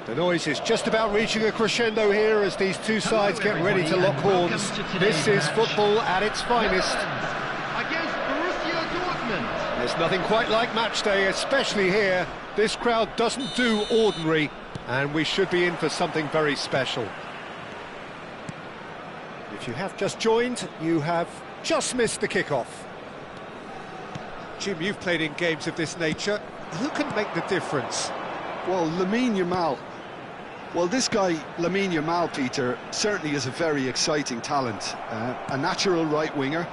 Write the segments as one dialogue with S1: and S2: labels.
S1: The noise is just about reaching a crescendo here as these two sides get ready to lock horns. This is football at its finest.
S2: Against Borussia Dortmund.
S1: There's nothing quite like match day, especially here. This crowd doesn't do ordinary, and we should be in for something very special. If you have just joined, you have just missed the kickoff. Jim, you've played in games of this nature. Who can make the difference?
S3: Well, Lamine Yamal. Well, this guy, Lamine Yamal, Peter, certainly is a very exciting talent. A natural right winger.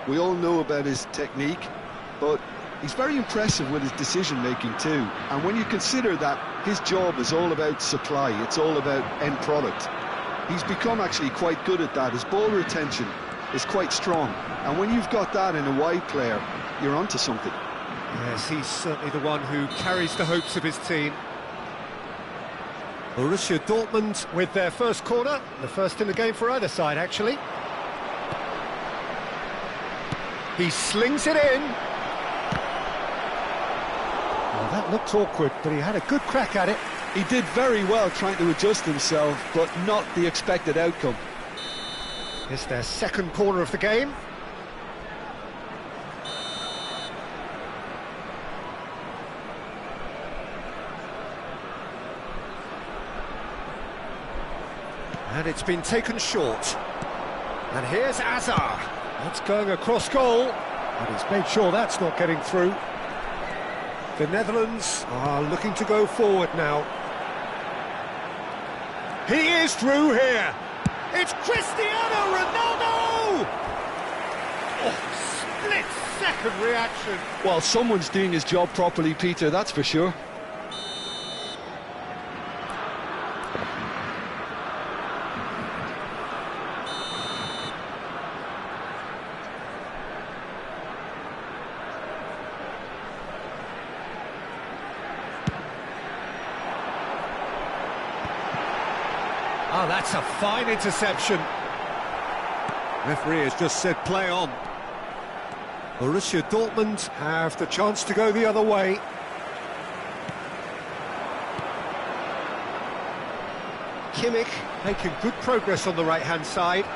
S3: We all know about his technique, but he's very impressive with his decision-making too. And when you consider that his job is all about supply, it's all about end product, he's become actually quite good at that. His ball retention is quite strong. And when you've got that in a wide player, you're onto something.
S1: Yes, he's certainly the one who carries the hopes of his team. Borussia Dortmund with their first corner, the first in the game for either side, actually. He slings it in. Well, that looked awkward, but he had a good crack at it.
S3: He did very well trying to adjust himself, but not the expected outcome.
S1: It's their second corner of the game. And it's been taken short. And here's Azar. That's going across goal. And he's made sure that's not getting through. The Netherlands are looking to go forward now. He is through here. It's Cristiano Ronaldo! Oh, split-second reaction.
S3: Well, someone's doing his job properly, Peter, that's for sure.
S1: Oh, that's a fine interception. Referee has just said play on. Borussia Dortmund have the chance to go the other way. Kimmich making good progress on the right-hand side.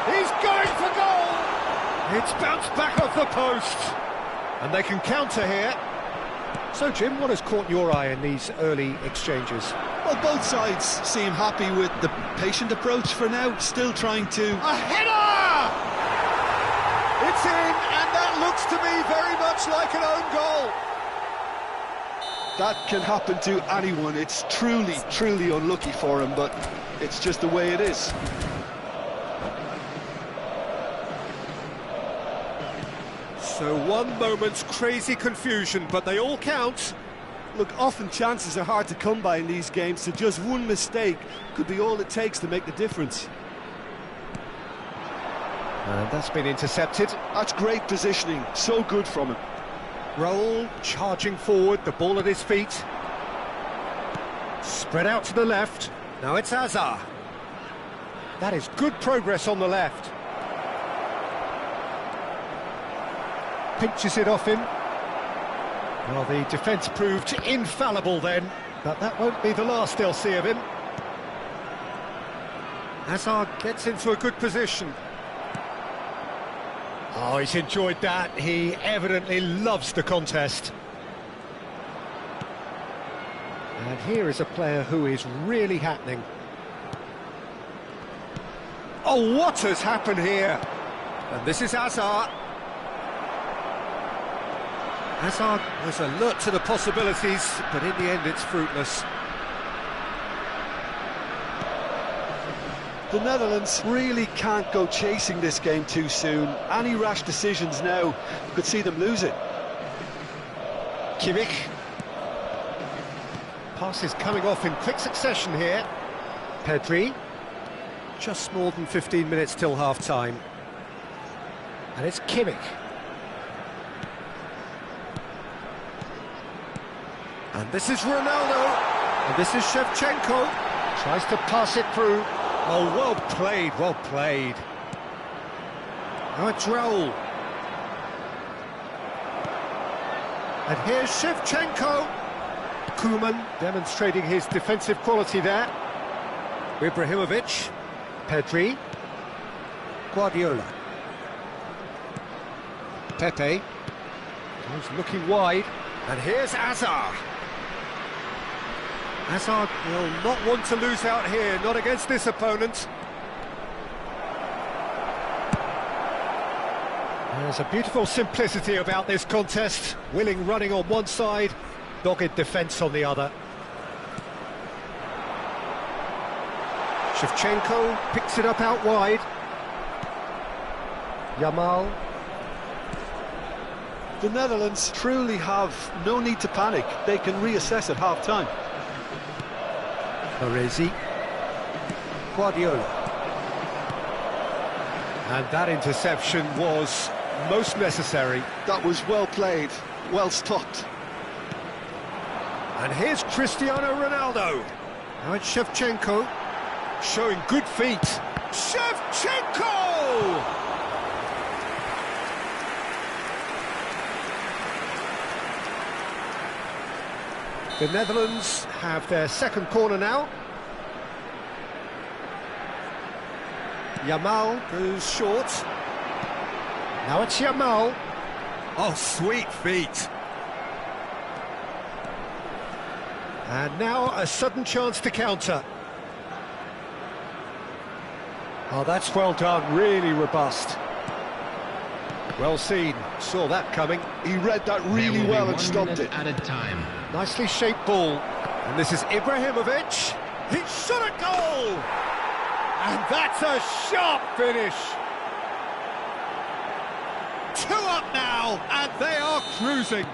S1: He's going for goal! It's bounced back off the post. And they can counter here. So, Jim, what has caught your eye in these early exchanges?
S3: Well, both sides seem happy with the patient approach for now, still trying to...
S1: A header! It's in, and that looks to me very much like an own goal.
S3: That can happen to anyone. It's truly, truly unlucky for him, but it's just the way it is.
S1: So one moment's crazy confusion, but they all count.
S4: Look, often chances are hard to come by in these games, so just one mistake could be all it takes to make the difference.
S1: And that's been intercepted.
S3: That's great positioning, so good from him.
S1: Roll, charging forward, the ball at his feet. Spread out to the left. Now it's Azar. That is good progress on the left. Pinches it off him. Well, the defence proved infallible then, but that won't be the last they'll see of him. Hazard gets into a good position. Oh, he's enjoyed that. He evidently loves the contest. And here is a player who is really happening. Oh, what has happened here? And this is Hazard. Hazard was alert to the possibilities, but in the end it's fruitless.
S3: The Netherlands really can't go chasing this game too soon. Any rash decisions now could see them lose it.
S1: Kimmich. Passes coming off in quick succession here. Pedri. Just more than 15 minutes till half-time. And it's Kimmich. And this is Ronaldo. And this is Shevchenko. Tries to pass it through. Oh, well played, well played. Now it's Raul. And here's Shevchenko. Koeman demonstrating his defensive quality there. Ibrahimovic, Pedri, Guardiola, Pepe, he's looking wide, and here's Hazard. Hazard will not want to lose out here, not against this opponent. There's a beautiful simplicity about this contest. Willing running on one side, dogged defence on the other. Shevchenko picks it up out wide. Yamal.
S3: The Netherlands truly have no need to panic. They can reassess at half-time.
S1: Baresi. Guardiola. And that interception was most necessary.
S3: That was well played, well stopped.
S1: And here's Cristiano Ronaldo. Now it's Shevchenko, showing good feet. Shevchenko! The Netherlands have their second corner now. Yamal goes short. Now it's Yamal. Oh, sweet feet. And now a sudden chance to counter. Oh, that's well done, really robust. Well seen, saw that coming.
S3: He read that really well and stopped it.
S2: Added time.
S1: Nicely shaped ball. And this is Ibrahimovic. He shot a goal! And that's a sharp finish. 2 up now, and they are cruising.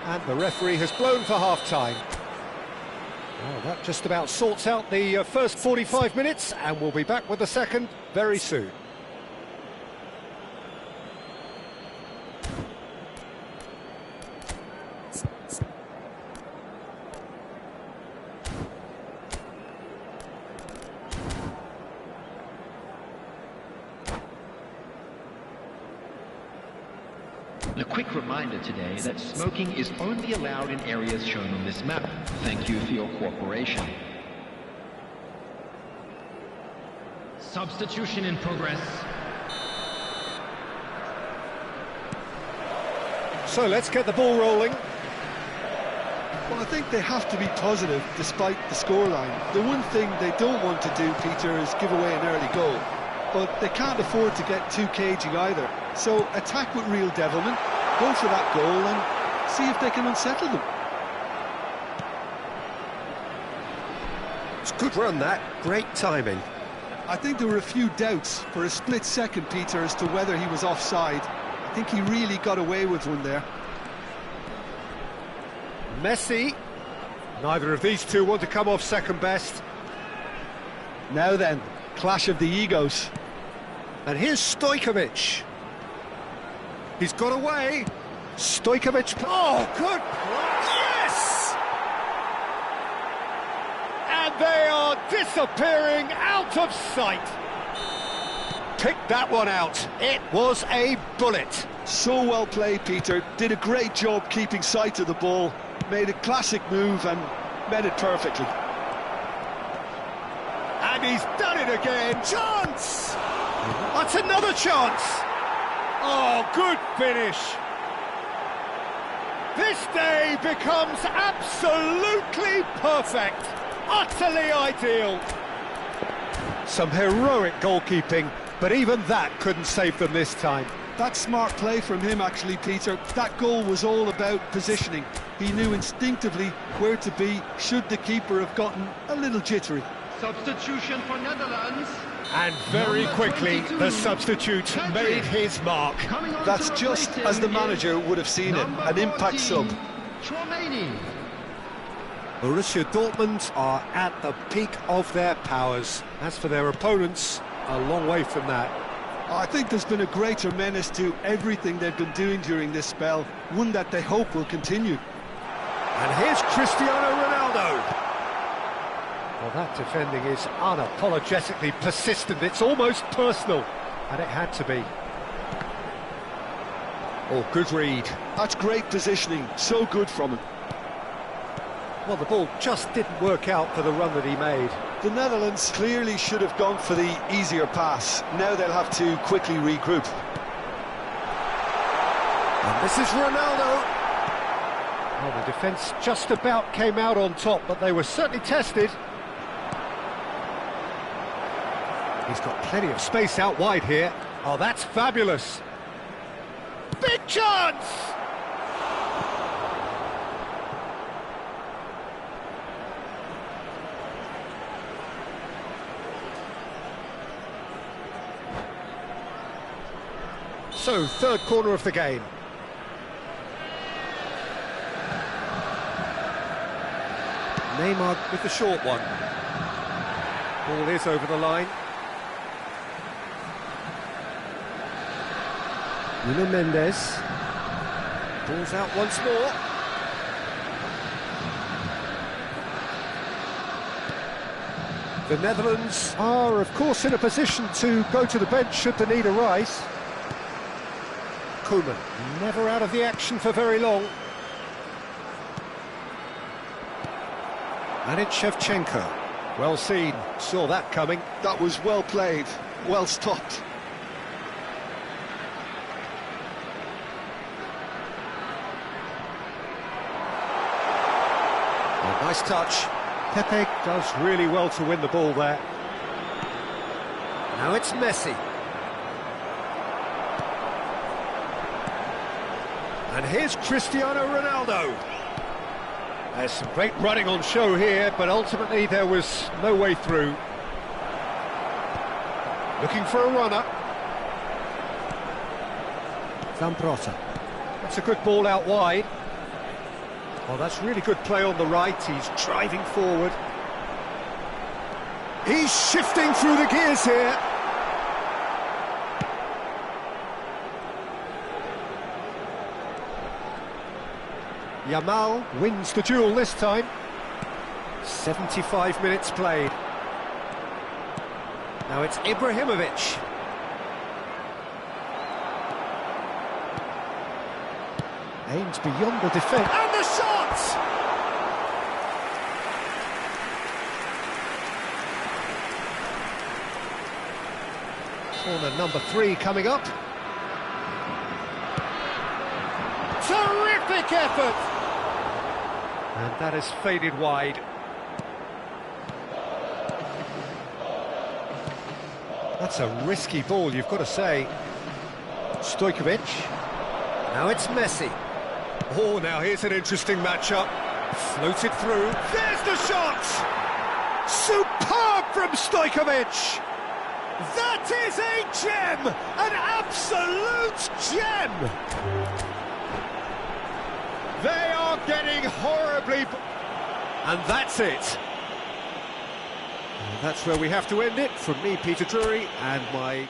S1: And the referee has blown for half-time. Well, that just about sorts out the first 45 minutes, and we'll be back with the second very soon.
S2: A quick reminder today that smoking is only allowed in areas shown on this map. Thank you for your cooperation. Substitution in progress.
S1: So let's get the ball rolling.
S3: Well, I think they have to be positive despite the scoreline. The one thing they don't want to do, Peter, is give away an early goal. But they can't afford to get too cagey either. So attack with real devilment, go for that goal and see if they can unsettle them.
S1: It's a good run, that. Great timing.
S3: I think there were a few doubts for a split second, Peter, as to whether he was offside. I think he really got away with one there.
S1: Messi. Neither of these two want to come off second best.
S3: Now then, clash of the egos.
S1: And here's Stojkovic. He's got away. Stojkovic. Oh, good. Yes! And they are disappearing out of sight. Pick that one out. It was a bullet.
S3: So well played, Peter. Did a great job keeping sight of the ball. Made a classic move and met it perfectly.
S1: And he's done it again. Chance! That's another chance. Oh, good finish. This day becomes absolutely perfect. Utterly ideal. Some heroic goalkeeping, but even that couldn't save them this time.
S3: That's smart play from him, actually, Peter. That goal was all about positioning. He knew instinctively where to be should the keeper have gotten a little jittery.
S2: Substitution for Netherlands.
S1: And very quickly, the substitute made his mark.
S3: That's just as the manager would have seen it, an impact sub.
S1: Borussia Dortmund are at the peak of their powers. As for their opponents, a long way from that.
S3: I think there's been a greater menace to everything they've been doing during this spell, one that they hope will continue.
S1: And here's Cristiano Ronaldo. Well, that defending is unapologetically persistent. It's almost personal, and it had to be. Oh, good read.
S3: That's great positioning, so good from him.
S1: Well, the ball just didn't work out for the run that he made.
S3: The Netherlands clearly should have gone for the easier pass. Now they'll have to quickly regroup.
S1: And this is Ronaldo. Well, the defence just about came out on top, but they were certainly tested. He's got plenty of space out wide here. Oh, that's fabulous. Big chance! So, third corner of the game. Neymar with the short one. Ball is over the line. Nuno Mendes. Ball's out once more. The Netherlands are, of course, in a position to go to the bench should the need arise. Koeman, never out of the action for very long. And it's Shevchenko. Well seen, saw that coming.
S3: That was well played, well stopped.
S1: Oh, nice touch. Pepe does really well to win the ball there. Now it's Messi. And here's Cristiano Ronaldo. There's some great running on show here, but ultimately there was no way through. Looking for a runner. Zambrota. That's a good ball out wide. Well, that's really good play on the right. He's driving forward. He's shifting through the gears here. Yamal wins the duel this time. 75 minutes played. Now it's Ibrahimovic. Aims beyond the defence. And the shot! Corner number 3 coming up. Terrific effort! And that has faded wide. That's a risky ball, you've got to say. Stojkovic. Now it's Messi. Oh, now here's an interesting matchup. Floated through. There's the shot! Superb from Stojkovic! That is a gem! An absolute gem! They are getting horribly... And that's it. And that's where we have to end it. From me, Peter Drury, and my...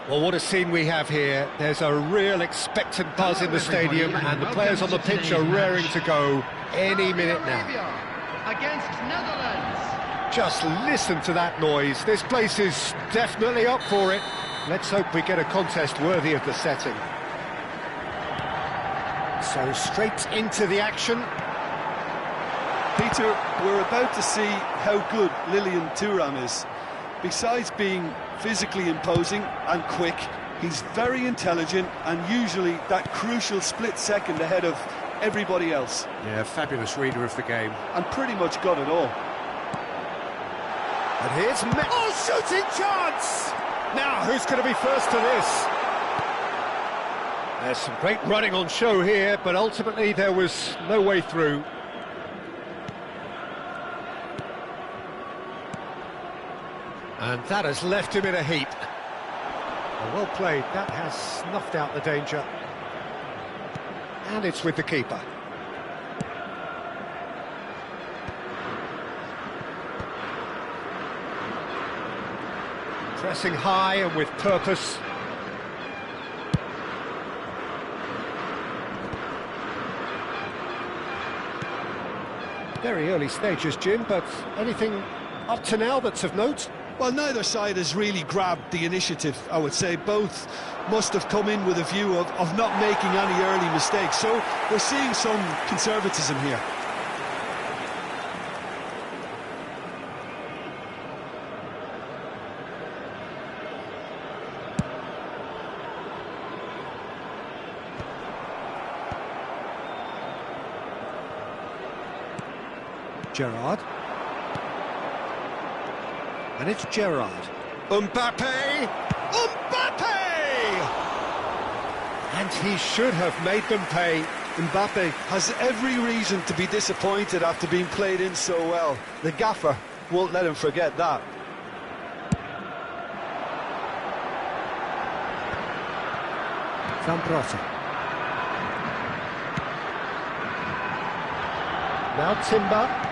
S1: Well, what a scene we have here. There's a real expectant buzz in the stadium, and the players on the pitch are raring to go any minute now.
S2: Against Netherlands.
S1: Just listen to that noise. This place is definitely up for it. Let's hope we get a contest worthy of the setting. So straight into the action.
S4: Peter, we're about to see how good Lilian Thuram is. Besides being physically imposing and quick, he's very intelligent and usually that crucial split second ahead of everybody else.
S1: Yeah, fabulous reader of the game.
S4: And pretty much got it all.
S1: And here's shooting chance! Now, who's going to be first to this? There's some great running on show here, but ultimately there was no way through. And that has left him in a heap. Well played, that has snuffed out the danger. And it's with the keeper. Pressing high and with purpose. Very early stages, Jim, but anything up to now that's of note?
S3: Well, neither side has really grabbed the initiative, I would say. Both must have come in with a view of not making any early mistakes. So we're seeing some conservatism here.
S1: Gerrard. And it's Gerrard. Mbappe! Mbappe! And he should have made them pay.
S3: Mbappe has every reason to be disappointed after being played in so well. The gaffer won't let him forget that.
S1: Zambrota. Now Timber.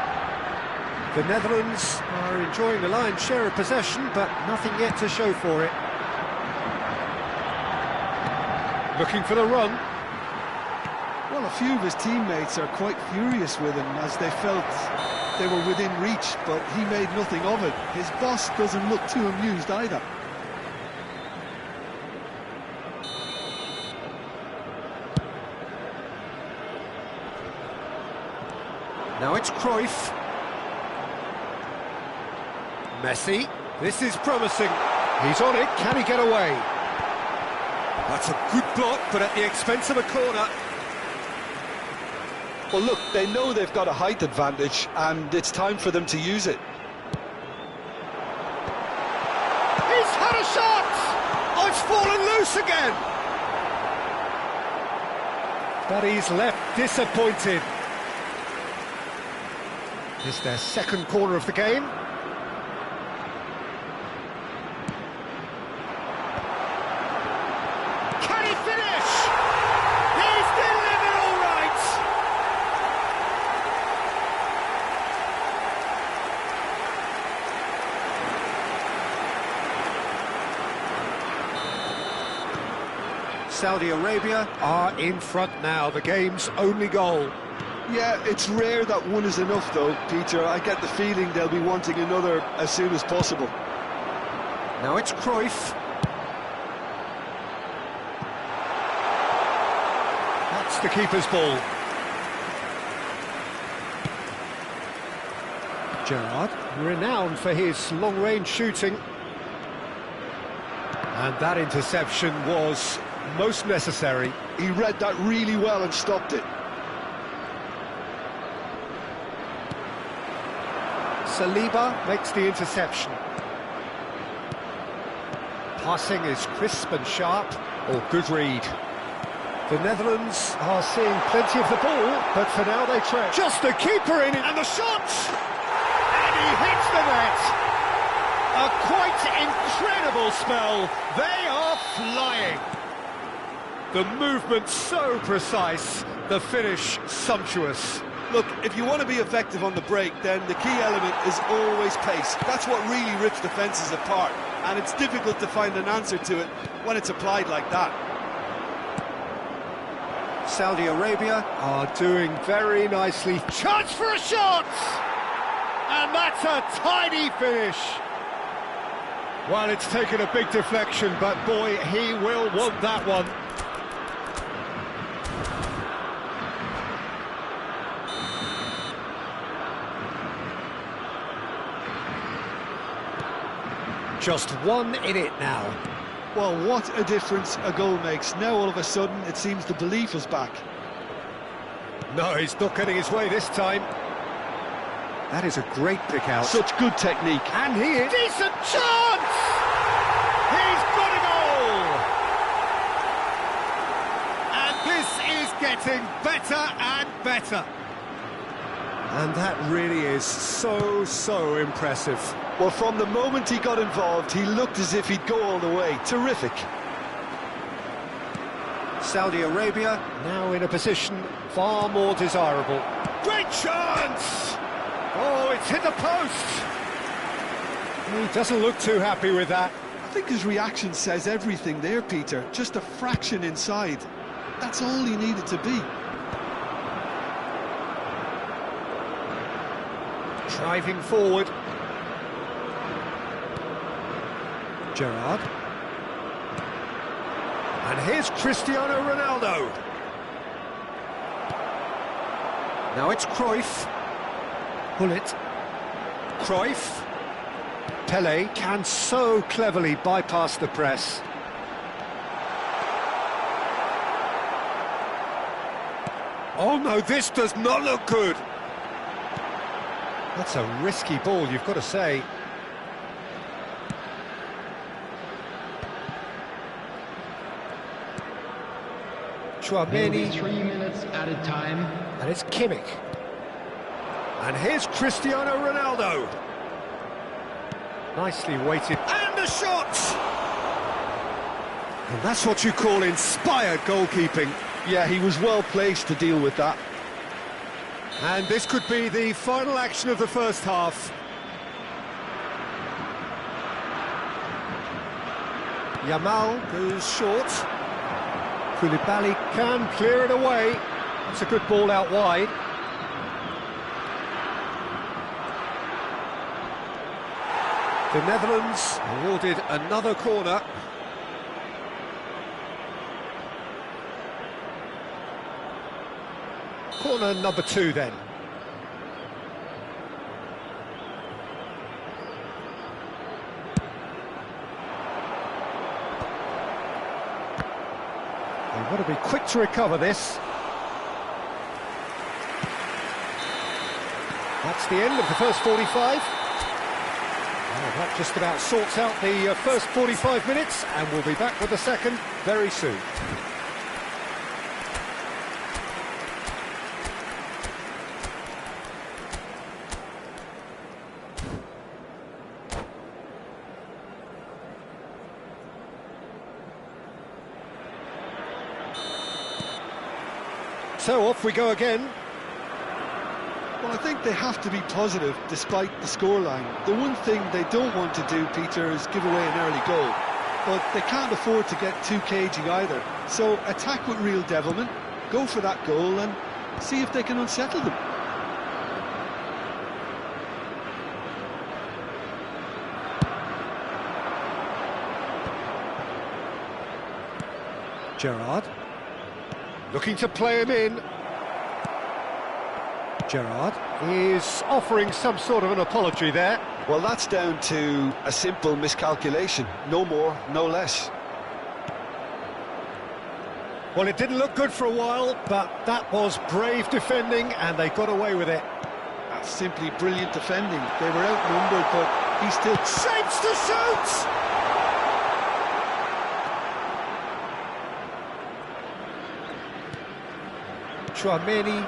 S1: The Netherlands are enjoying the lion's share of possession, but nothing yet to show for it. Looking for the run.
S3: Well, a few of his teammates are quite furious with him as they felt they were within reach, but he made nothing of it. His boss doesn't look too amused either.
S1: Now it's Cruyff. Messi, this is promising. He's on it, can he get away? That's a good block, but at the expense of a corner.
S3: Well, look, they know they've got a height advantage, and it's time for them to use it.
S1: He's had a shot! Oh, it's fallen loose again! But he's left disappointed. It's their second corner of the game. Saudi Arabia are in front now, the game's only goal.
S3: Yeah, it's rare that one is enough though, Peter. I get the feeling they'll be wanting another as soon as possible.
S1: Now it's Cruyff. That's the keeper's ball. Gerrard, renowned for his long-range shooting. And that interception was most necessary.
S3: He read that really well and stopped it.
S1: Saliba makes the interception. Passing is crisp and sharp. Oh, good read. The Netherlands are seeing plenty of the ball, but for now they trail. Just the keeper in it, and the shot! And he hits the net! A quite incredible spell. They are flying. The movement so precise, the finish sumptuous.
S4: Look, if you want to be effective on the break, then the key element is always pace. That's what really rips defences apart. and it's difficult to find an answer to it when it's applied like that.
S1: Saudi Arabia are doing very nicely. Chance for a shot! And that's a tiny finish. Well, it's taken a big deflection, but boy, he will want that one. Just one in it now.
S3: Well, what a difference a goal makes. Now all of a sudden it seems the belief is back.
S1: No, he's not getting his way this time. That is a great pick out.
S3: Such good technique.
S1: And he is... Decent chance! He's got a goal! And this is getting better and better. And that really is so impressive.
S3: Well, from the moment he got involved, he looked as if he'd go all the way. Terrific.
S1: Saudi Arabia now in a position far more desirable. Great chance! Oh, it's hit the post! He doesn't look too happy with that.
S3: I think his reaction says everything there, Peter. Just a fraction inside. That's all he needed to be.
S1: Driving forward. Gerrard. And here's Cristiano Ronaldo. Now it's Cruyff. Hullet. Cruyff. Pele can so cleverly bypass the press. Oh no, this does not look good. That's a risky ball, you've got to say. Chouameni.
S2: 3 minutes added time.
S1: And it's Kimmich. And here's Cristiano Ronaldo. Nicely weighted. And a shot! And that's what you call inspired goalkeeping.
S3: Yeah, he was well placed to deal with that.
S1: And this could be the final action of the first half. Yamal goes short. Koulibaly can clear it away. That's a good ball out wide. The Netherlands awarded another corner. Corner number 2 then. They want to be quick to recover this. That's the end of the first 45. Well, that just about sorts out the first 45 minutes, and we'll be back with the second very soon. So off we go again.
S3: Well, I think they have to be positive despite the scoreline. The one thing they don't want to do, Peter, is give away an early goal. But they can't afford to get too cagey either. So attack with real devilment, go for that goal and see if they can unsettle them.
S1: Gerrard. Looking to play him in. Gerrard is offering some sort of an apology there.
S3: Well, that's down to a simple miscalculation. No more, no less.
S1: Well, it didn't look good for a while, but that was brave defending, and they got away with it.
S3: That's simply brilliant defending. They were outnumbered, but he still
S1: shapes to shoot! Chouameni.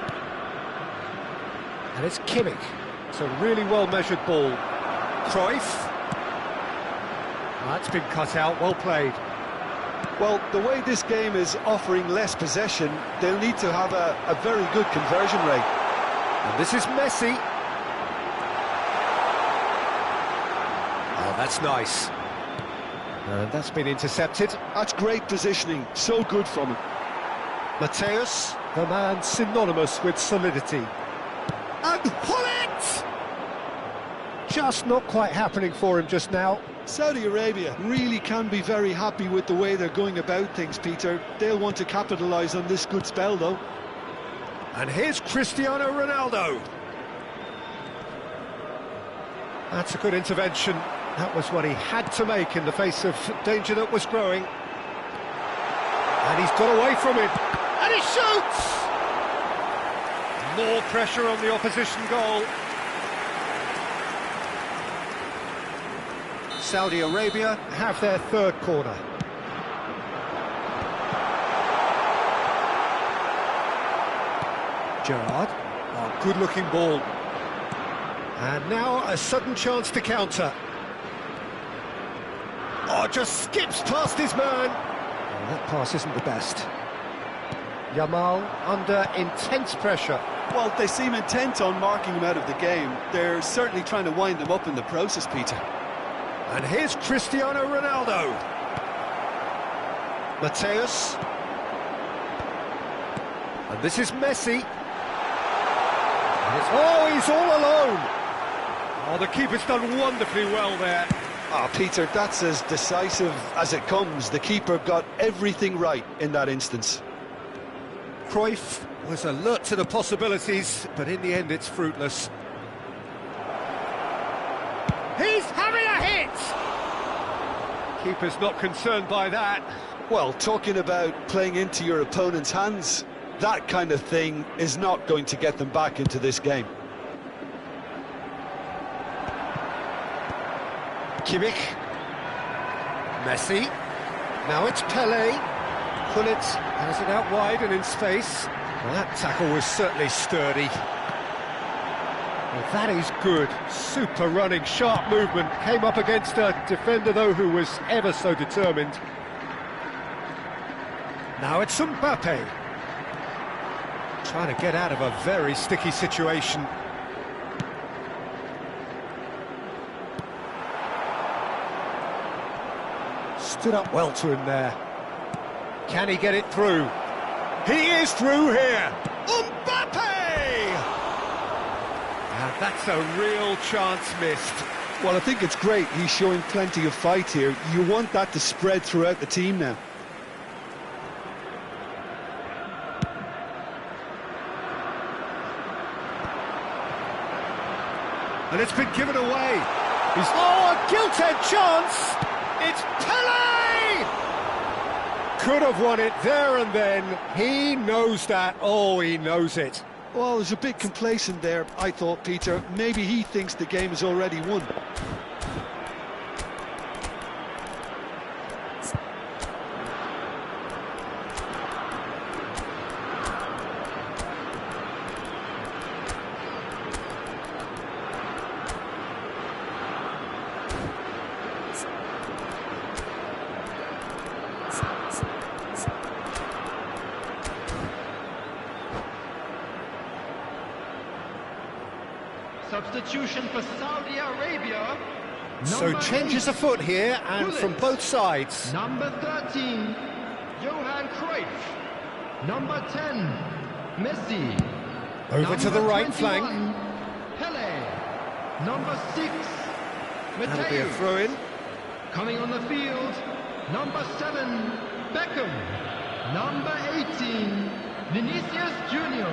S1: And it's Kimmich. It's a really well-measured ball. Cruyff. That's been cut out, well played.
S3: Well, the way this game is offering less possession, they'll need to have a very good conversion rate.
S1: And this is Messi. Oh, that's nice. And that's been intercepted.
S3: That's great positioning, so good from him.
S1: Mateus, the man synonymous with solidity. And Hullet! Just not quite happening for him just now.
S3: Saudi Arabia really can be very happy with the way they're going about things, Peter. They'll want to capitalise on this good spell, though.
S1: And here's Cristiano Ronaldo. That's a good intervention. That was what he had to make in the face of danger that was growing. And he's got away from it. And he shoots! More pressure on the opposition goal. Saudi Arabia have their third corner. Gerrard, a good-looking ball. And now a sudden chance to counter. Oh, just skips past his man. Oh, that pass isn't the best. Yamal under intense pressure.
S4: Well, they seem intent on marking him out of the game. They're certainly trying to wind him up in the process, Peter.
S1: And here's Cristiano Ronaldo. Mateus. And this is Messi. And oh, he's all alone. Oh, the keeper's done wonderfully well there.
S3: Ah, Peter, that's as decisive as it comes. The keeper got everything right in that instance.
S1: Cruyff was alert to the possibilities, but in the end it's fruitless. He's having a hit! Keeper's not concerned by that.
S3: Well, talking about playing into your opponent's hands, that kind of thing is not going to get them back into this game.
S1: Kimmich. Messi. Now it's Pelé. Hullet has it out wide and in space. Well, that tackle was certainly sturdy. Well, that is good. Super running, sharp movement. Came up against a defender, though, who was ever so determined. Now it's Mbappe. Trying to get out of a very sticky situation. Stood up well to him there. Can he get it through? He is through here. Mbappe! And that's a real chance missed.
S3: Well, I think it's great. He's showing plenty of fight here. You want that to spread throughout the team now.
S1: And it's been given away. Oh, a gilt-edged chance! It's Pelé! Could have won it there and then. He knows that. Oh, he knows it.
S3: Well, there's a bit complacent there, I thought, Peter. Maybe he thinks the game is already won.
S2: Substitution for Saudi Arabia.
S1: So changes afoot here, and from both sides.
S2: Number 13, Johan Cruyff. Number 10, Messi.
S1: Over to the right
S2: 21,
S1: flank.
S2: Pelé. Number 6,
S1: That'll be a
S2: Mateus.
S1: throw-in.
S2: Coming on the field, number 7, Beckham. Number 18, Vinicius Junior.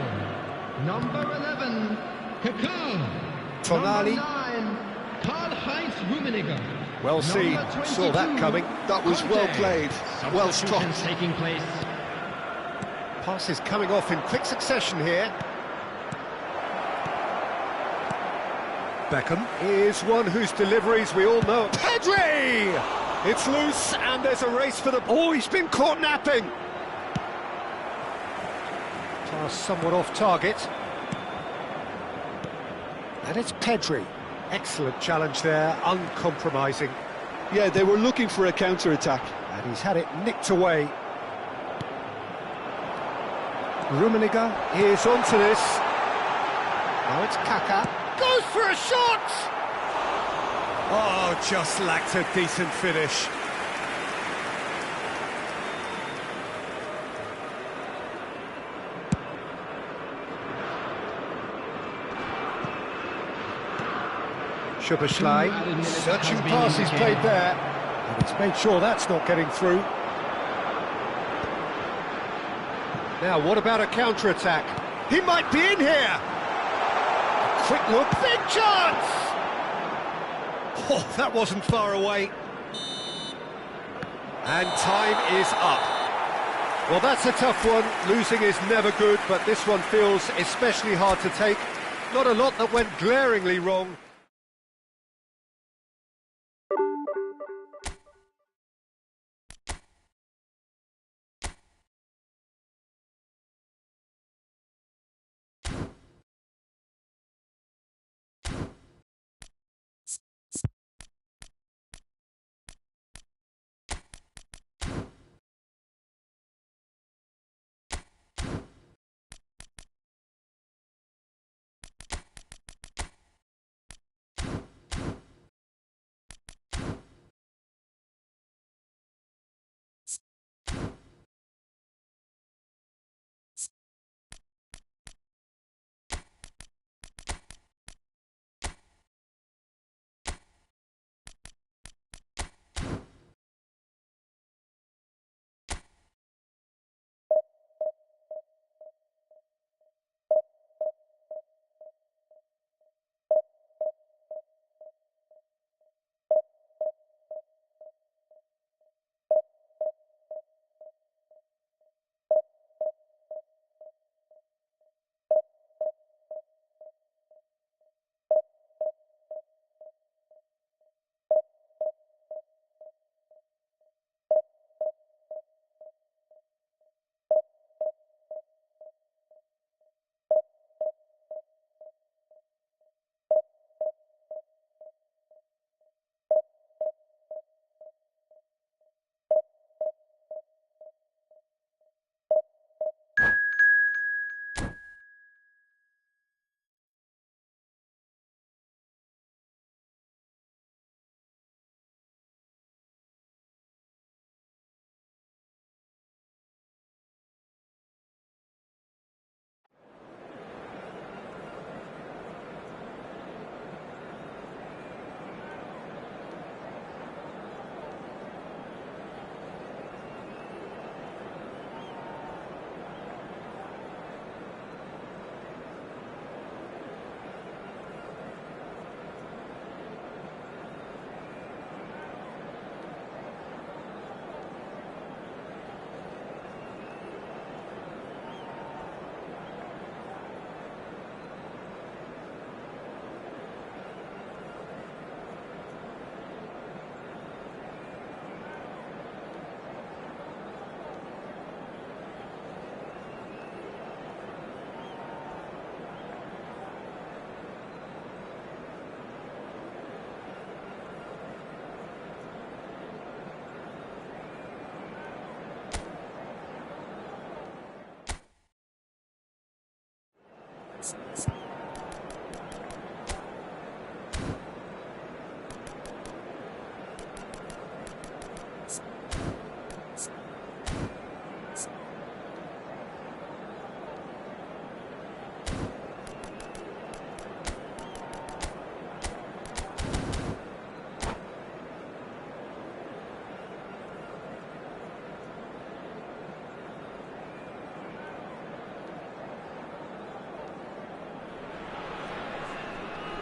S2: Number 11, Kaká.
S1: Tonali.
S2: Number 9, Karl-Heinz Rummenigge.
S1: Well seen.
S2: Number
S1: Saw that
S2: 22,
S1: coming.
S3: That was well played, well
S2: Substitutions
S3: stopped.
S2: taking place.
S1: Passes coming off in quick succession here. Beckham is one whose deliveries we all know. Pedri! It's loose, and there's a race for the... Oh, he's been caught napping! Pass somewhat off target. And it's Pedri. Excellent challenge there, uncompromising.
S3: Yeah, they were looking for a counter-attack.
S1: And he's had it nicked away. Rummenigge is onto this. Now it's Kaká. Goes for a shot! Oh, just lacked a decent finish. Szoboszlai. Searching pass he's played there. And he's made sure that's not getting through. Now, what about a counter-attack? He might be in here! A quick look, big chance! Oh, that wasn't far away. And time is up. Well, that's a tough one. Losing is never good, but this one feels especially hard to take. Not a lot that went glaringly wrong.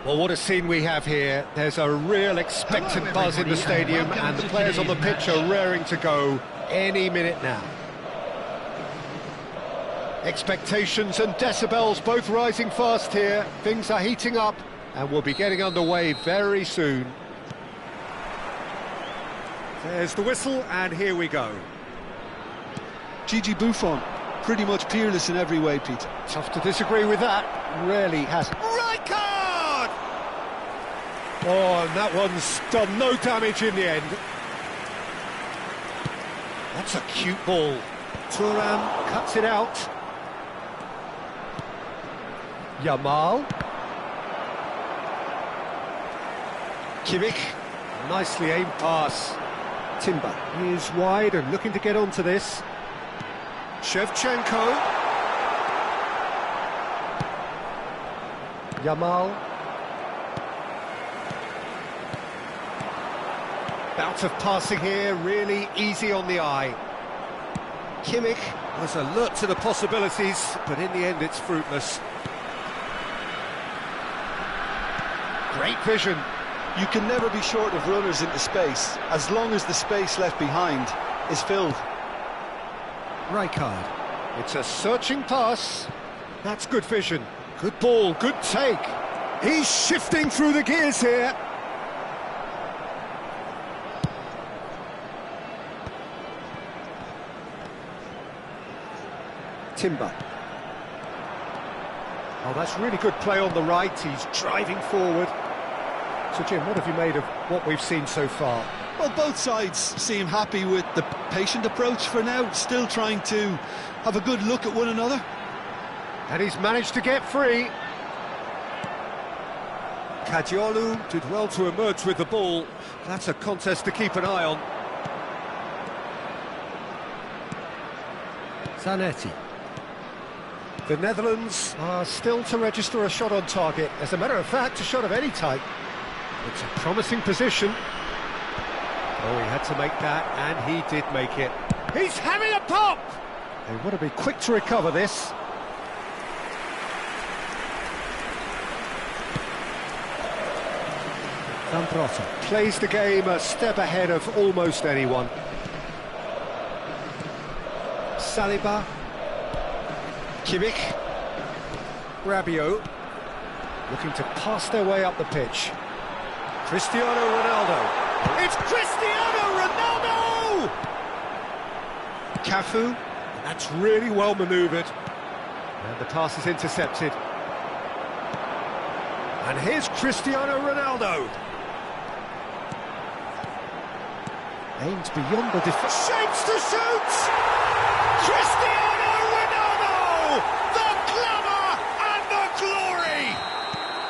S1: Well, what a scene we have here. There's a real expectant buzz in the stadium, and the players on the pitch are raring to go any minute now. Expectations and decibels both rising fast here. Things are heating up, and we'll be getting underway very soon. There's the whistle, and here we go.
S3: Gigi Buffon, pretty much peerless in every way, Peter.
S1: Tough to disagree with that. Really has. Right card! Oh, and that one's done no damage in the end. That's a cute ball. Thuram cuts it out. Yamal. Kimmich. Nicely aimed pass. Timber is wide and looking to get onto this. Shevchenko. Yamal. Bout of passing here, really easy on the eye. Kimmich was alert to the possibilities, but in the end it's fruitless. Great vision.
S3: You can never be short of runners into space, as long as the space left behind is filled.
S1: Rijkaard. It's a searching pass. That's good vision. Good ball, good take. He's shifting through the gears here. Timber. Oh, that's really good play on the right. He's driving forward. So, Jim, what have you made of what we've seen so far?
S3: Well, both sides seem happy with the patient approach for now, still trying to have a good look at one another.
S1: And he's managed to get free. Kadiolu did well to emerge with the ball. That's a contest to keep an eye on. Zanetti. The Netherlands are still to register a shot on target. As a matter of fact, a shot of any type. It's a promising position. Oh, he had to make that, and he did make it. He's having a pop! They want to be quick to recover this. Van Brotta plays the game a step ahead of almost anyone. Saliba. Kimmich. Rabiot. Looking to pass their way up the pitch. Cristiano Ronaldo. It's Cristiano Ronaldo! Cafu. That's really well manoeuvred. And the pass is intercepted. And here's Cristiano Ronaldo. Aims beyond the defence. Shapes to shoot! Cristiano Ronaldo! The glamour and the glory!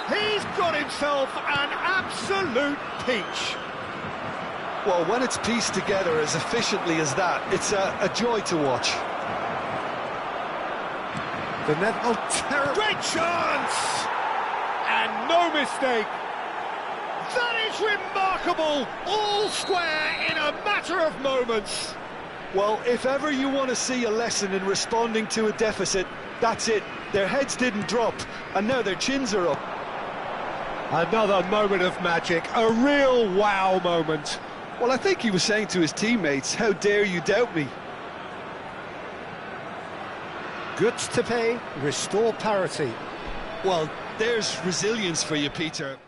S1: He's got himself an absolute peach.
S3: Well, when it's pieced together as efficiently as that, it's a joy to watch.
S1: The terrible. Great chance! And no mistake. That is remarkable. All square in a matter of moments.
S3: Well, if ever you want to see a lesson in responding to a deficit, that's it. Their heads didn't drop, and now their chins are up.
S1: Another moment of magic, a real wow moment.
S3: Well, I think he was saying to his teammates, how dare you doubt me?
S1: Goods to pay, restore parity.
S3: Well, there's resilience for you, Peter.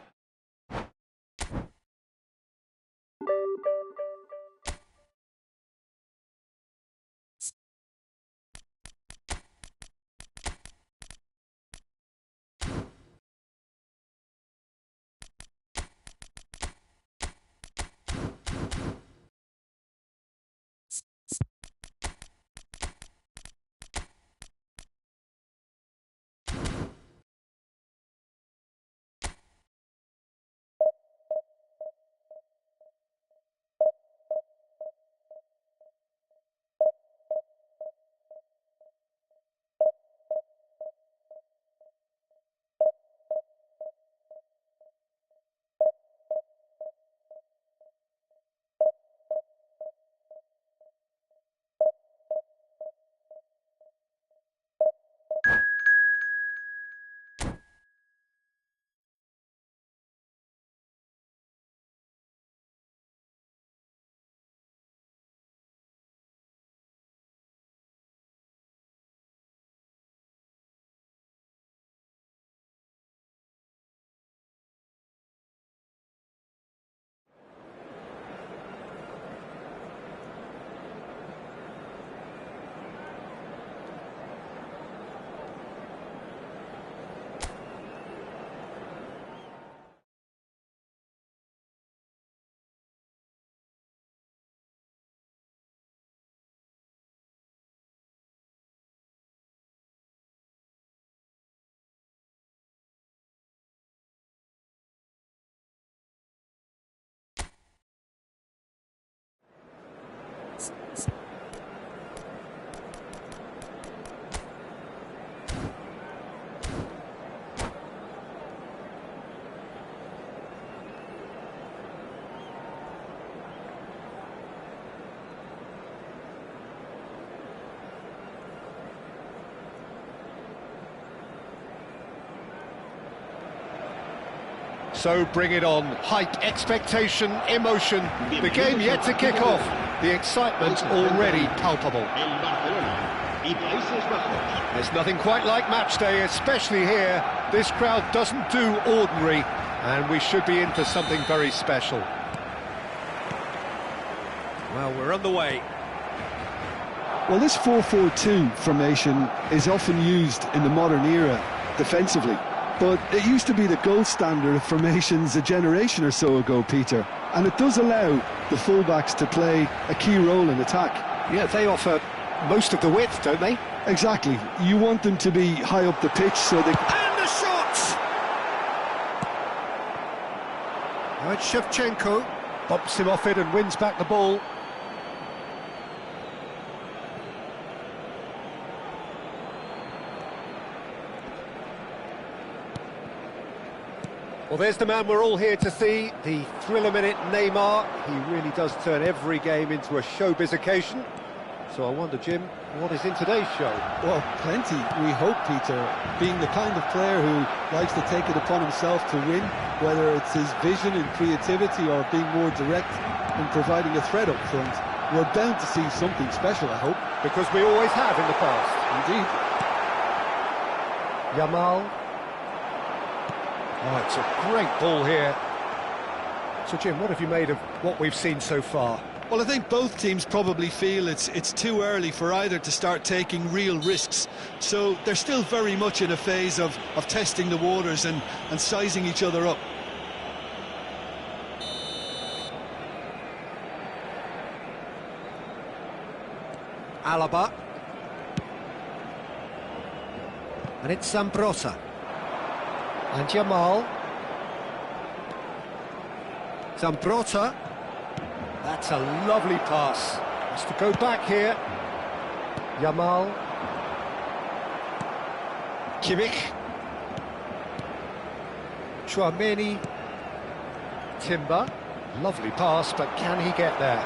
S1: So bring it on. Hype, expectation, emotion. The game yet to kick off. The excitement already palpable. There's nothing quite like match day, especially here. This crowd doesn't do ordinary, and we should be in for something very special. Well, we're on the way.
S3: Well, this 4-4-2 formation is often used in the modern era defensively, but it used to be the gold standard of formations a generation or so ago, Peter, and it does allow the fullbacks to play a key role in attack.
S1: Yeah, they offer most of the width, don't they?
S3: Exactly. You want them to be high up the pitch so they...
S1: And the shot! Now it's Shevchenko, bumps him off it and wins back the ball. Well, there's the man we're all here to see, the thriller-minute Neymar. He really does turn every game into a showbiz occasion. So I wonder, Jim, what is in today's show?
S4: Well, plenty, we hope, Peter. Being the kind of player who likes to take it upon himself to win, whether it's his vision and creativity or being more direct in providing a threat up front, we're bound to see something special, I hope.
S1: Because we always have in the past.
S4: Indeed.
S1: Yamal. Oh, it's a great ball here. So, Jim, what have you made of what we've seen so far?
S4: Well, I think both teams probably feel it's too early for either to start taking real risks. So they're still very much in a phase of testing the waters and sizing each other up.
S1: Alaba. And it's Zambrotta. And Yamal. Zambrotta. That's a lovely pass. Has to go back here. Yamal. Kimmich. Chouameni. Timber. Lovely pass, but can he get there?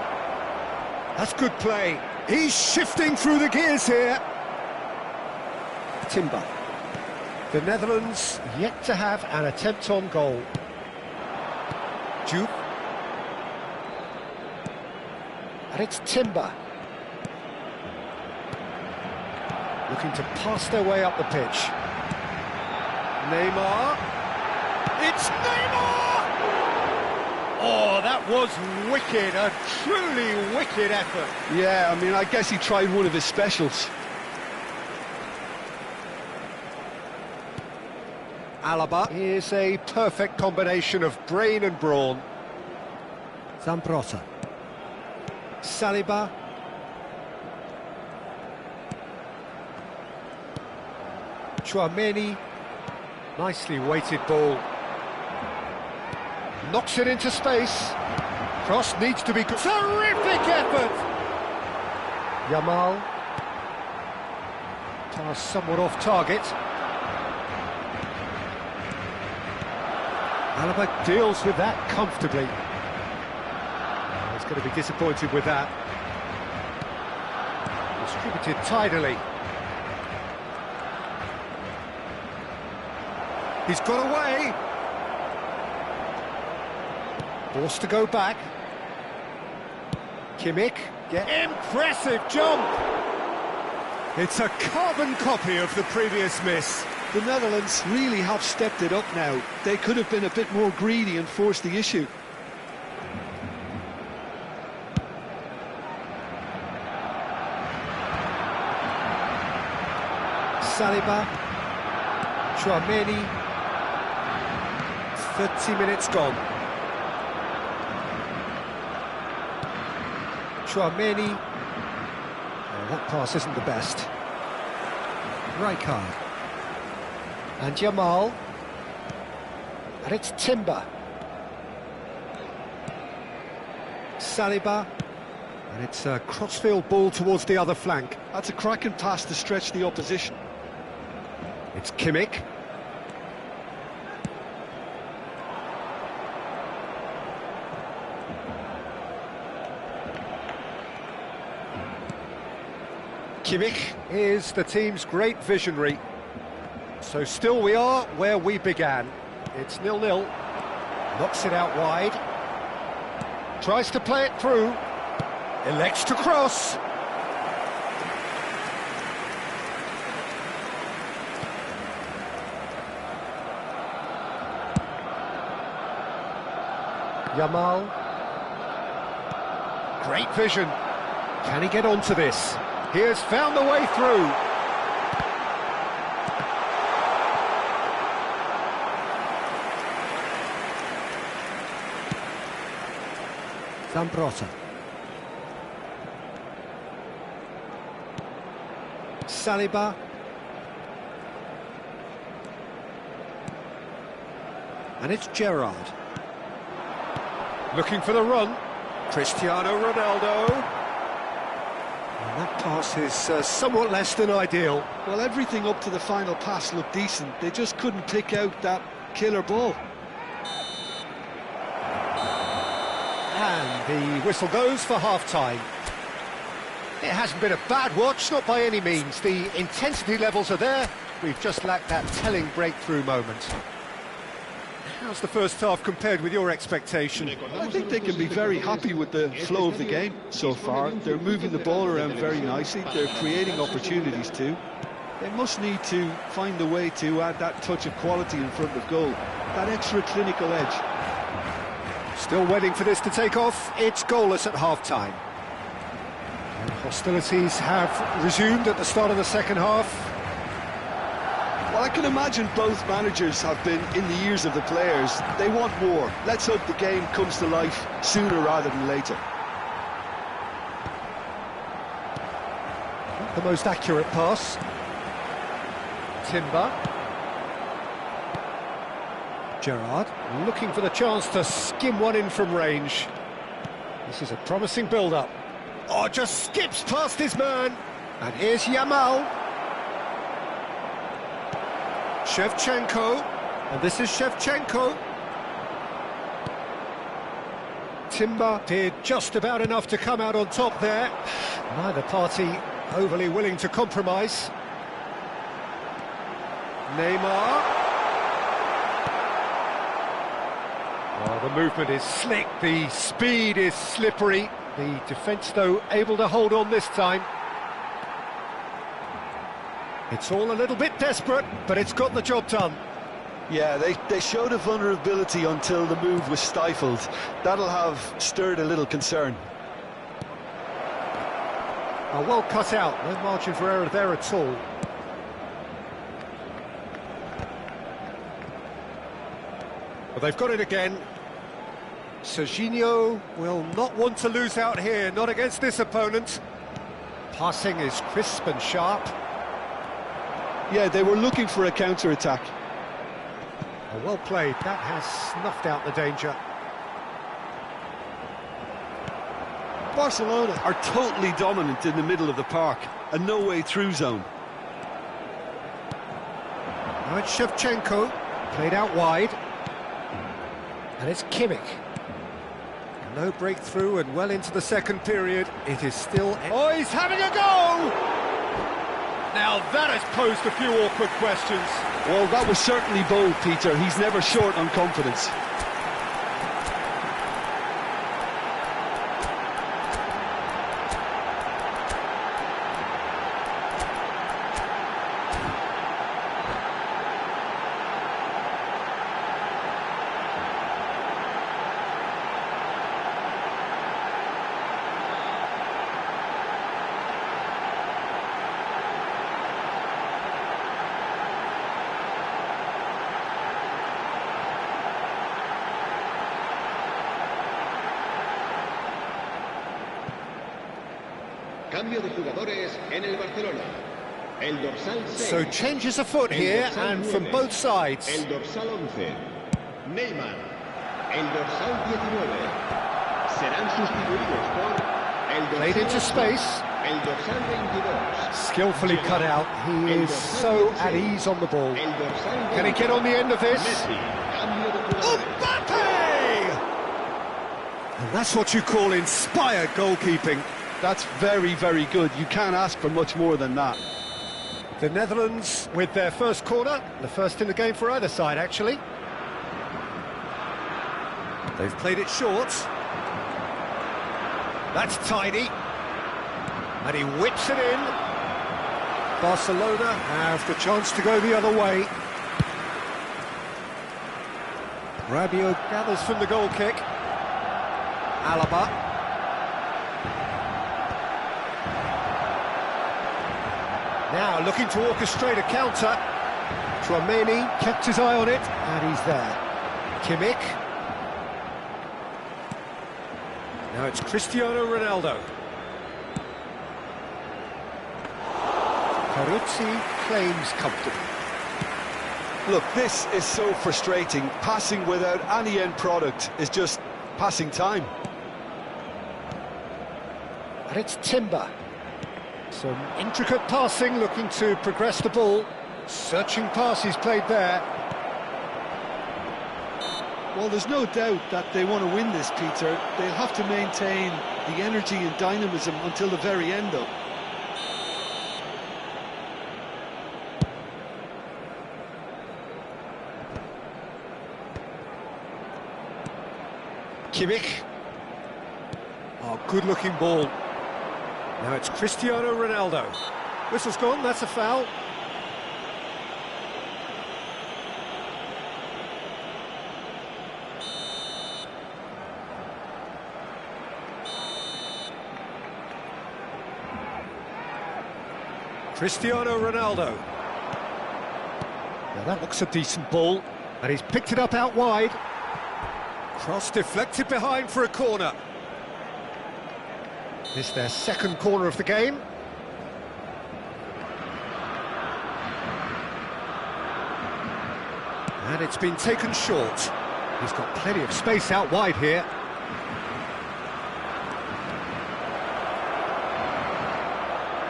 S1: That's good play. He's shifting through the gears here. Timber. The Netherlands yet to have an attempt on goal. Jupe. And it's Timber. Looking to pass their way up the pitch. Neymar. It's Neymar! Oh, that was wicked, a truly wicked effort.
S3: Yeah, I mean, I guess he tried one of his specials.
S1: Alaba is a perfect combination of brain and brawn. Zambrotta. Saliba. Chouameni. Nicely weighted ball. Knocks it into space. Cross needs to be good. Terrific effort! Yamal. Pass somewhat off target. Alaba deals with that comfortably. He's going to be disappointed with that. Distributed tidily. He's got away. Forced to go back. Kimmich. Impressive jump! It's a carbon copy of the previous miss.
S3: The Netherlands really have stepped it up now. They could have been a bit more greedy and forced the issue.
S1: Saliba. Chouameni. 30 minutes gone. Chouameni. Oh, that pass isn't the best. Rijkaard. And Yamal. And it's Timber. Saliba. And it's a crossfield ball towards the other flank.
S3: That's a cracking pass to stretch the opposition.
S1: It's Kimmich. Kimmich is the team's great visionary. So still we are where we began. It's 0-0. Knocks it out wide. Tries to play it through. Elects to cross. Yamal. Great vision. Can he get onto this? He has found the way through. Zambrotta. Saliba. And it's Gerrard. Looking for the run. Cristiano Ronaldo. And that pass is somewhat less than ideal.
S3: Well, everything up to the final pass looked decent. They just couldn't pick out that killer ball.
S1: And the whistle goes for half-time. It hasn't been a bad watch, not by any means. The intensity levels are there. We've just lacked that telling breakthrough moment. How's the first half compared with your expectation?
S3: I think they can be very happy with the flow of the game so far. They're moving the ball around very nicely. They're creating opportunities too. They must need to find a way to add that touch of quality in front of goal, that extra clinical edge.
S1: Still waiting for this to take off. It's goalless at half-time. Hostilities have resumed at the start of the second half.
S3: Well, I can imagine both managers have been in the ears of the players. They want more. Let's hope the game comes to life sooner rather than later.
S1: Not the most accurate pass. Timber. Gerrard looking for the chance to skim one in from range. This is a promising build-up. Oh, just skips past his man. And here's Yamal. Shevchenko. And this is Shevchenko. Timber did just about enough to come out on top there. Neither party overly willing to compromise. Neymar. Oh, the movement is slick, the speed is slippery. The defence, though, able to hold on this time. It's all a little bit desperate, but it's got the job done.
S3: Yeah, they showed a vulnerability until the move was stifled. That'll have stirred a little concern.
S1: Oh, well cut out, no margin for error there at all. Well, they've got it again. Serginho will not want to lose out here, not against this opponent. Passing is crisp and sharp.
S3: Yeah, they were looking for a counter-attack.
S1: Oh, well played, that has snuffed out the danger.
S3: Barcelona are totally dominant in the middle of the park, a no-way-through zone.
S1: Now it's Shevchenko, played out wide. And it's Kimmich. No breakthrough and well into the second period. It is still... Oh, he's having a go! Now that has posed a few awkward questions.
S3: Well, that was certainly bold, Peter. He's never short on confidence.
S5: Cambio de jugadores en el Barcelona. El dorsal 6.
S1: So changes afoot here and from both sides.
S5: El dorsal 11. Neymar. El dorsal 19. Serán sustituidos por el dorsal
S1: Played into space.
S5: El dorsal 22.
S1: Skillfully cut out. He is so at ease on the ball.
S5: El dorsal 20.
S1: Can he get on the end of this?
S5: Messi. Cambio de jugadores.
S1: Mbappe! And that's what you call inspired goalkeeping.
S3: That's very, very good. You can't ask for much more than that.
S1: The Netherlands with their first corner, the first in the game for either side, actually. They've played it short. That's tidy. And he whips it in. Barcelona have the chance to go the other way. Rabiot gathers from the goal kick. Alaba. Now looking to orchestrate a counter. Tchouaméni kept his eye on it, and he's there. Kimmich. Now it's Cristiano Ronaldo. Peruzzi claims comfortably.
S3: Look, this is so frustrating. Passing without any end product is just passing time.
S1: And it's Timber. Some intricate passing, looking to progress the ball. Searching pass he's played there.
S3: Well, there's no doubt that they want to win this, Peter. They'll have to maintain the energy and dynamism until the very end, though.
S1: Kimmich. Oh, good-looking ball. Now it's Cristiano Ronaldo. Whistle's gone, that's a foul. Cristiano Ronaldo. Now that looks a decent ball, and he's picked it up out wide. Cross deflected behind for a corner. This their second corner of the game. And it's been taken short. He's got plenty of space out wide here.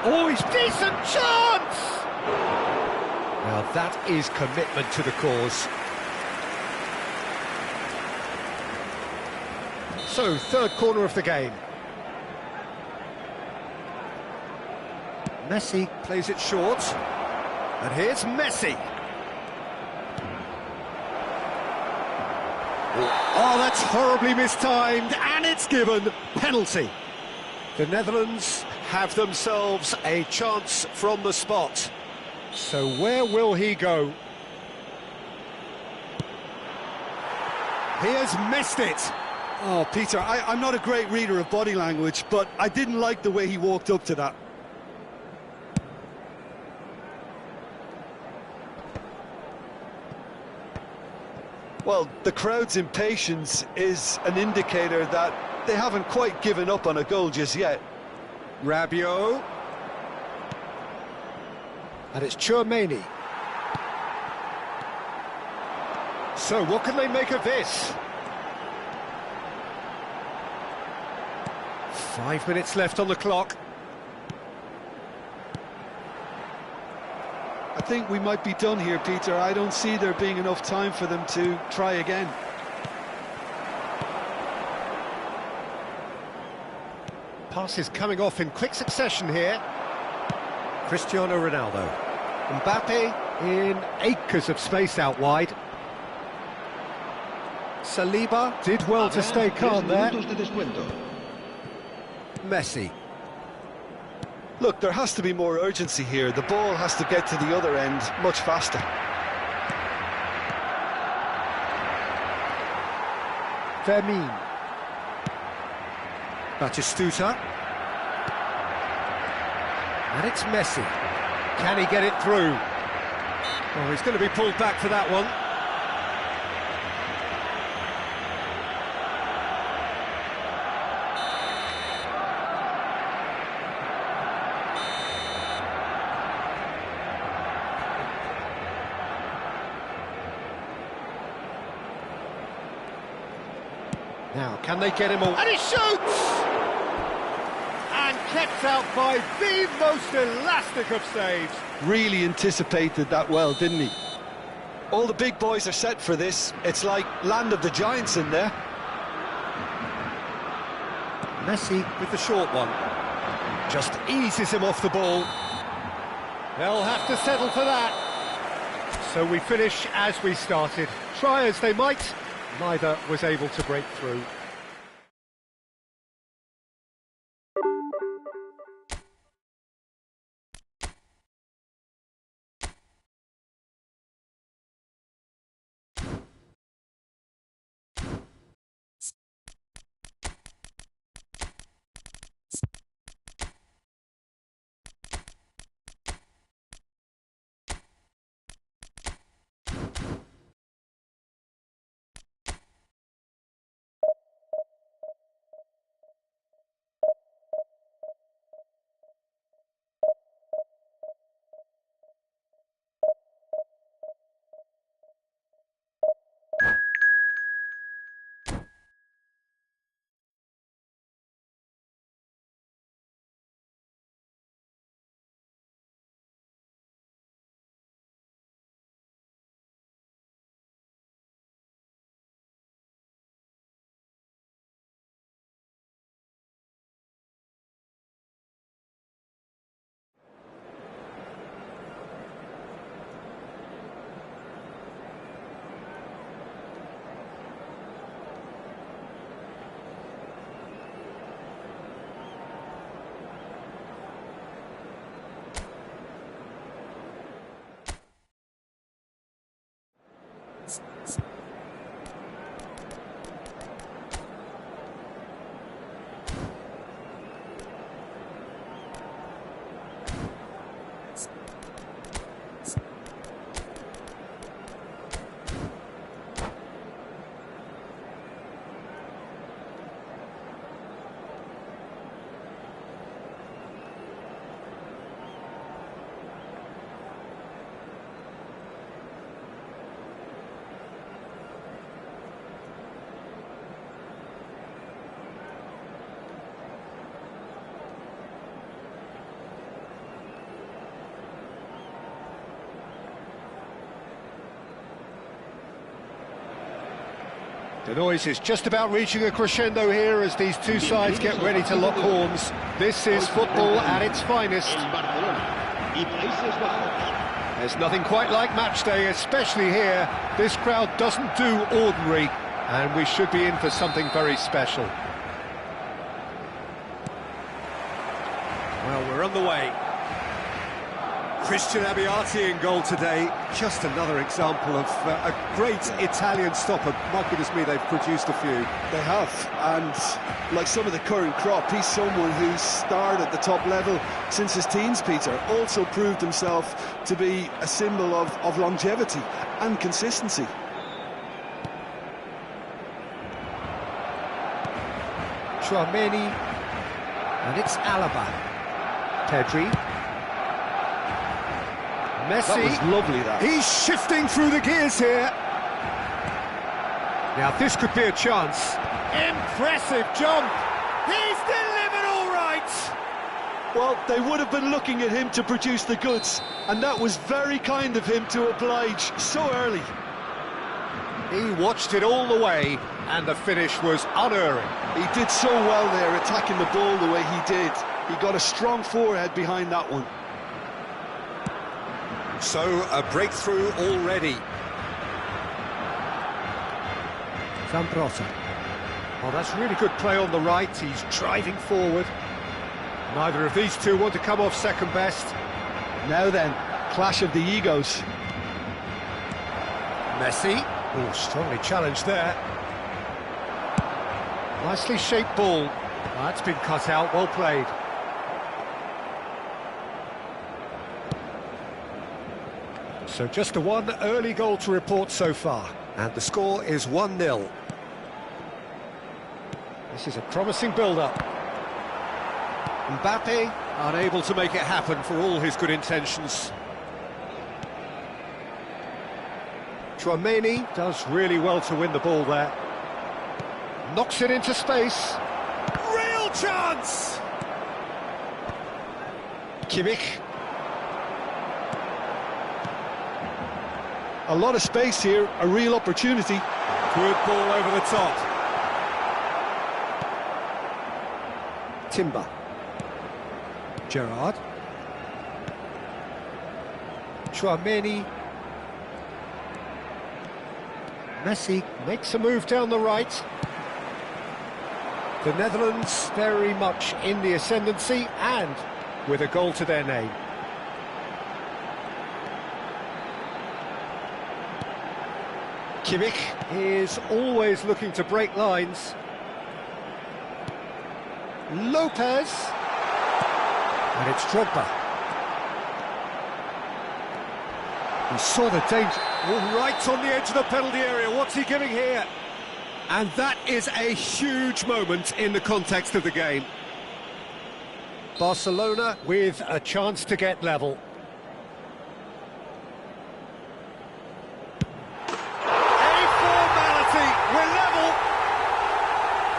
S1: Oh, he's decent chance! Now that is commitment to the cause. So, third corner of the game. Messi plays it short. And here's Messi. Oh, that's horribly mistimed, and it's given. Penalty. The Netherlands have themselves a chance from the spot. So where will he go? He has missed it.
S3: Oh, Peter, I'm not a great reader of body language, but I didn't like the way he walked up to that. Well, the crowd's impatience is an indicator that they haven't quite given up on a goal just yet.
S1: Rabiot. And it's Tchouaméni. So what can they make of this? 5 minutes left on the clock.
S3: I think we might be done here, Peter. I don't see there being enough time for them to try again.
S1: Passes coming off in quick succession here. Cristiano Ronaldo. Mbappe in acres of space out wide. Saliba did well to stay calm there. Messi.
S3: Look, there has to be more urgency here. The ball has to get to the other end much faster.
S1: Vermin. Batistuta. And it's Messi. Can he get it through? Oh, he's going to be pulled back for that one. Now, can they get him all? And he shoots! And kept out by the most elastic of saves.
S3: Really anticipated that well, didn't he? All the big boys are set for this. It's like land of the giants in there.
S1: Messi with the short one. Just eases him off the ball. They'll have to settle for that. So we finish as we started. Try as they might, Neither was able to break through. The noise is just about reaching a crescendo here as these two sides get ready to lock horns. This is football at its finest. There's nothing quite like match day, especially here. This crowd doesn't do ordinary, and we should be in for something very special. Well, we're on the way. Christian Abbiati in goal today. Just another example of a great Italian stopper. My goodness me, they've produced a few.
S4: They have, and like some of the current crop, he's someone who's starred at the top level since his teens, Peter. Also proved himself to be a symbol of longevity and consistency.
S1: Chouameni, and it's Alaba. Pedri. Messi.
S4: That was lovely, that.
S1: He's shifting through the gears here. Now this could be a chance. Impressive jump. He's delivered all right.
S4: Well, they would have been looking at him to produce the goods, and that was very kind of him to oblige so early.
S1: He watched it all the way, and the finish was unerring.
S4: He did so well there, attacking the ball the way he did. He got a strong forehead behind that one.
S1: So, a breakthrough already. Zambrotta. Oh, that's really good play on the right. He's driving forward. Neither of these two want to come off second best.
S4: Now then, clash of the egos.
S1: Messi. Oh, strongly challenged there. Nicely shaped ball. That's been cut out, well played. So just the one early goal to report so far, and the score is 1-0. This is a promising build-up. Mbappe unable to make it happen for all his good intentions. Chouameni does really well to win the ball there. Knocks it into space. Real chance! Kimmich.
S4: A lot of space here, a real opportunity.
S1: Good ball over the top. Timber. Gerrard. Chouameni. Messi makes a move down the right. The Netherlands very much in the ascendancy and with a goal to their name. Kimmich is always looking to break lines. Lopez. And it's Drogba. He saw the danger. Oh, right on the edge of the penalty area. What's he giving here? And that is a huge moment in the context of the game. Barcelona with a chance to get level. A formality, we're level.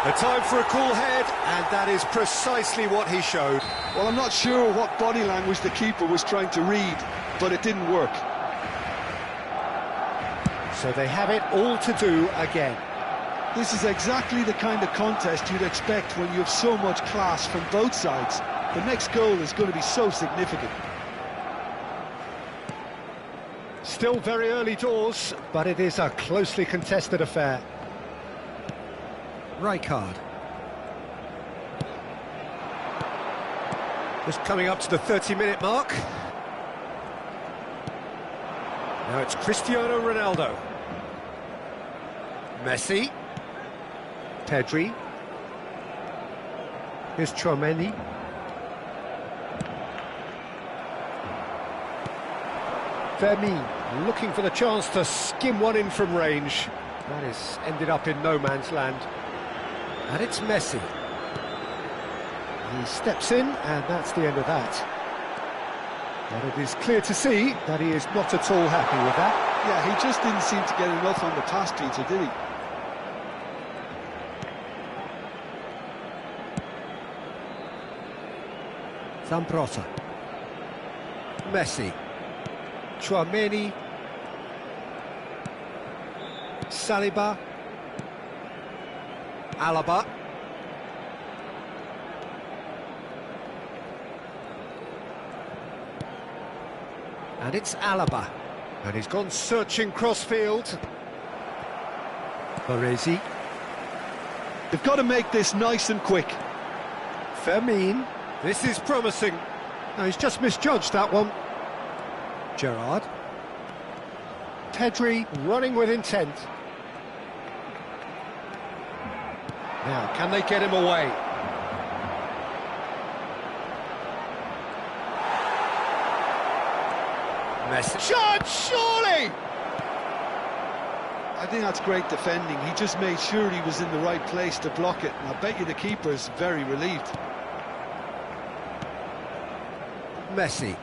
S1: The time for a cool head, and that is precisely what he showed.
S3: Well, I'm not sure what body language the keeper was trying to read, but it didn't work.
S1: So they have it all to do again.
S3: This is exactly the kind of contest you'd expect when you have so much class from both sides. The next goal is going to be so significant.
S1: Still very early doors, but it is a closely contested affair. Rijkaard. Just coming up to the 30-minute mark. Now it's Cristiano Ronaldo. Messi. Pedri. Here's Tchouaméni. Fermin looking for the chance to skim one in from range. That has ended up in no man's land. And it's Messi. He steps in, and that's the end of that. But it is clear to see that he is not at all happy with that.
S3: Yeah, he just didn't seem to get enough on the pass, Peter, did he?
S1: Zambrota. Messi. Tchouaméni. Saliba. Alaba. And it's Alaba. And he's gone searching crossfield. Baresi.
S3: They've got to make this nice and quick.
S1: Fermin. This is promising. No, he's just misjudged that one. Gerrard. Pedri running with intent. Now, can they get him away? Messi. Shot, surely!
S3: I think that's great defending. He just made sure he was in the right place to block it. And I bet you the keeper's very relieved.
S1: Messi.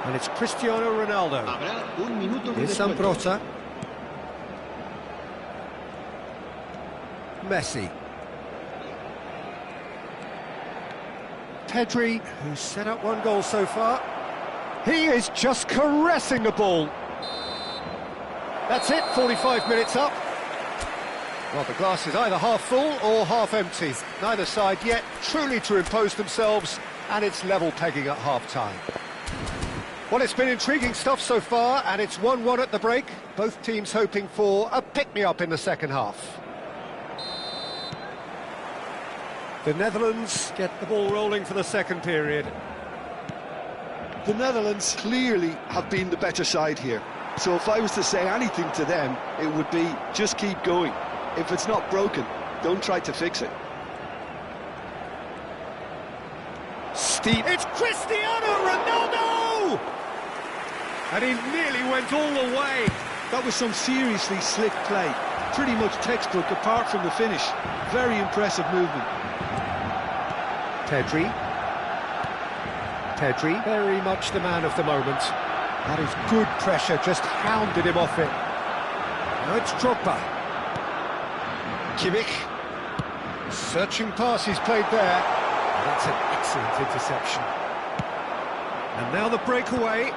S1: And it's Cristiano Ronaldo.
S5: Habrá un minuto de
S1: Here's
S5: descuento.
S1: Zambrota. Messi. Pedri, who's set up one goal so far. He is just caressing the ball. That's it, 45 minutes up. Well, the glass is either half full or half empty. Neither side yet truly to impose themselves, and it's level pegging at half-time. Well, it's been intriguing stuff so far, and it's 1-1 at the break. Both teams hoping for a pick-me-up in the second half. The Netherlands get the ball rolling for the second period.
S3: The Netherlands clearly have been the better side here. So if I was to say anything to them, it would be just keep going. If it's not broken, don't try to fix it.
S1: Steve, it's Cristiano Ronaldo! And he nearly went all the way.
S3: That was some seriously slick play. Pretty much textbook apart from the finish. Very impressive movement.
S1: Pedri. Pedri, very much the man of the moment. That is good pressure, just hounded him off it. Now it's Drogba. Kimmich. Searching pass he's played there. And that's an excellent interception. And now the breakaway.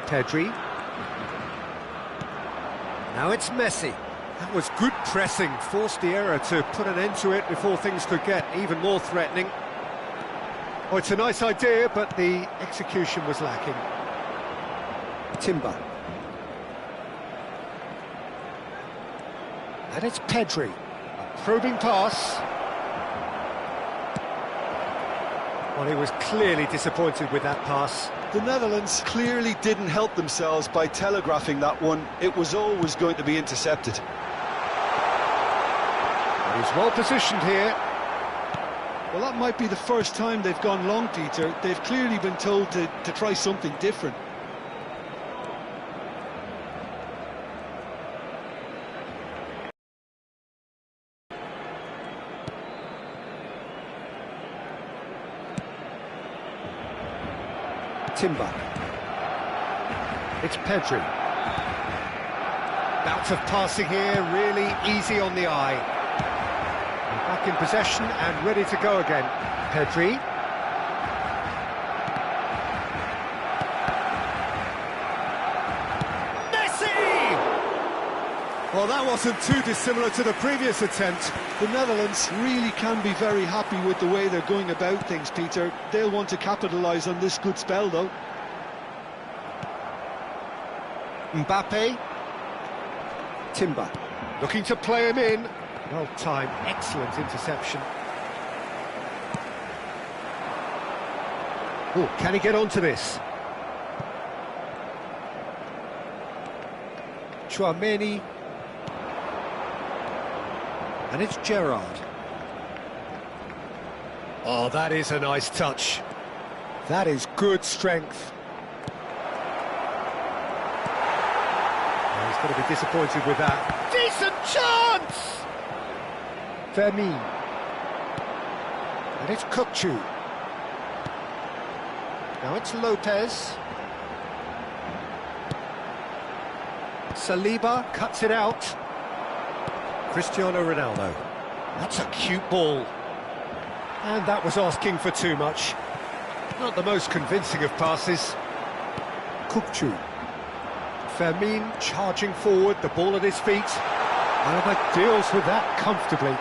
S1: Pedri. Now it's Messi. That was good pressing, forced the error to put an end to it before things could get even more threatening. Oh, it's a nice idea, but the execution was lacking. Timber. And it's Pedri. A probing pass. Well, he was clearly disappointed with that pass.
S4: The Netherlands clearly didn't help themselves by telegraphing that one. It was always going to be intercepted.
S1: But he's well positioned here.
S4: Well, that might be the first time they've gone long, Peter. They've clearly been told to try something different.
S1: Timber. It's Pedri. Bout of passing here, really easy on the eye. And back in possession and ready to go again. Pedri. Messi! Well, that wasn't too dissimilar to the previous attempt.
S4: The Netherlands really can be very happy with the way they're going about things, Peter. They'll want to capitalise on this good spell, though.
S1: Mbappe. Timber. Looking to play him in. Well timed, excellent interception. Oh, can he get onto this? Chouameni. And it's Gerrard. Oh, that is a nice touch. That is good strength. Oh, he's going to be disappointed with that. Decent chance! Vermeer. And it's Kukçu. Now it's Lopez. Saliba cuts it out. Cristiano Ronaldo. That's a cute ball. And that was asking for too much. Not the most convincing of passes. Kukçu. Fermin charging forward, the ball at his feet. And deals with that comfortably.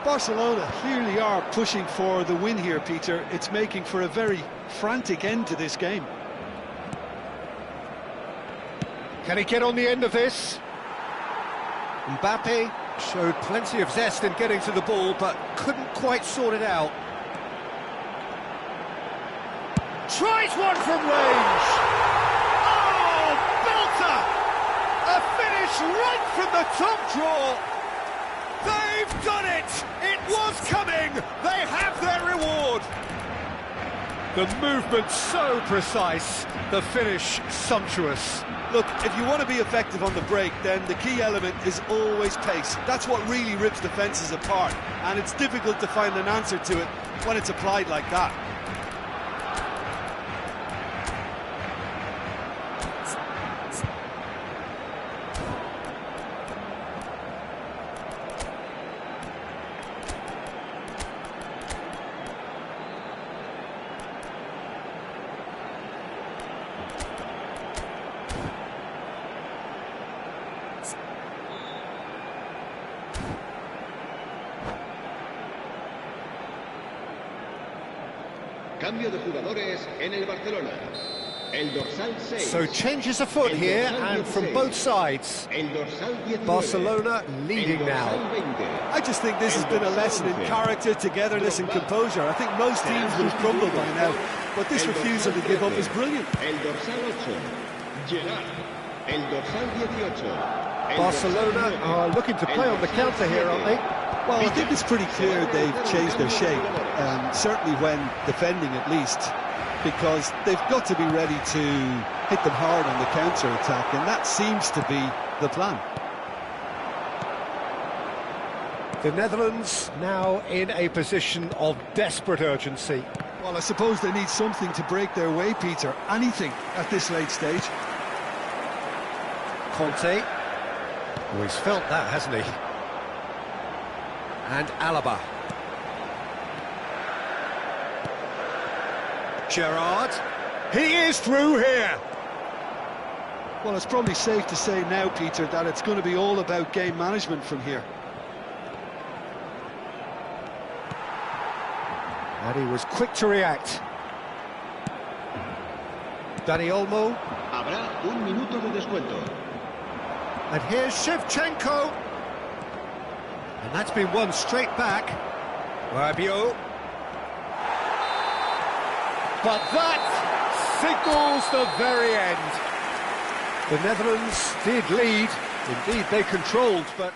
S4: Barcelona clearly are pushing for the win here, Peter. It's making for a very frantic end to this game.
S1: Can he get on the end of this? Mbappe showed plenty of zest in getting to the ball, but couldn't quite sort it out. Tries one from range! Oh, belter! A finish right from the top draw! They've done it! It was coming! They have their reward! The movement so precise, the finish sumptuous.
S4: Look, if you want to be effective on the break, then the key element is always pace. That's what really rips defences apart, and it's difficult to find an answer to it when it's applied like that.
S5: Cambio de jugadores en el Barcelona. El dorsal 6.
S1: So changes afoot here, and from both sides.
S5: El dorsal 19.
S1: Barcelona leading now.
S4: I just think this has been a lesson in character, togetherness and composure. I think most teams would have crumbled by now, but this refusal to give up is brilliant.
S5: El dorsal 8. Gerrard. El dorsal 18.
S1: Barcelona are looking to play on the counter here, aren't they?
S4: Well, I think it's pretty clear they've changed their shape, certainly when defending at least, because they've got to be ready to hit them hard on the counter-attack, and that seems to be the plan.
S1: The Netherlands now in a position of desperate urgency.
S4: Well, I suppose they need something to break their way, Peter. Anything at this late stage.
S1: Conte. Oh, he's felt that, hasn't he? And Alaba. Gerrard. He is through here.
S4: Well, it's probably safe to say now, Peter, that it's going to be all about game management from here.
S1: And he was quick to react. Dani Olmo.
S5: Habrá un minuto de descuento.
S1: And here's Shevchenko. And that's been won straight back. Rabiot. But that signals the very end. The Netherlands did lead. Indeed, they controlled, but...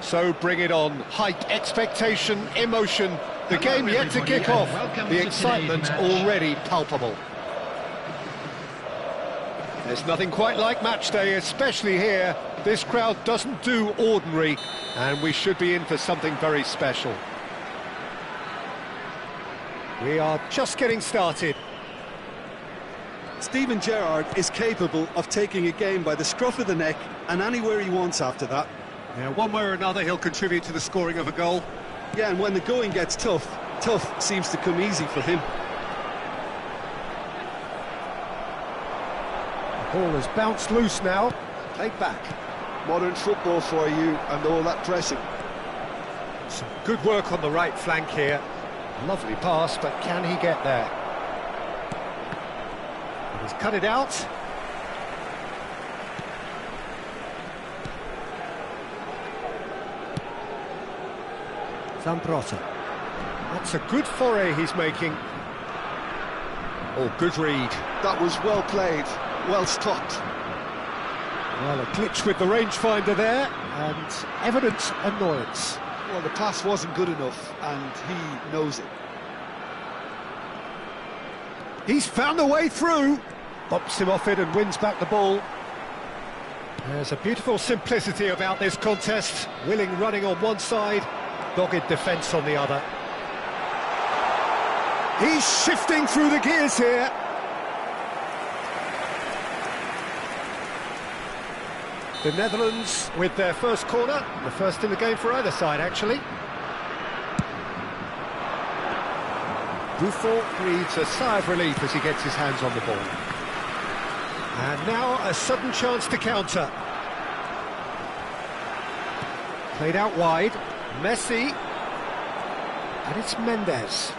S1: So bring it on. Height, expectation, emotion. The game yet to kick off. The excitement already palpable. There's nothing quite like match day, especially here. This crowd doesn't do ordinary, and we should be in for something very special. We are just getting started.
S4: Steven Gerrard is capable of taking a game by the scruff of the neck and anywhere he wants after that.
S1: Yeah, one way or another he'll contribute to the scoring of a goal.
S4: Yeah, and when the going gets tough, tough seems to come easy for him.
S1: The ball has bounced loose now, played back.
S3: Modern football for you and all that pressing.
S1: Some good work on the right flank here. Lovely pass, but can he get there? He's cut it out. Zambrota. That's a good foray he's making. Oh, good read.
S3: That was well played, well stopped.
S1: Well, a glitch with the rangefinder there, and evident annoyance.
S3: Well, the pass wasn't good enough, and he knows it.
S1: He's found a way through. Bops him off it and wins back the ball. There's a beautiful simplicity about this contest. Willing running on one side, dogged defence on the other. He's shifting through the gears here. The Netherlands with their first corner, the first in the game for either side, actually. Buffon breathes a sigh of relief as he gets his hands on the ball. And now a sudden chance to counter. Played out wide, Messi, and it's Mendes.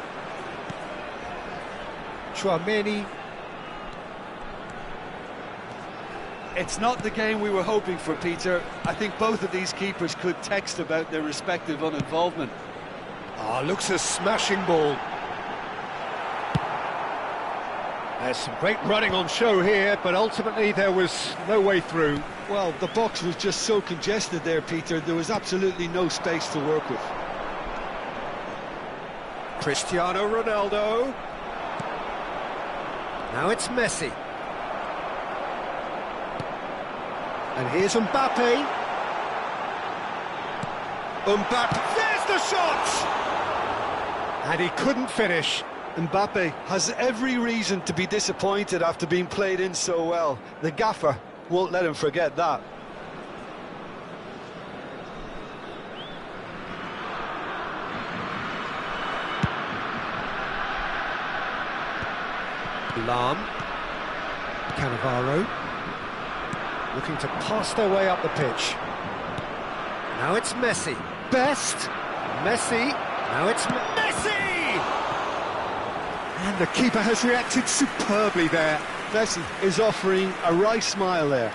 S1: Chouameni.
S4: It's not the game we were hoping for, Peter. I think both of these keepers could text about their respective uninvolvement.
S1: Ah, looks a smashing ball. There's some great running on show here, but ultimately there was no way through.
S3: Well, the box was just so congested there, Peter. There was absolutely no space to work with.
S1: Cristiano Ronaldo. Now it's Messi. And here's Mbappe. Mbappe, there's the shot! And he couldn't finish.
S3: Mbappe has every reason to be disappointed after being played in so well. The gaffer won't let him forget that.
S1: Lam. Cannavaro. Looking to pass their way up the pitch. Now it's Messi. Best. Messi. Now it's Messi! And the keeper has reacted superbly there.
S3: Messi is offering a wry smile there.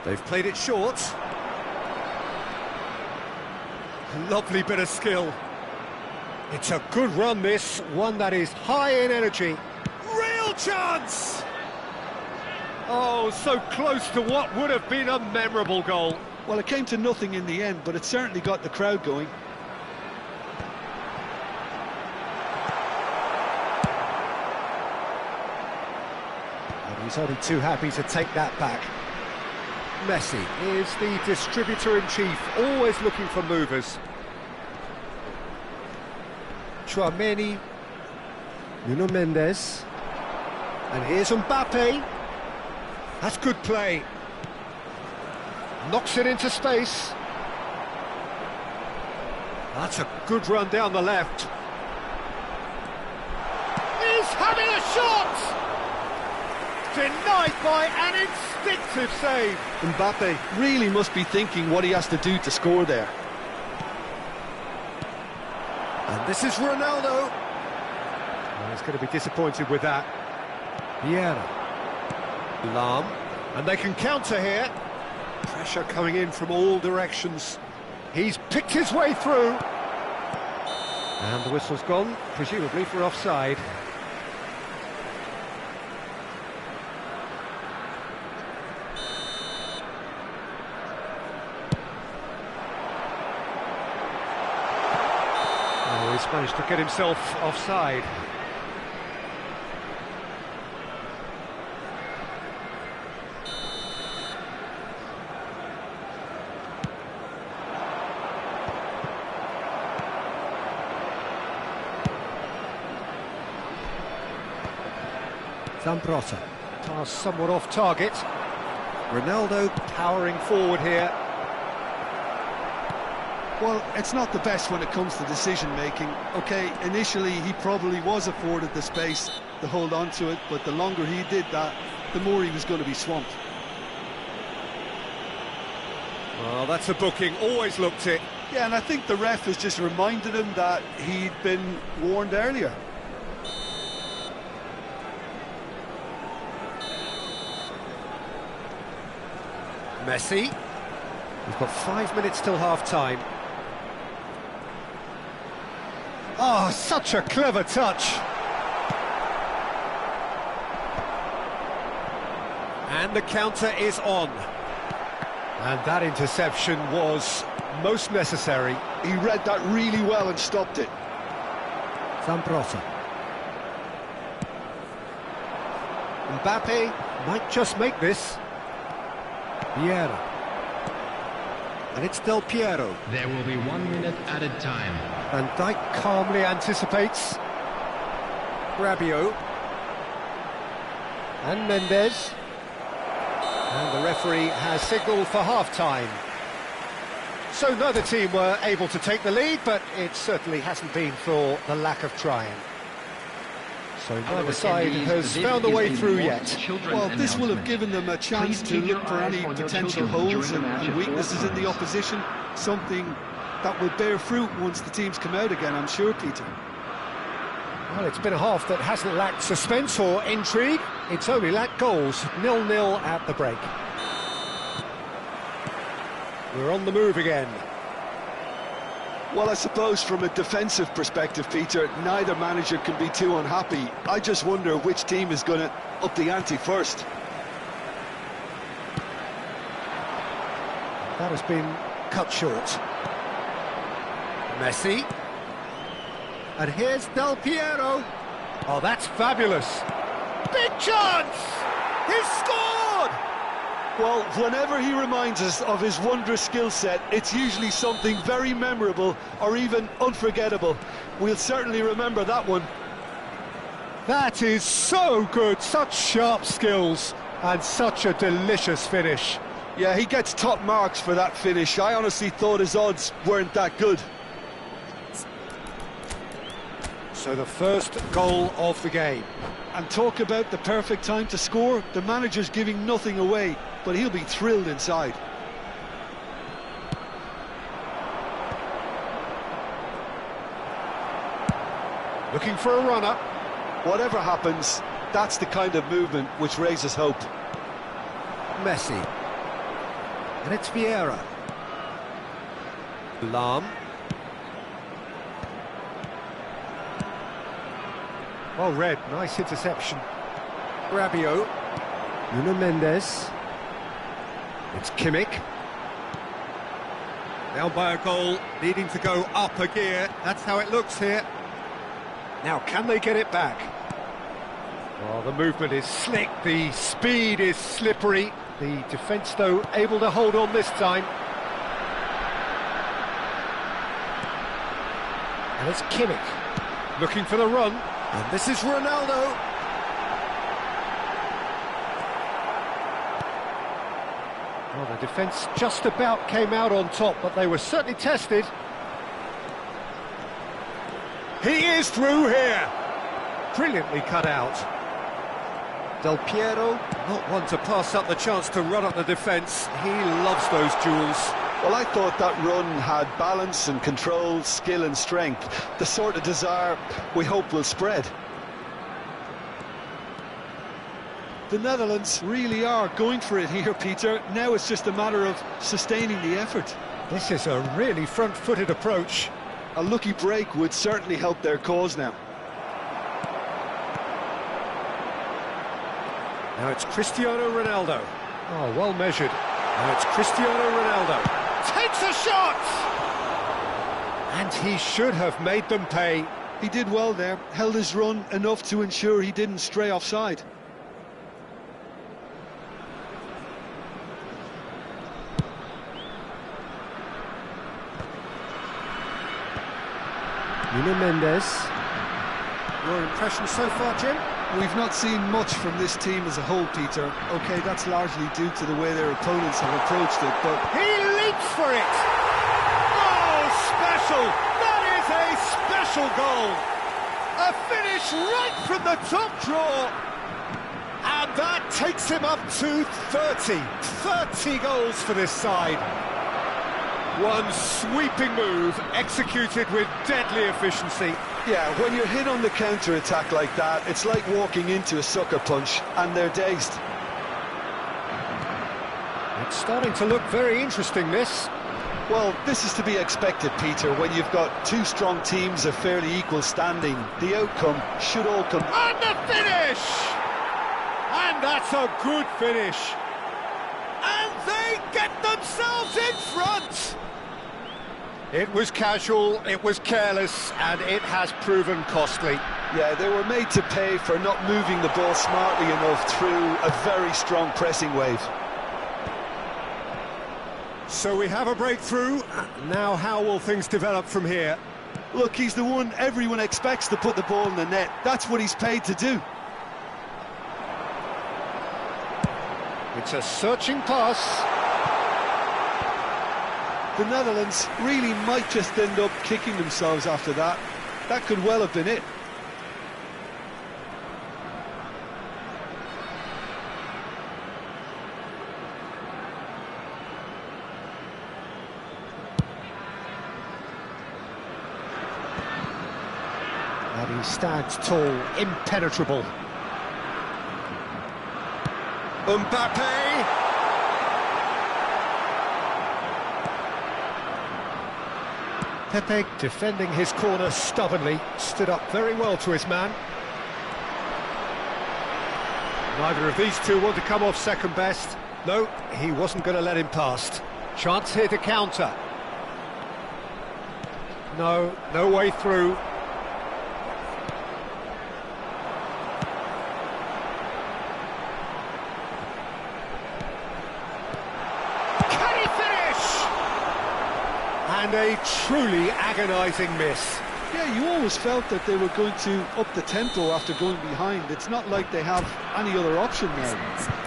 S1: They've played it short. Lovely bit of skill. It's a good run, this. One that is high in energy. Real chance! Oh, so close to what would have been a memorable goal.
S3: Well, it came to nothing in the end, but it certainly got the crowd going.
S1: And he's only too happy to take that back. Messi is the distributor-in-chief, always looking for movers. Chouameni, Nuno Mendes, and here's Mbappe. That's good play. Knocks it into space. That's a good run down the left. He's having a shot! Denied by an instinctive save.
S3: Mbappe really must be thinking what he has to do to score there.
S1: And this is Ronaldo. Well, he's going to be disappointed with that. Vieira. Lam. And they can counter here. Pressure coming in from all directions. He's picked his way through. And the whistle's gone, presumably for offside. Oh, he's managed to get himself offside. Zambrotta, pass somewhat off target. Ronaldo powering forward here.
S3: Well, it's not the best when it comes to decision-making. OK, initially he probably was afforded the space to hold on to it, but the longer he did that, the more he was going to be swamped.
S1: Well, that's a booking, always looked it.
S3: Yeah, and I think the ref has just reminded him that he'd been warned earlier.
S1: Messi. We've got 5 minutes till half-time. Oh, such a clever touch. And the counter is on. And that interception was most necessary.
S3: He read that really well and stopped it.
S1: Zambrotta. Mbappe might just make this. Vieira. And it's Del Piero.
S2: There will be 1 minute added time.
S1: Van Dijk calmly anticipates. Rabiot. And Mendes. And the referee has signalled for half-time. So neither team were able to take the lead, but it certainly hasn't been for the lack of trying. So neither side has found a way through yet.
S4: Well, this will have given them a chance to look for any potential holes and weaknesses in the opposition, something that will bear fruit once the teams come out again, I'm sure, Peter.
S1: Well, it's been a half that hasn't lacked suspense or intrigue. It's only lacked goals. 0-0 at the break. We're on the move again.
S3: Well, I suppose from a defensive perspective, Peter, neither manager can be too unhappy. I just wonder which team is going to up the ante first.
S1: That has been cut short. Messi. And here's Del Piero. Oh, that's fabulous. Big chance! He's scored!
S3: Well, whenever he reminds us of his wondrous skill set, it's usually something very memorable or even unforgettable. We'll certainly remember that one.
S1: That is so good, such sharp skills and such a delicious finish.
S3: Yeah, he gets top marks for that finish. I honestly thought his odds weren't that good.
S1: So the first goal of the game.
S4: And talk about the perfect time to score. The manager's giving nothing away, but he'll be thrilled inside.
S1: Looking for a runner.
S3: Whatever happens, that's the kind of movement which raises hope.
S1: Messi. And it's Vieira. Lahm. Well read, nice interception. Rabiot. Nuno Mendes. It's Kimmich. Down by a goal, needing to go up a gear. That's how it looks here. Now, can they get it back? Well, the movement is slick, the speed is slippery. The defence, though, able to hold on this time. And it's Kimmich. Looking for the run. And this is Ronaldo. Well, the defence just about came out on top, but they were certainly tested. He is through here. Brilliantly cut out. Del Piero, not one to pass up the chance to run up the defence. He loves those duels.
S3: Well, I thought that run had balance and control, skill and strength. The sort of desire we hope will spread.
S4: The Netherlands really are going for it here, Peter. Now it's just a matter of sustaining the effort.
S1: This is a really front-footed approach.
S3: A lucky break would certainly help their cause now.
S1: Now it's Cristiano Ronaldo. Oh, well measured. Now it's Cristiano Ronaldo. Takes a shot! And he should have made them pay.
S4: He did well there, held his run enough to ensure he didn't stray offside.
S1: Nuno Mendes. Your impression so far, Jim?
S4: We've not seen much from this team as a whole, Peter. OK, that's largely due to the way their opponents have approached it, but...
S1: He leaps for it! Oh, special! That is a special goal! A finish right from the top draw! And that takes him up to 30. 30 goals for this side. One sweeping move, executed with deadly efficiency.
S3: Yeah, when you're hit on the counter-attack like that, it's like walking into a sucker punch, and they're dazed.
S1: It's starting to look very interesting, this.
S4: Well, this is to be expected, Peter, when you've got two strong teams of fairly equal standing. The outcome should all come...
S1: And the finish! And that's a good finish. And they get themselves in front! It was casual, it was careless, and it has proven costly.
S4: Yeah, they were made to pay for not moving the ball smartly enough through a very strong pressing wave.
S1: So we have a breakthrough. Now how will things develop from here?
S4: Look, he's the one everyone expects to put the ball in the net. That's what he's paid to do.
S1: It's a searching pass.
S4: The Netherlands really might just end up kicking themselves after that. That could well have been it.
S1: And he stands tall, impenetrable. Mbappe! Pepe, defending his corner stubbornly, stood up very well to his man. Neither of these two want to come off second best. No, he wasn't going to let him past. Chance here to counter. No, no way through. And a truly agonising miss.
S4: Yeah, you always felt that they were going to up the tempo after going behind. It's not like they have any other option now.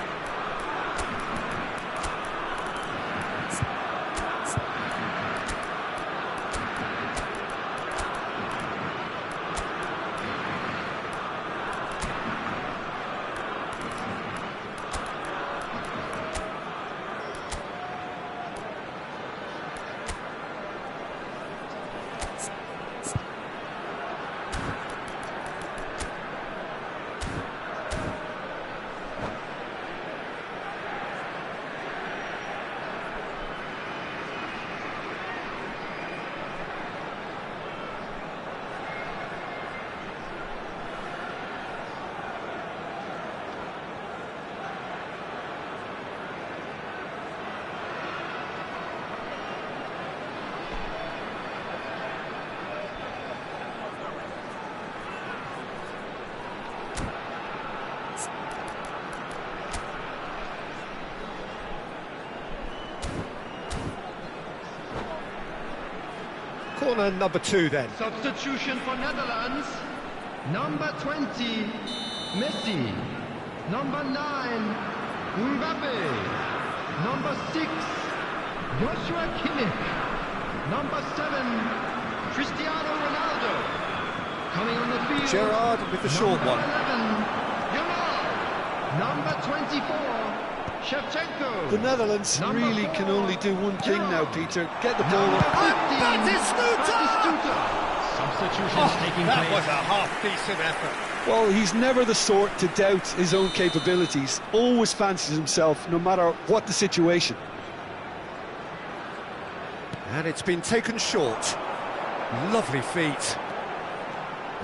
S1: Corner number 2 then.
S2: Substitution for Netherlands. Number 20, Messi. Number 9, Mbappe. Number 6, Joshua Kimmich. Number 7, Cristiano Ronaldo. Coming on the field,
S1: Gerrard with the short one.
S2: 11, Yamal. Number 24, Shevchenko.
S4: The Netherlands
S2: Number
S4: really
S2: 4,
S4: can only do one thing now, Peter. Get the ball
S2: Number
S4: up.
S2: 15,
S1: Batistuta!
S2: Substitutions taking
S1: That
S2: place.
S1: was a half-decent effort.
S4: Well, he's never the sort to doubt his own capabilities. Always fancies himself, no matter what the situation.
S1: And it's been taken short. Lovely feet.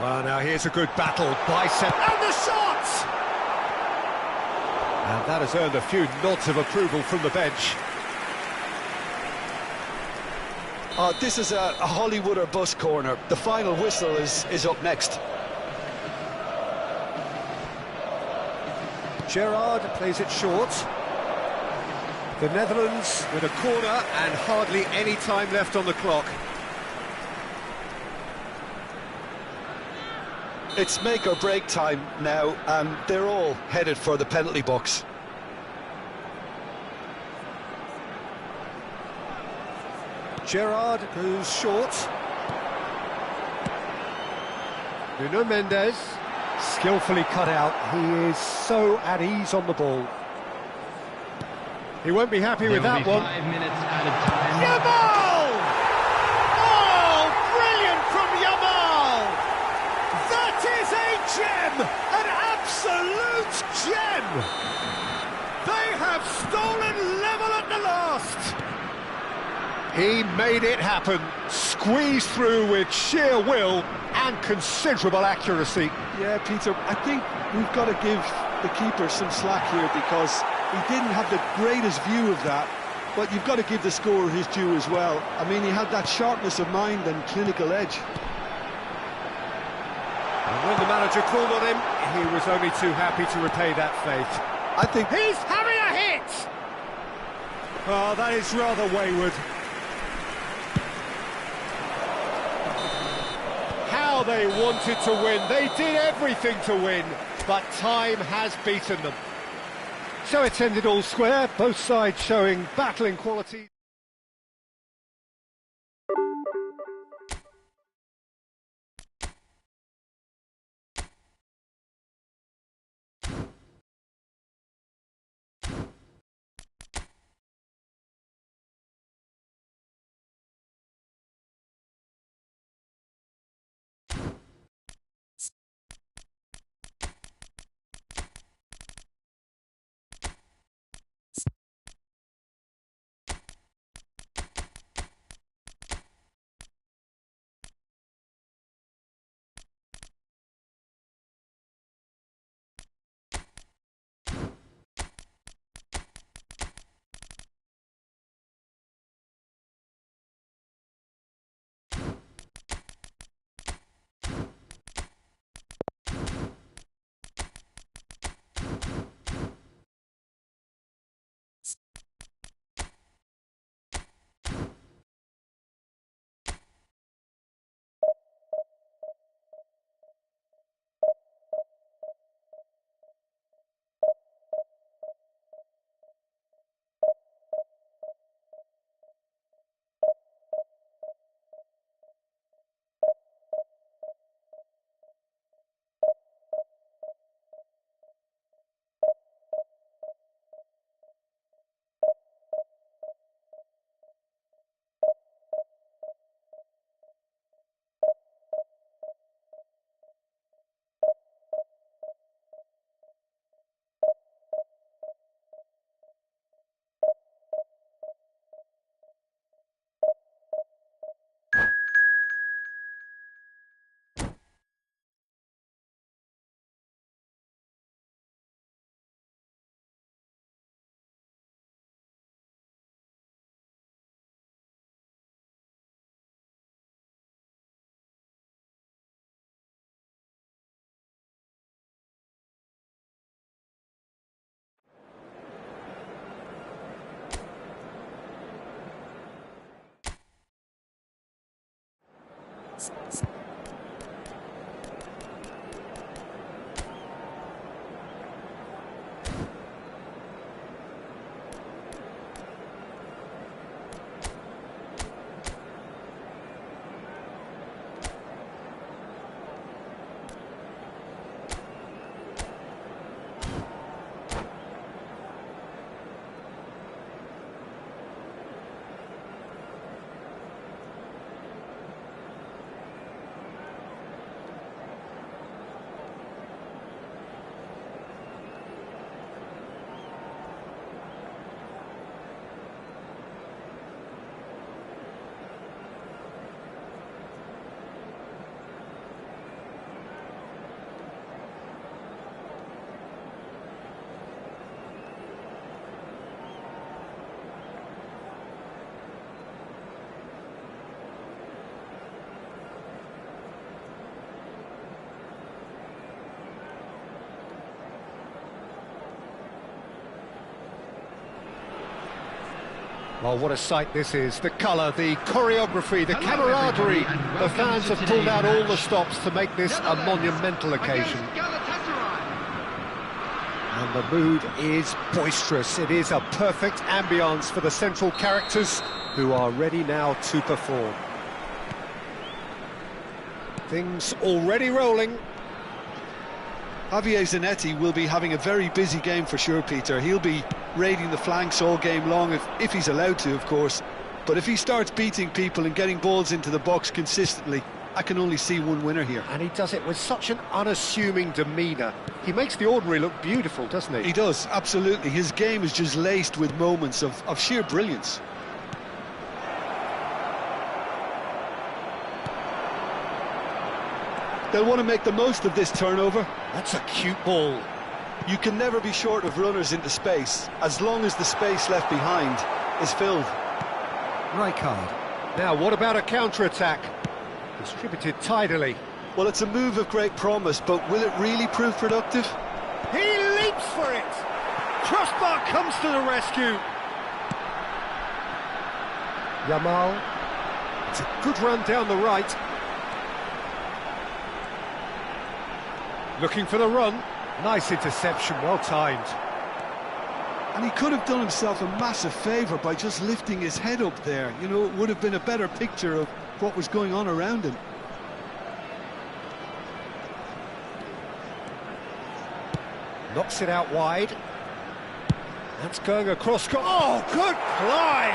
S1: Well, now here's a good battle. Bicep. And the shot! And that has earned a few nods of approval from the bench.
S4: This is a Hollywood or bus corner. The final whistle is up next.
S1: Gerrard plays it short. The Netherlands with a corner and hardly any time left on the clock.
S4: It's make or break time now, and they're all headed for the penalty box.
S1: Gerrard goes short. Nuno Mendes, skillfully cut out. He is so at ease on the ball. He won't be happy with that one.
S2: 5 minutes added time.
S1: Yamal! Oh, brilliant from Yamal! That is a gem! An absolute gem! They have stolen level at the last! He made it happen, squeezed through with sheer will and considerable accuracy.
S4: Yeah, Peter, I think we've got to give the keeper some slack here because he didn't have the greatest view of that, but you've got to give the scorer his due as well. I mean, he had that sharpness of mind and clinical edge.
S1: And when the manager called on him, he was only too happy to repay that faith.
S4: I think...
S1: He's having a hit! Oh, that is rather wayward. How they wanted to win. They did everything to win, but time has beaten them. So it's ended all square, both sides showing battling quality. Well, what a sight this is. The colour, the choreography, the camaraderie. The fans have pulled out all the stops to make this a monumental occasion. And the mood is boisterous. It is a perfect ambience for the central characters who are ready now to perform. Things already rolling.
S3: Javier Zanetti will be having a very busy game for sure, Peter. He'll be raiding the flanks all game long, if he's allowed to, of course. But if he starts beating people and getting balls into the box consistently, I can only see one winner here.
S1: And he does it with such an unassuming demeanour. He makes the ordinary look beautiful, doesn't he?
S3: He does, absolutely. His game is just laced with moments of sheer brilliance.
S4: They'll want to make the most of this turnover.
S1: That's a cute ball.
S4: You can never be short of runners into space, as long as the space left behind is filled.
S1: Rijkaard. Now, what about a counter-attack? Distributed tidily.
S4: Well, it's a move of great promise, but will it really prove productive?
S1: He leaps for it! Crossbar comes to the rescue. Yamal. It's a good run down the right. Looking for the run. Nice interception, well timed.
S4: And he could have done himself a massive favour by just lifting his head up there. You know, it would have been a better picture of what was going on around him.
S1: Knocks it out wide. That's going across. Oh, good climb!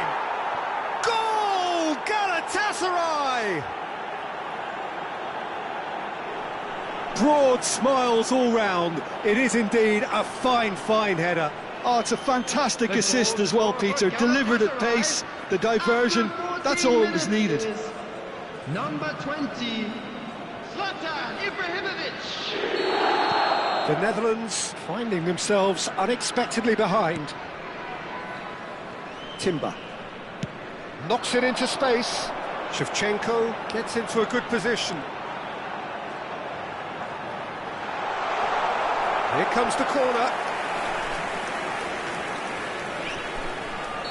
S1: Goal! Galatasaray! Broad smiles all round. It is indeed a fine, fine header.
S4: Oh, it's a fantastic assist as well, Peter. Delivered at pace, the diversion, that's all that was needed.
S2: Number 20, Zlatan Ibrahimovic.
S1: The Netherlands finding themselves unexpectedly behind. Timber. Knocks it into space. Shevchenko gets into a good position. Here comes the corner.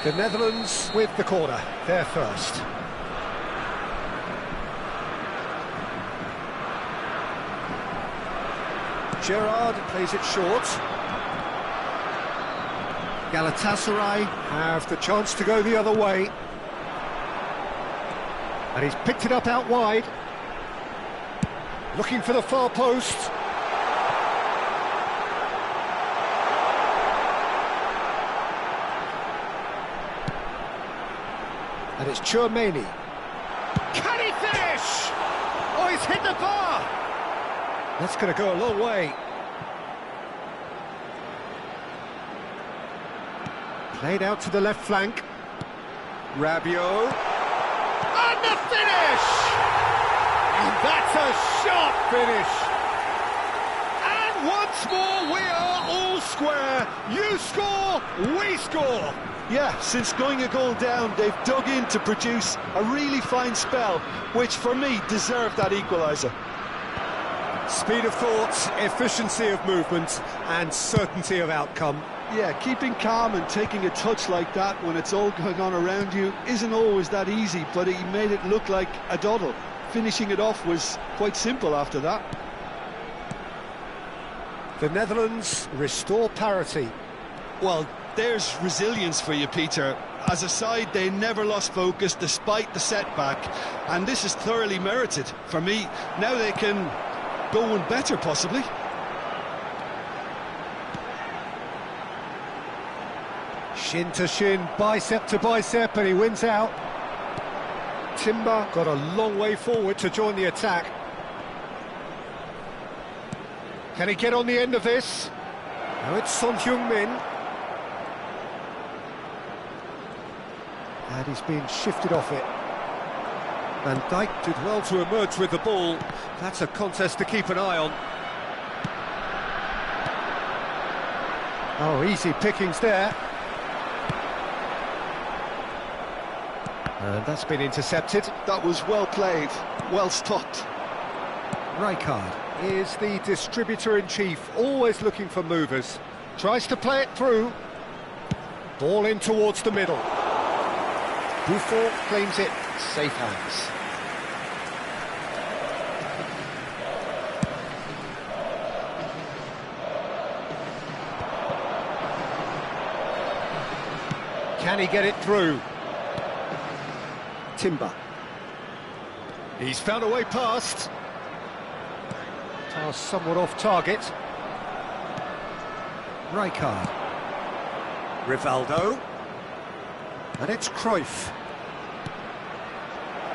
S1: The Netherlands with the corner, they're first. Gerrard plays it short. Galatasaray have the chance to go the other way. And he's picked it up out wide. Looking for the far post. And it's Chouameni. Can he finish? Oh, he's hit the bar! That's going to go a long way. Played out to the left flank. Rabiot. And the finish! And that's a sharp finish. And once more, we are all square. You score, we score.
S4: Yeah, since going a goal down, they've dug in to produce a really fine spell, which for me deserved that equaliser.
S1: Speed of thought, efficiency of movement, and certainty of outcome.
S4: Yeah, keeping calm and taking a touch like that when it's all going on around you isn't always that easy, but he made it look like a doddle. Finishing it off was quite simple after that.
S1: The Netherlands restore parity.
S4: Well, there's resilience for you, Peter. As a side, they never lost focus despite the setback, and this is thoroughly merited. For me, now they can go one better, possibly.
S1: Shin to shin, bicep to bicep, and he wins out. Timber got a long way forward to join the attack. Can he get on the end of this? Now it's Son Heung-min. And he's been shifted off it. Van Dijk did well to emerge with the ball. That's a contest to keep an eye on. Oh, easy pickings there. And that's been intercepted.
S4: That was well played, well stopped.
S1: Rijkaard is the distributor-in-chief, always looking for movers. Tries to play it through. Ball in towards the middle. Buffon claims it, safe hands. Can he get it through? Timber. He's found a way past. Pass somewhat off target. Rijkaard. Rivaldo. And it's Cruyff.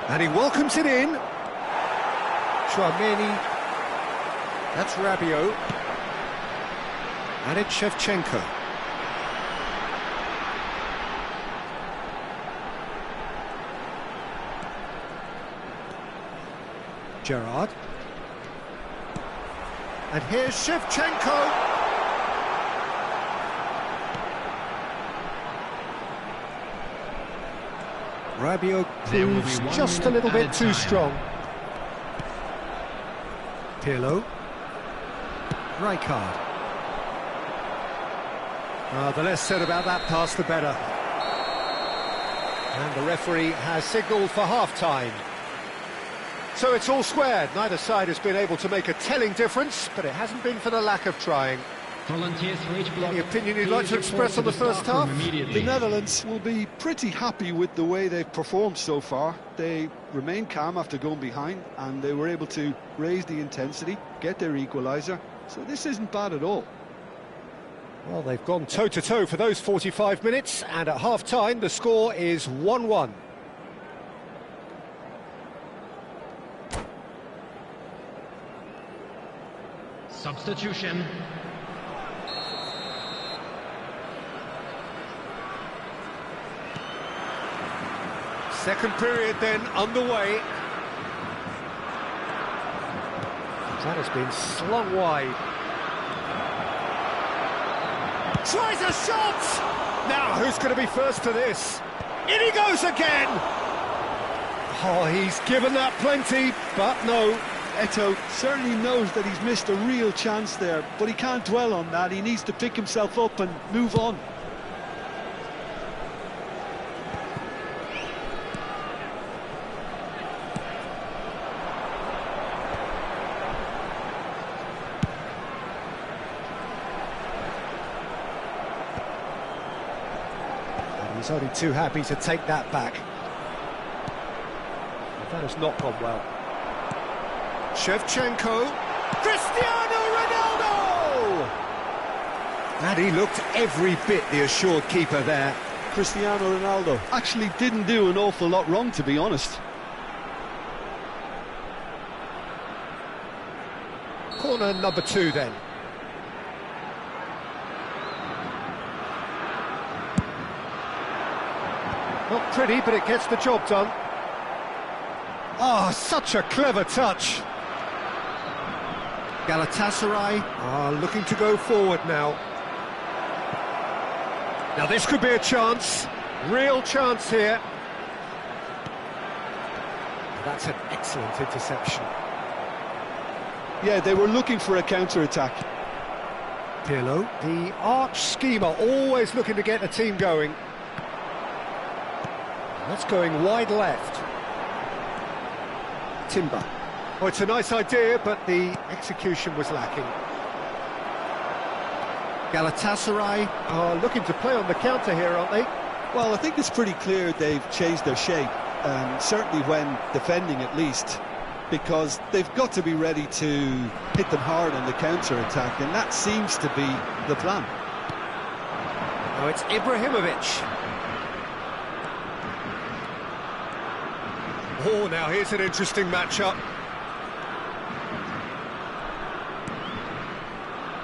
S1: And he welcomes it in. Chouameni. That's Rabiot. And it's Shevchenko. Gerrard. And here's Shevchenko. Rabiot proves just a little bit too strong. Pirlo. Rijkaard. The less said about that pass, the better. And the referee has signalled for half-time. So it's all squared. Neither side has been able to make a telling difference, but it hasn't been for the lack of trying.
S2: Volunteers for each block.
S1: Any opinion you'd like to express on the first half?
S3: The Netherlands will be pretty happy with the way they've performed so far. They remained calm after going behind, and they were able to raise the intensity, get their equaliser. So this isn't bad at all.
S1: Well, they've gone toe-to-toe for those 45 minutes, and at half-time the score is 1-1.
S2: Substitution.
S1: Second period then underway. That has been slung wide. Tries a shot! Now, who's going to be first to this? In he goes again! Oh, he's given that plenty, but no.
S3: Eto'o certainly knows that he's missed a real chance there, but he can't dwell on that. He needs to pick himself up and move on.
S1: He's only too happy to take that back. That has not gone well. Shevchenko. Cristiano Ronaldo! And he looked every bit the assured keeper there.
S3: Cristiano Ronaldo actually didn't do an awful lot wrong, to be honest.
S1: Corner number 2 then. Not pretty, but it gets the job done. Oh, such a clever touch. Galatasaray are looking to go forward now. Now this could be a chance, real chance here. That's an excellent interception.
S3: Yeah, they were looking for a counter-attack.
S1: Pirlo, the arch schemer, always looking to get the team going. That's going wide left. Timber. Oh, it's a nice idea, but the execution was lacking. Galatasaray are looking to play on the counter here, aren't they?
S3: Well, I think it's pretty clear they've changed their shape, certainly when defending at least, because they've got to be ready to hit them hard on the counter-attack, and that seems to be the plan.
S1: Now it's Ibrahimovic. Oh, now here's an interesting matchup.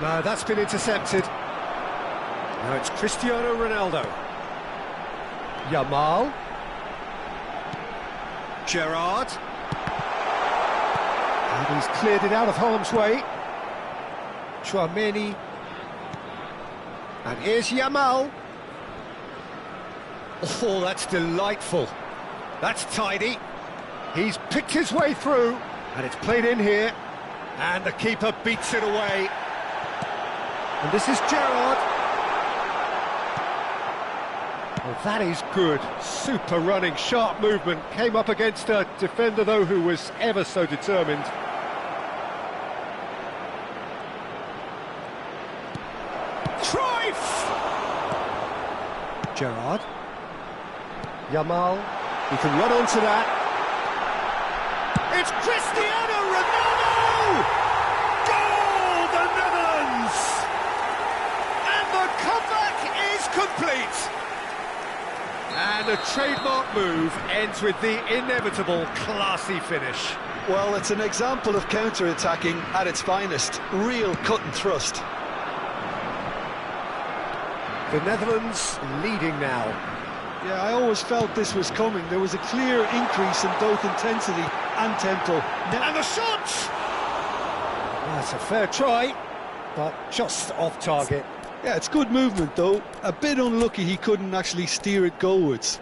S1: No, that's been intercepted. Now it's Cristiano Ronaldo. Yamal. Gerrard. And he's cleared it out of harm's way. Tchouaméni. And here's Yamal. Oh, that's delightful. That's tidy. He's picked his way through, and it's played in here, and the keeper beats it away. And this is Gerrard. Well, that is good. Super running, sharp movement. Came up against a defender, though, who was ever so determined. Cruyff! Gerrard. Yamal. He can run onto that. It's Cristiano Ronaldo! Goal, the Netherlands! And the comeback is complete. And the trademark move ends with the inevitable classy finish.
S3: Well, it's an example of counter-attacking at its finest. Real cut and thrust.
S1: The Netherlands leading now.
S3: Yeah, I always felt this was coming. There was a clear increase in both intensity and tempo.
S1: And the shot! That's a fair try, but just off target.
S3: Yeah, it's good movement though. A bit unlucky he couldn't actually steer it goalwards.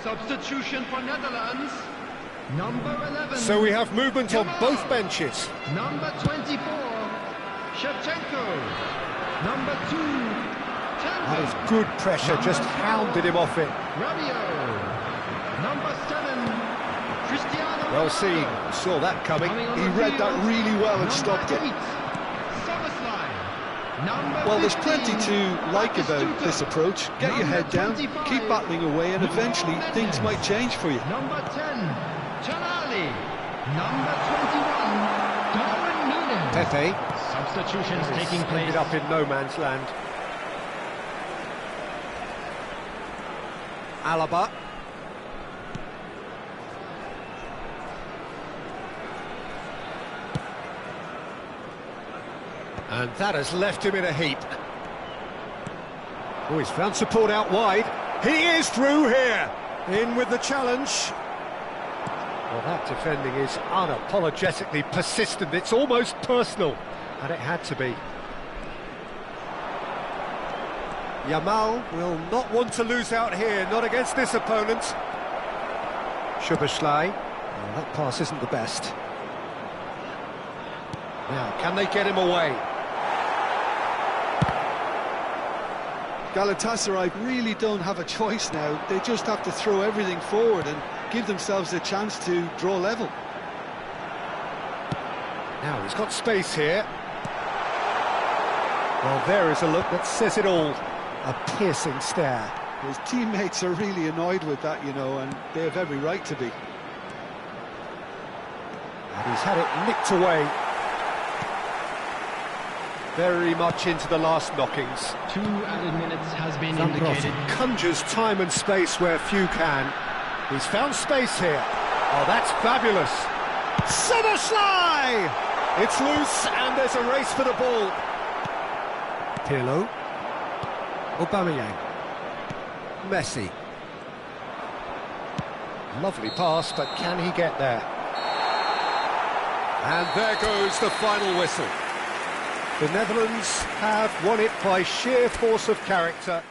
S2: Substitution for Netherlands. Number 11.
S1: So we have movement on both benches.
S2: Number 24, Shevchenko. Number 2,
S1: That is
S2: Tanda.
S1: good pressure, just hounded him off it.
S2: Rabiot. Number 7, Cristiano.
S1: Well
S2: Ronaldo.
S1: seen, saw that coming.
S2: Coming on
S3: He
S2: the
S3: read that
S2: field.
S3: really well and
S2: Number
S3: stopped it.
S2: 8, Soboslai. Number
S3: Well, there's
S2: 15,
S3: plenty to like about
S2: Batistuta.
S3: this approach. Get your head down,
S2: 25,
S3: keep battling away, and eventually things might change for you.
S2: Number 10, Tonali. Number 21, Darwin Núñez.
S1: Pepe
S2: Substitutions taking place.
S1: ended up in no man's land. Alaba. And that has left him in a heap. Oh, he's found support out wide. He is through here. In with the challenge. Well, that defending is unapologetically persistent. It's almost personal, and it had to be. Yamal will not want to lose out here, not against this opponent. Szoboszlai. Well, that pass isn't the best. Now, can they get him away?
S3: Galatasaray really don't have a choice now. They just have to throw everything forward and give themselves a chance to draw level.
S1: Now, he's got space here. Well, there is a look that says it all. A piercing stare.
S3: His teammates are really annoyed with that, you know, and they have every right to be.
S1: And he's had it nicked away. Very much into the last knockings.
S2: 2 added minutes has been
S1: Zambrot
S2: indicated.
S1: conjures time and space where few can. He's found space here. Oh, that's fabulous. Soboslai! It's loose and there's a race for the ball. Pirlo. Aubameyang. Messi. Lovely pass, but can he get there? And there goes the final whistle. The Netherlands have won it by sheer force of character.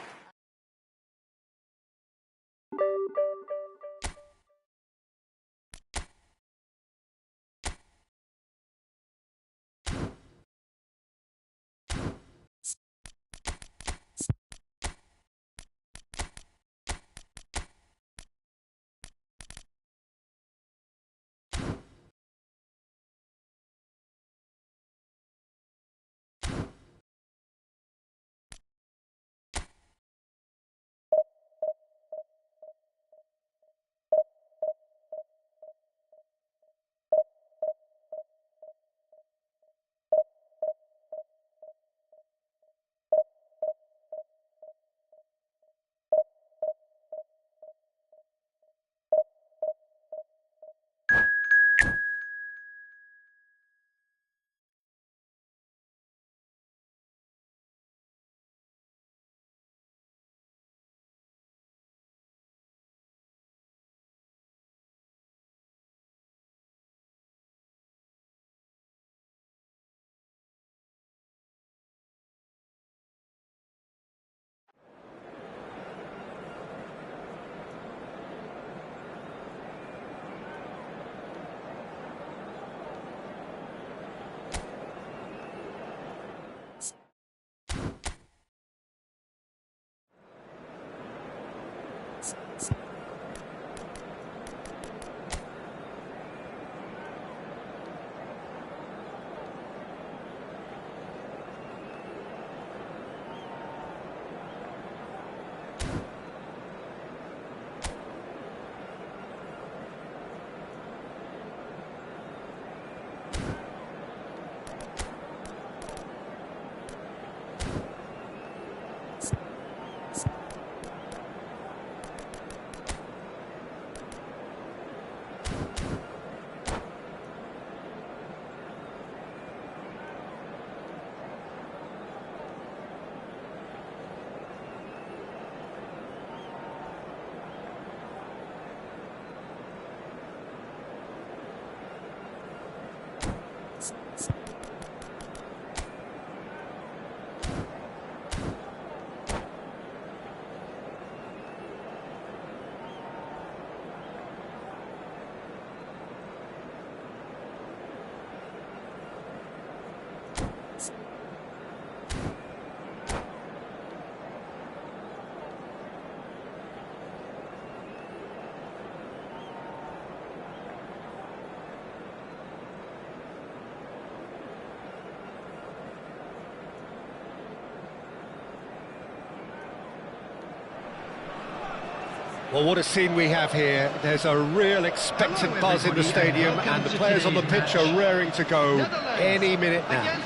S1: Well, what a scene we have here. There's a real expectant buzz in the stadium, and the players on the pitch are raring to go any minute now.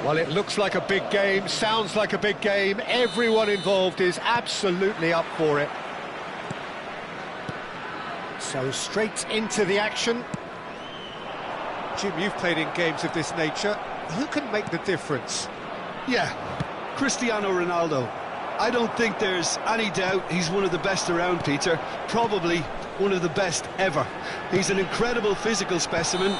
S1: Well, it looks like a big game, sounds like a big game. Everyone involved is absolutely up for it. So straight into the action. Jim, you've played in games of this nature. Who can make the difference?
S3: Yeah, Cristiano Ronaldo. I don't think there's any doubt he's one of the best around, Peter. Probably one of the best ever. He's an incredible physical specimen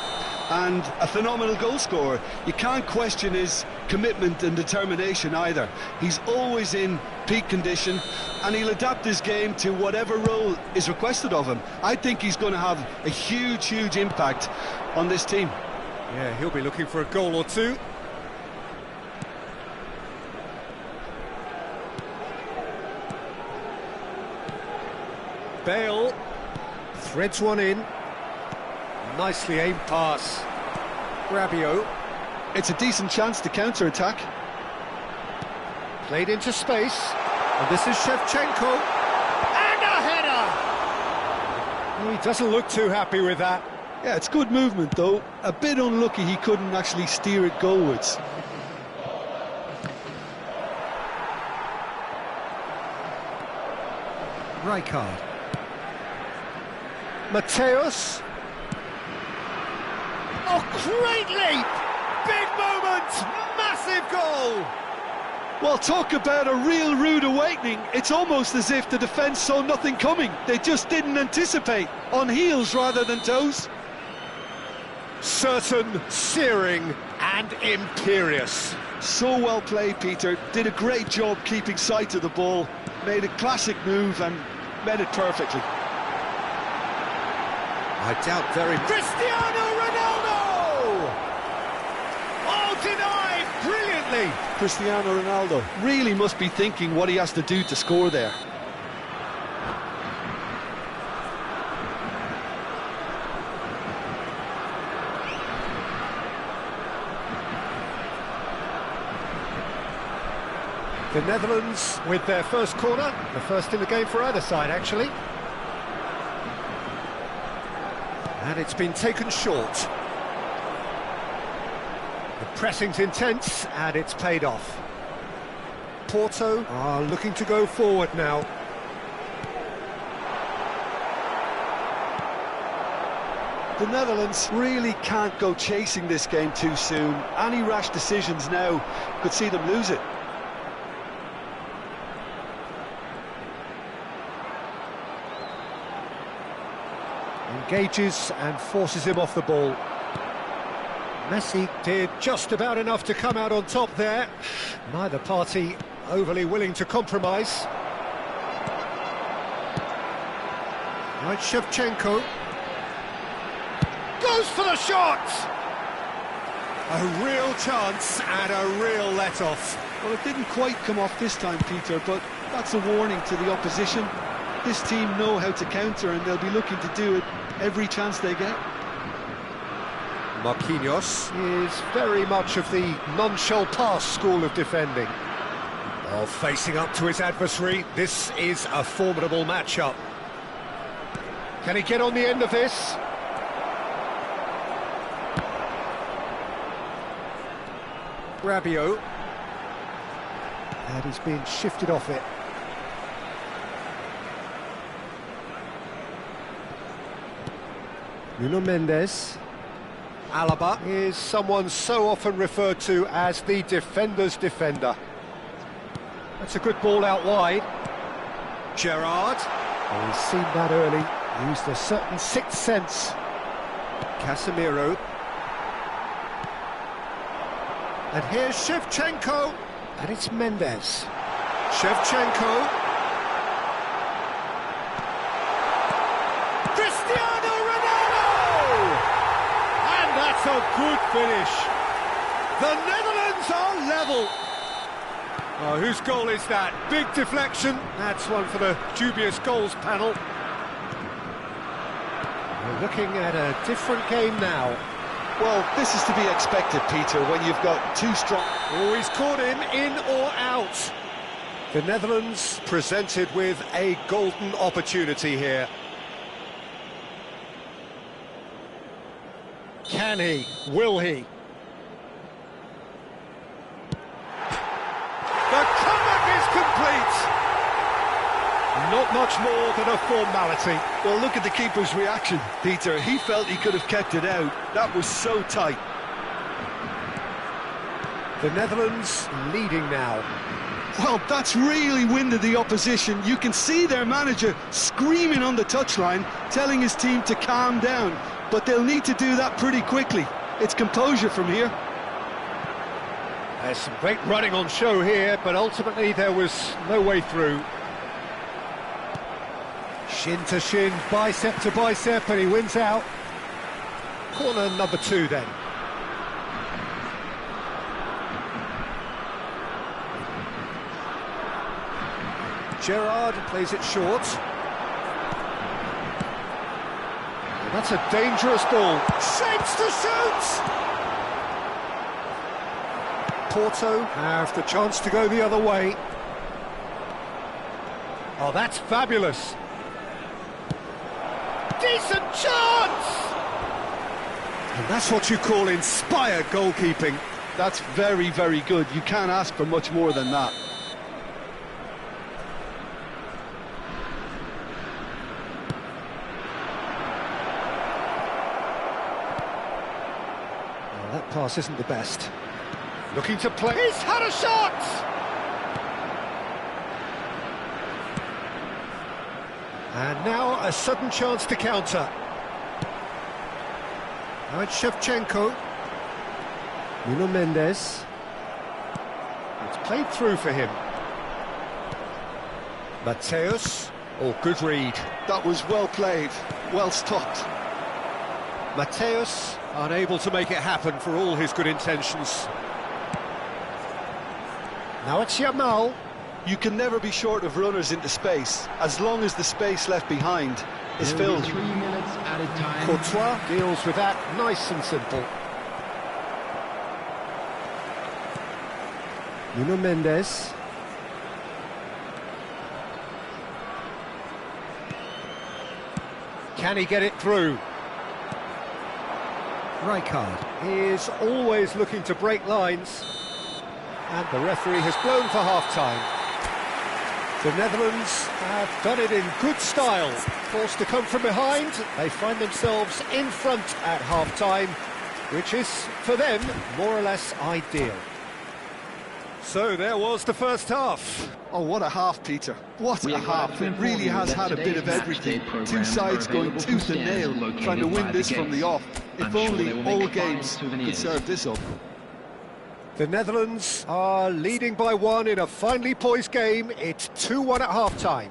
S3: and a phenomenal goal scorer. You can't question his commitment and determination either. He's always in peak condition, and he'll adapt his game to whatever role is requested of him. I think he's going to have a huge impact on this team.
S1: Yeah, he'll be looking for a goal or two. Bale threads one in. Nicely aimed pass. Rabiot.
S3: It's a decent chance to counter-attack.
S1: Played into space. And this is Shevchenko. And a header! He doesn't look too happy with that.
S3: Yeah, it's good movement, though. A bit unlucky he couldn't actually steer it goalwards.
S1: Rijkaard. Mateus. Oh, great leap! Big moment! Massive goal!
S3: Well, talk about a real rude awakening. It's almost as if the defence saw nothing coming. They just didn't anticipate. On heels rather than toes.
S1: Certain, searing and imperious.
S3: So well played, Peter. Did a great job keeping sight of the ball. Made a classic move and met it perfectly.
S1: I doubt very... Cristiano Ronaldo! Oh, denied brilliantly!
S3: Cristiano Ronaldo really must be thinking what he has to do to score there.
S1: The Netherlands with their first corner, the first in the game for either side, actually. And it's been taken short. The pressing's intense, and it's paid off. Porto are looking to go forward now.
S3: The Netherlands really can't go chasing this game too soon. Any rash decisions now could see them lose it.
S1: Engages and forces him off the ball. Messi did just about enough to come out on top there. Neither party overly willing to compromise. Right, Shevchenko. Goes for the shot! A real chance and a real let-off.
S3: Well, it didn't quite come off this time, Peter, but that's a warning to the opposition. This team know how to counter, and they'll be looking to do it every chance they get.
S1: Marquinhos is very much of the non-shell pass school of defending. Oh, facing up to his adversary, this is a formidable matchup. Can he get on the end of this? Rabiot. And he's being shifted off it. Nuno Mendes. Alaba is someone so often referred to as the defender's defender. That's a good ball out wide. Gerrard. Oh, he's seen that early. Used a certain sixth sense. Casemiro. And here's Shevchenko. And it's Mendes. Shevchenko. Cristiano Ronaldo! And that's a good finish. The Netherlands are level. Oh, whose goal is that? Big deflection. That's one for the dubious goals panel. We're looking at a different game now.
S3: Well, this is to be expected, Peter, when you've got two strong...
S1: Oh, he's caught him in or out. The Netherlands presented with a golden opportunity here. Can he? Will he? The comeback is complete! Not much more than a formality.
S3: Well, look at the keeper's reaction, Peter. He felt he could have kept it out. That was so tight.
S1: The Netherlands leading now.
S3: Well, that's really winded the opposition. You can see their manager screaming on the touchline, telling his team to calm down. But they'll need to do that pretty quickly. It's composure from here.
S1: There's some great running on show here, but ultimately there was no way through. Shin to shin, bicep to bicep, and he wins out. Corner number 2 then. Gerrard plays it short. And that's a dangerous ball. Shapes to shoot! Porto have the chance to go the other way. Oh, that's fabulous. Decent chance! And that's what you call inspired goalkeeping.
S3: That's very, very good. You can't ask for much more than that.
S1: Well, that pass isn't the best. Looking to play. He's had a shot! And now a sudden chance to counter. Now it's Shevchenko. Nuno Mendes. It's played through for him. Mateus. Oh, good read.
S3: That was well played, well stopped.
S1: Mateus unable to make it happen for all his good intentions. Now it's Yamal.
S3: You can never be short of runners into space, as long as the space left behind is filled.
S2: 3 minutes added time.
S1: Courtois deals with that nice and simple. Nuno Mendes. Can he get it through? Rijkaard is always looking to break lines. And the referee has blown for half-time. The Netherlands have done it in good style. Forced to come from behind, they find themselves in front at half-time, which is, for them, more or less ideal. So there was the first half.
S3: Oh, what a half, Peter. What a half. It really has had a bit of everything. Two sides going tooth and nail, trying to win this from the off. If only all games could serve this up.
S1: The Netherlands are leading by 1 in a finely poised game. It's 2-1 at half-time.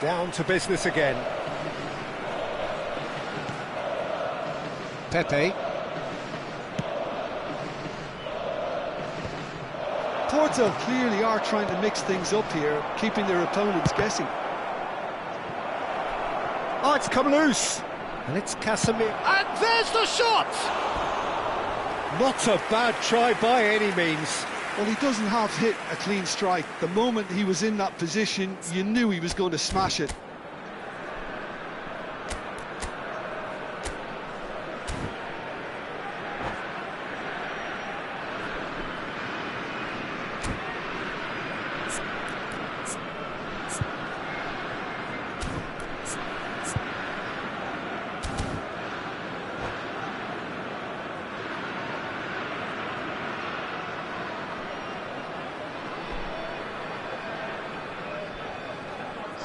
S1: Down to business again. Pepe.
S3: Porto clearly are trying to mix things up here, keeping their opponents guessing.
S1: Oh, it's come loose. And it's Casemiro. And there's the shot! Not a bad try by any means.
S3: Well, he doesn't have hit a clean strike. The moment he was in that position, you knew he was going to smash it.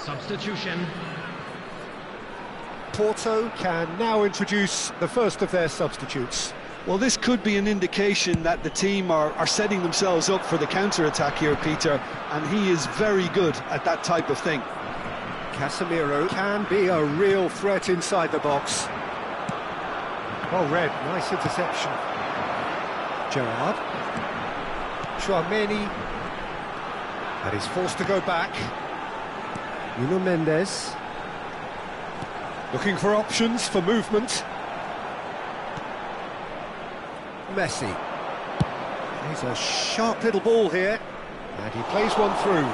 S2: Substitution.
S1: Porto can now introduce the first of their substitutes.
S3: Well, this could be an indication that the team are setting themselves up for the counter-attack here, Peter, and he is very good at that type of thing.
S1: Casemiro can be a real threat inside the box. Well read, nice interception. Gerrard. Chouameni. And he's forced to go back. Nuno Mendes. Looking for options for movement. Messi. He's a sharp little ball here. And he plays one through.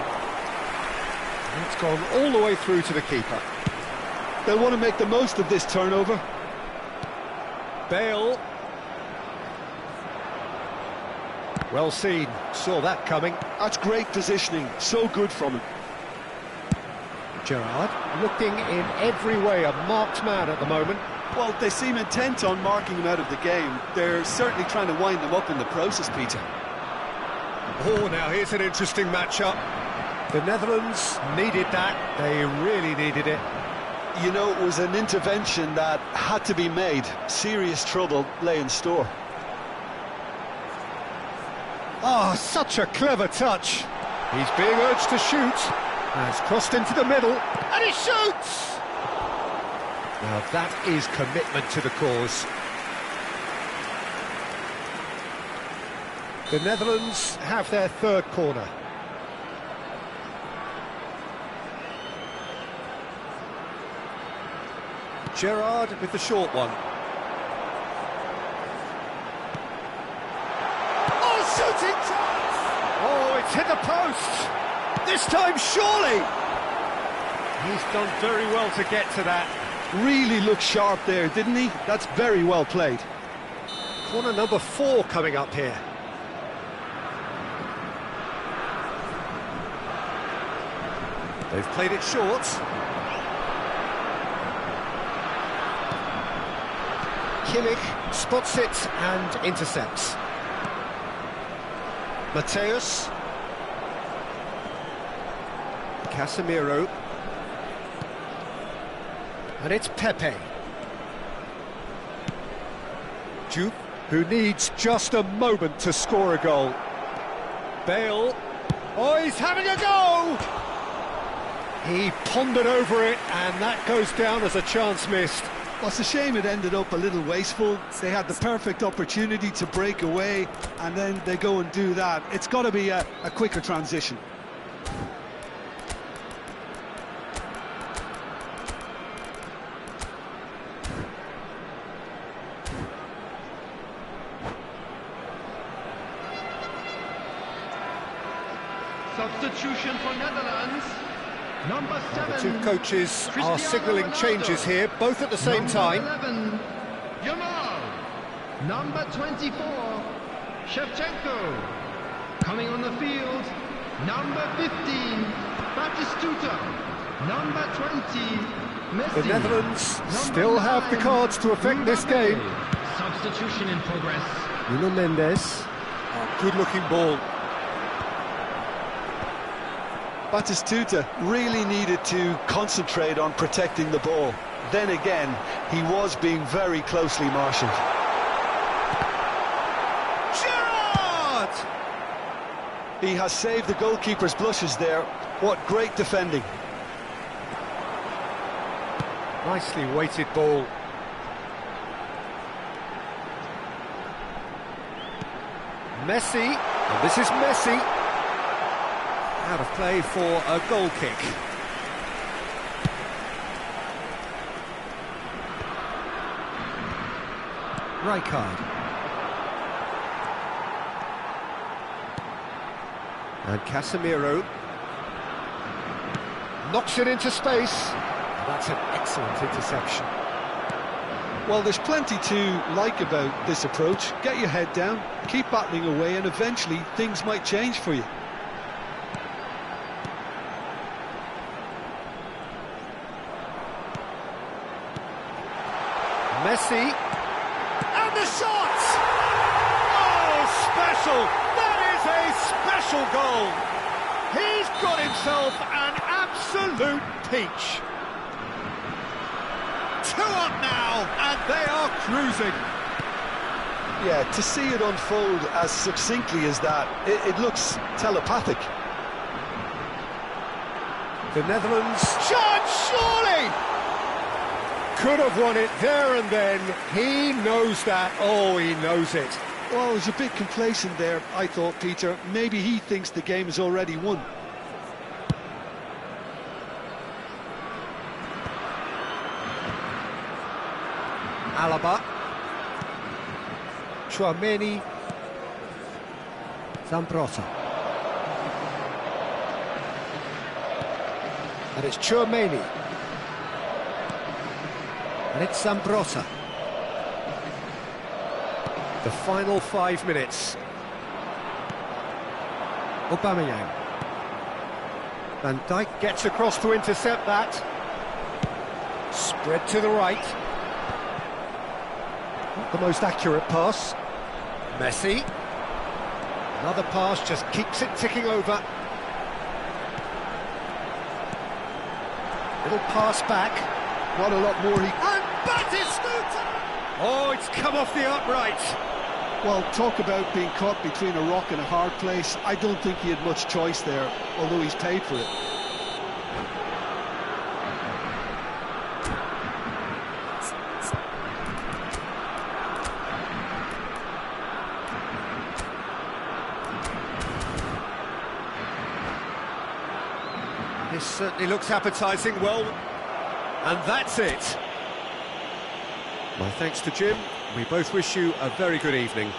S1: It's gone all the way through to the keeper.
S3: They'll want to make the most of this turnover.
S1: Bale. Well seen, saw that coming.
S3: That's great positioning, so good from him.
S1: Gerrard looking in every way a marked man at the moment.
S4: Well, they seem intent on marking him out of the game. They're certainly trying to wind him up in the process, Peter.
S1: Oh, now here's an interesting matchup. The Netherlands needed that, they really needed it.
S3: You know, it was an intervention that had to be made. Serious trouble lay in store.
S1: Oh, such a clever touch. He's being urged to shoot. Has crossed into the middle, and he shoots! Now that is commitment to the cause. The Netherlands have their third corner. Gerrard with the short one. Oh, shooting chance! Oh, it's hit the post! This time, surely! He's done very well to get to that.
S3: Really looked sharp there, didn't he? That's very well played.
S1: Corner number 4 coming up here. They've played it short. Kimmich spots it and intercepts. Mateus. Casemiro. And it's Pepe. Jupe, who needs just a moment to score a goal. Bale. Oh, he's having a go! He pondered over it, and that goes down as a chance missed.
S3: Well, it's a shame it ended up a little wasteful. They had the perfect opportunity to break away, and then they go and do that. It's got to be a quicker transition.
S2: Substitution for Netherlands. Number 7.
S1: The two coaches are signalling changes here, both at the same time.
S2: 11, Jamal. Number 24, Shevchenko. Coming on the field, number 15, Batistuta. Number 20, Messi.
S1: The Netherlands still have the cards to affect this game.
S2: Substitution in progress.
S1: Nuno Mendes. Oh, good-looking ball.
S3: Batistuta really needed to concentrate on protecting the ball. Then again, he was being very closely marshalled.
S1: Gerrard!
S3: He has saved the goalkeeper's blushes there. What great defending.
S1: Nicely weighted ball. Messi, and this is Messi. Out of play for a goal kick. Rijkaard. And Casemiro knocks it into space. That's an excellent interception.
S3: Well, there's plenty to like about this approach. Get your head down, keep battling away, and eventually things might change for you.
S1: Messi, and the shot! Oh, special! That is a special goal! He's got himself an absolute peach. 2 up now, and they are cruising.
S3: Yeah, to see it unfold as succinctly as that, it looks telepathic.
S1: The Netherlands, chance, surely! Could have won it there and then. He knows that. Oh, he knows it.
S3: Well, it was a bit complacent there, I thought, Peter. Maybe he thinks the game is already won.
S1: Alaba. Tchouaméni. Zambrotta. And it's Tchouaméni. And it's Zambrotta. The final 5 minutes. Aubameyang. Van Dijk gets across to intercept that. Spread to the right. Not the most accurate pass. Messi. Another pass just keeps it ticking over. Little pass back.
S3: Not a lot more he...
S1: And Batistuta! Oh, it's come off the upright.
S3: Well, talk about being caught between a rock and a hard place. I don't think he had much choice there, although he's paid for it.
S1: This certainly looks appetising. Well, and that's it. My thanks to Jim. We both wish you a very good evening.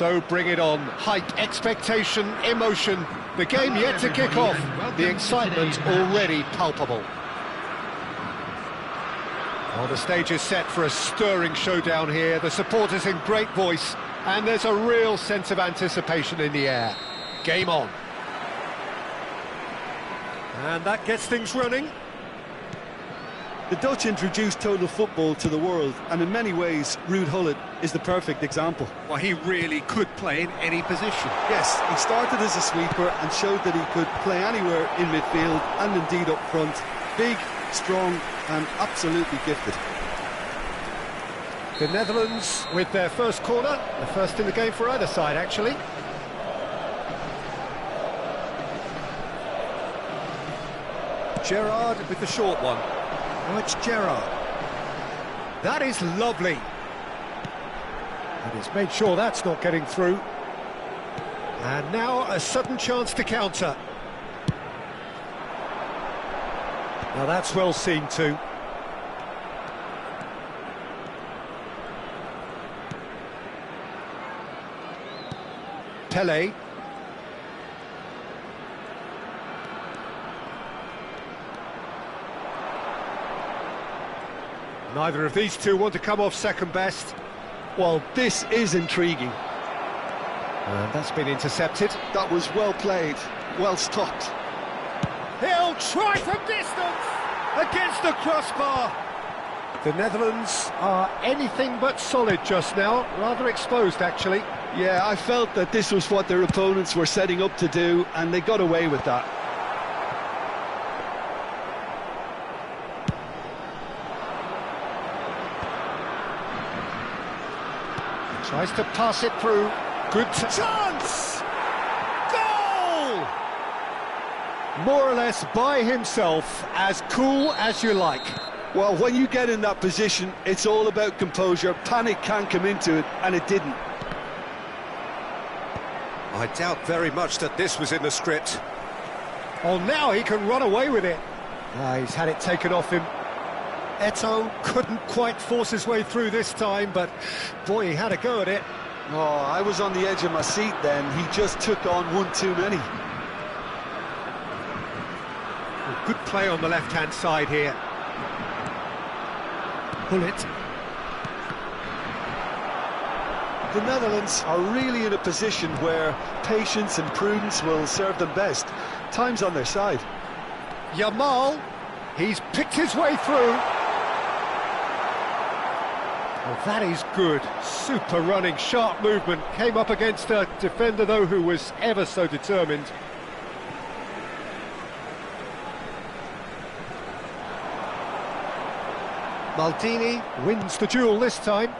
S1: So bring it on. Hype, expectation, emotion. The game yet to kick off. The excitement already palpable. Well, the stage is set for a stirring showdown here. The supporters in great voice, and there's a real sense of anticipation in the air. Game on. And that gets things running.
S4: The Dutch introduced total football to the world, and in many ways, Ruud Gullit is the perfect example.
S1: Well, he really could play in any position.
S4: Yes, he started as a sweeper and showed that he could play anywhere in midfield and indeed up front. Big, strong and absolutely gifted.
S1: The Netherlands with their first corner, the first in the game for either side, actually. Gerrard with the short one. Oh, it's Gerrard. That is lovely. And he's made sure that's not getting through. And now a sudden chance to counter. Now that's well seen too. Pelé. Neither of these two want to come off second best.
S4: Well, this is intriguing.
S1: And that's been intercepted.
S3: That was well played, well stopped.
S1: He'll try from distance against the crossbar. The Netherlands are anything but solid just now, rather exposed actually.
S3: Yeah, I felt that this was what their opponents were setting up to do, and they got away with that.
S1: Tries to pass it through. Good chance! Goal! More or less by himself, as cool as you like.
S3: Well, when you get in that position, it's all about composure. Panic can't come into it, and it didn't.
S1: I doubt very much that this was in the script. Oh, now he can run away with it. He's had it taken off him. Eto'o couldn't quite force his way through this time, but boy, he had a go at it.
S3: Oh, I was on the edge of my seat then. He just took on one too many.
S1: Well, good play on the left-hand side here. Gullit.
S3: The Netherlands are really in a position where patience and prudence will serve them best. Time's on their side.
S1: Yamal, he's picked his way through. Well, that is good. Super running, sharp movement. Came up against a defender, though, who was ever so determined. Maldini wins the duel this time.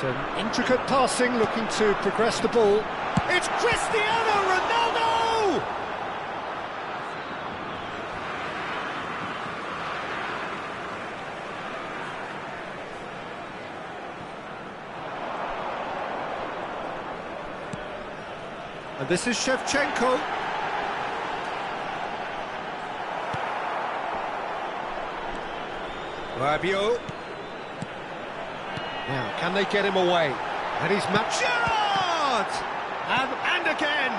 S1: Some intricate passing, looking to progress the ball. It's Cristiano Ronaldo! And this is Shevchenko. Rabiot. Now, can they get him away? And he's matched. Gerrard! And again!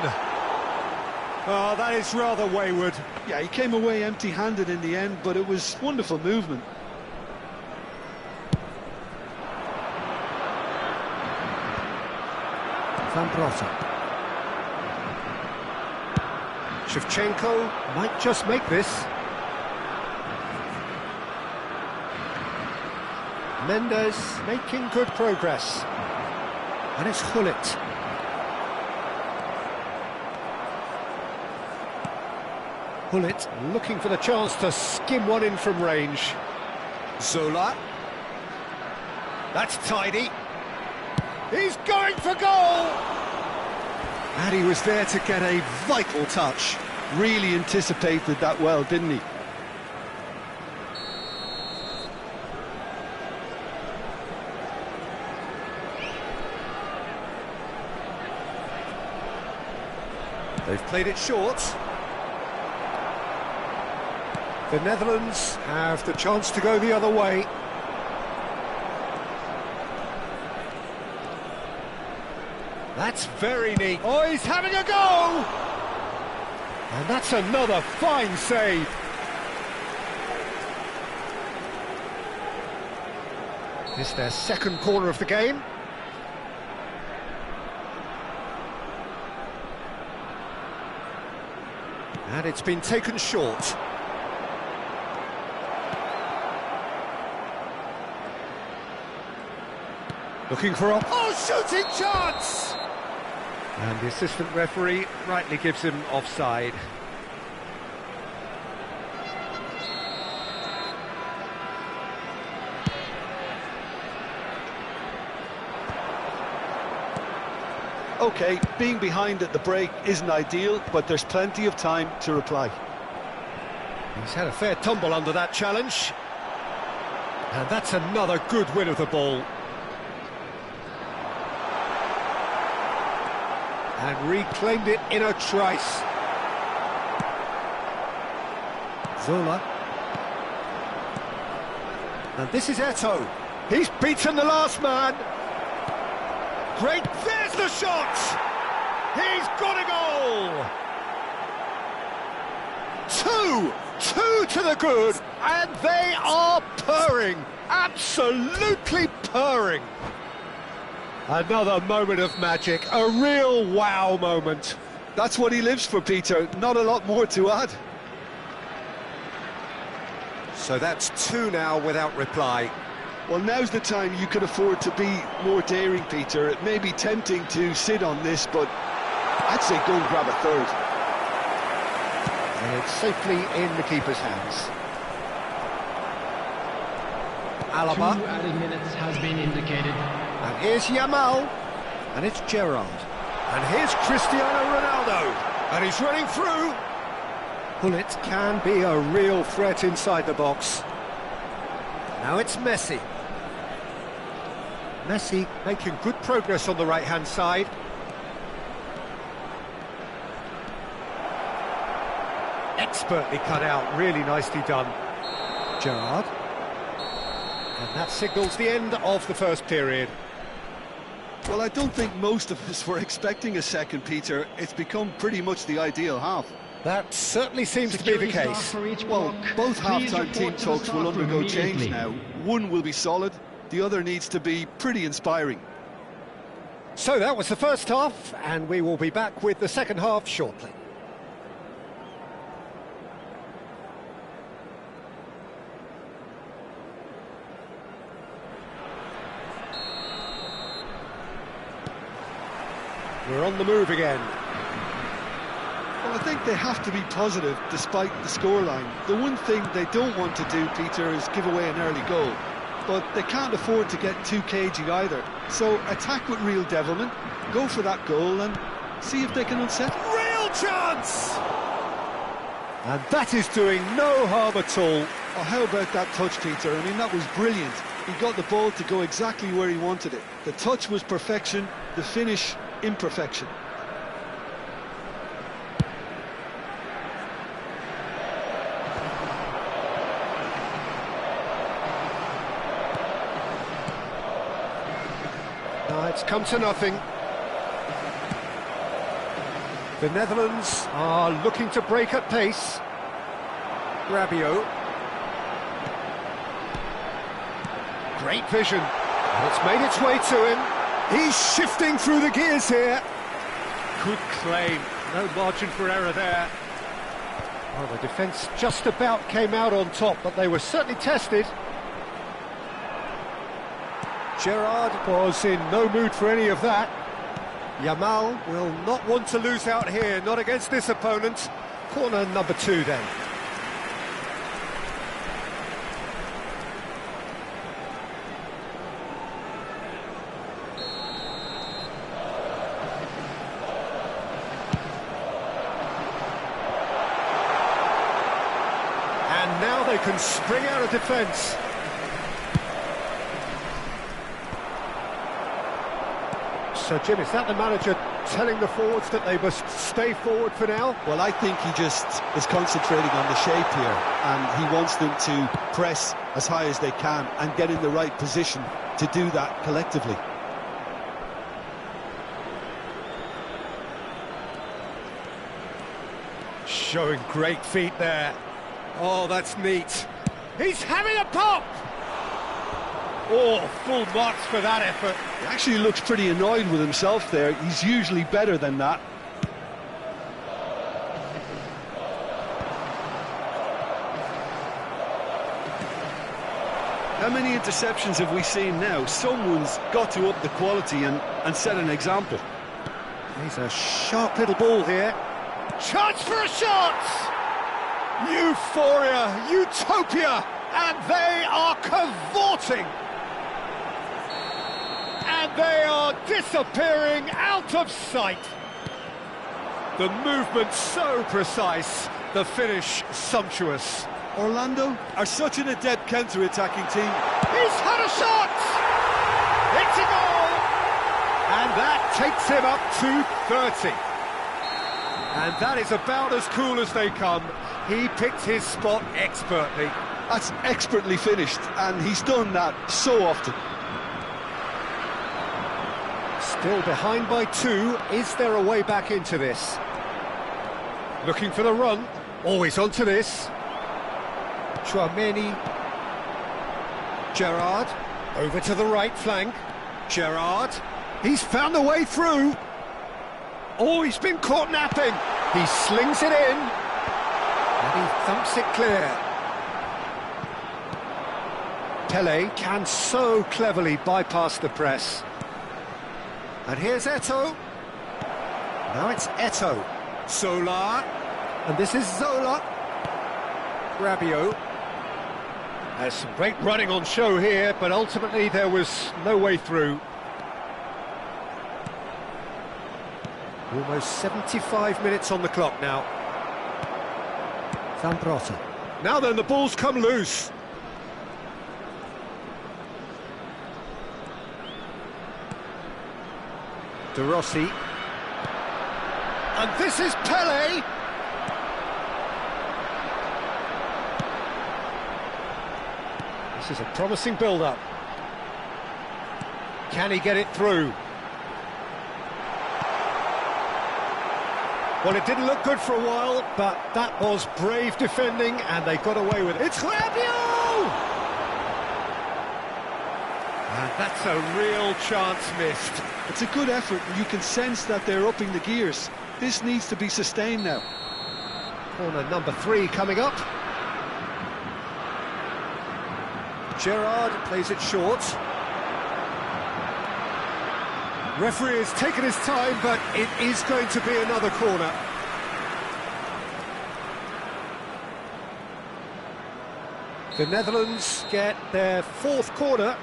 S1: Oh, that is rather wayward.
S3: Yeah, he came away empty-handed in the end, but it was wonderful movement.
S1: Van Brotta. Shevchenko might just make this. Mendes making good progress. And it's Gullit. Gullit looking for the chance to skim one in from range. Zola. That's tidy. He's going for goal! And he was there to get a vital touch.
S3: Really anticipated that well, didn't he?
S1: They've played it short. The Netherlands have the chance to go the other way. That's very neat. Oh, he's having a go! And that's another fine save. It's their second corner of the game. And it's been taken short. Looking for a shooting chance! And the assistant referee rightly gives him offside.
S4: OK, being behind at the break isn't ideal, but there's plenty of time to reply.
S1: He's had a fair tumble under that challenge. And that's another good win of the ball. And reclaimed it in a trice. Zola. And this is Eto'o. He's beaten the last man. Great, there's the shot! He's got a goal! Two to the good, and they are purring, absolutely purring. Another moment of magic, a real wow moment.
S4: That's what he lives for, Peter, not a lot more to add.
S1: So that's two now without reply.
S3: Well, now's the time you could afford to be more daring, Peter. It may be tempting to sit on this, but I'd say go and grab a third.
S1: And it's safely in the keeper's hands. Alaba.
S2: 2 added minutes has been indicated.
S1: And here's Yamal. And it's Gerrard. And here's Cristiano Ronaldo. And he's running through. Bullet can be a real threat inside the box. Now it's Messi. Messi making good progress on the right-hand side. Expertly cut out, really nicely done. Gerrard. And that signals the end of the first period.
S3: Well, I don't think most of us were expecting a second, Peter. It's become pretty much the ideal half.
S1: That certainly seems to be the case.
S3: Well, both half-time team talks will undergo change now. One will be solid, the other needs to be pretty inspiring.
S1: So that was the first half, and we will be back with the second half shortly. We're on the move again.
S3: Well, I think they have to be positive despite the scoreline. The one thing they don't want to do, Peter, is give away an early goal. But they can't afford to get too cagey either. So attack with real devilment, go for that goal and see if they can unset.
S1: Real chance! And that is doing no harm at all.
S3: Oh, how about that touch, Peter? I mean, that was brilliant. He got the ball to go exactly where he wanted it. The touch was perfection, the finish imperfection.
S1: It's come to nothing. The Netherlands are looking to break at pace. Rabiot. Great vision. And it's made its way to him. He's shifting through the gears here. Good claim. No margin for error there. Well, the defence just about came out on top, but they were certainly tested. Gerrard was in no mood for any of that. Yamal will not want to lose out here, not against this opponent. Corner number 2 then. And now they can spring out of defence. So, Jim, is that the manager telling the forwards that they must stay forward for now?
S4: Well, I think he just is concentrating on the shape here, and he wants them to press as high as they can and get in the right position to do that collectively.
S1: Showing great feet there. Oh, that's neat. He's having a pop! Oh, full marks for that effort.
S4: He actually looks pretty annoyed with himself there. He's usually better than that. How many interceptions have we seen now? Someone's got to up the quality and set an example.
S1: He's a sharp little ball here. Chance for a shot! Euphoria, utopia, and they are cavorting. And they are disappearing out of sight. The movement so precise, the finish sumptuous.
S4: Orlando are such an adept counter-attacking team.
S1: He's had a shot! It's a goal! And that takes him up to 30. And that is about as cool as they come. He picked his spot expertly.
S4: That's expertly finished, and he's done that so often.
S1: Still behind by 2. Is there a way back into this? Looking for the run. Always onto this. Chouameni. Gerrard. Over to the right flank. Gerrard. He's found a way through. Oh, he's been caught napping. He slings it in. And he thumps it clear. Pele can so cleverly bypass the press. And here's Eto'o. Now it's Eto'o. Solar. And this is Zola. Rabiot. There's some great running on show here, but ultimately there was no way through. Almost 75 minutes on the clock now. Zambrotta. Now then, the ball's come loose. De Rossi. And this is Pele. This is a promising build-up. Can he get it through? Well, it didn't look good for a while, but that was brave defending, and they got away with it. It's Rabiot! And that's a real chance missed.
S4: It's a good effort, and you can sense that they're upping the gears. This needs to be sustained now.
S1: Corner number 3 coming up. Gerrard plays it short. Referee has taken his time, but it is going to be another corner. The Netherlands get their 4th corner.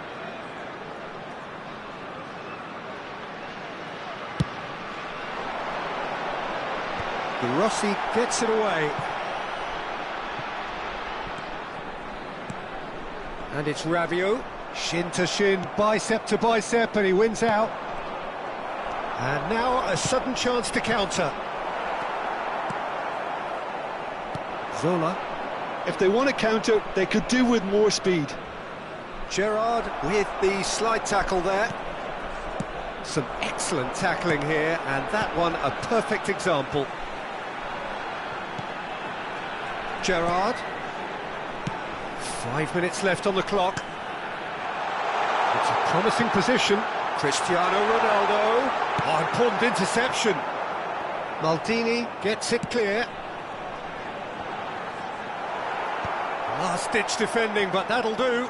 S1: De Rossi gets it away. And it's Rabiot. Shin to shin, bicep to bicep, and he wins out. And now a sudden chance to counter. Zola.
S4: If they want to counter, they could do with more speed.
S1: Gerrard with the slide tackle there. Some excellent tackling here, and that one a perfect example. Gerrard. 5 minutes left on the clock. It's a promising position. Cristiano Ronaldo. Oh, important interception. Maldini gets it clear. Last-ditch defending, but that'll do.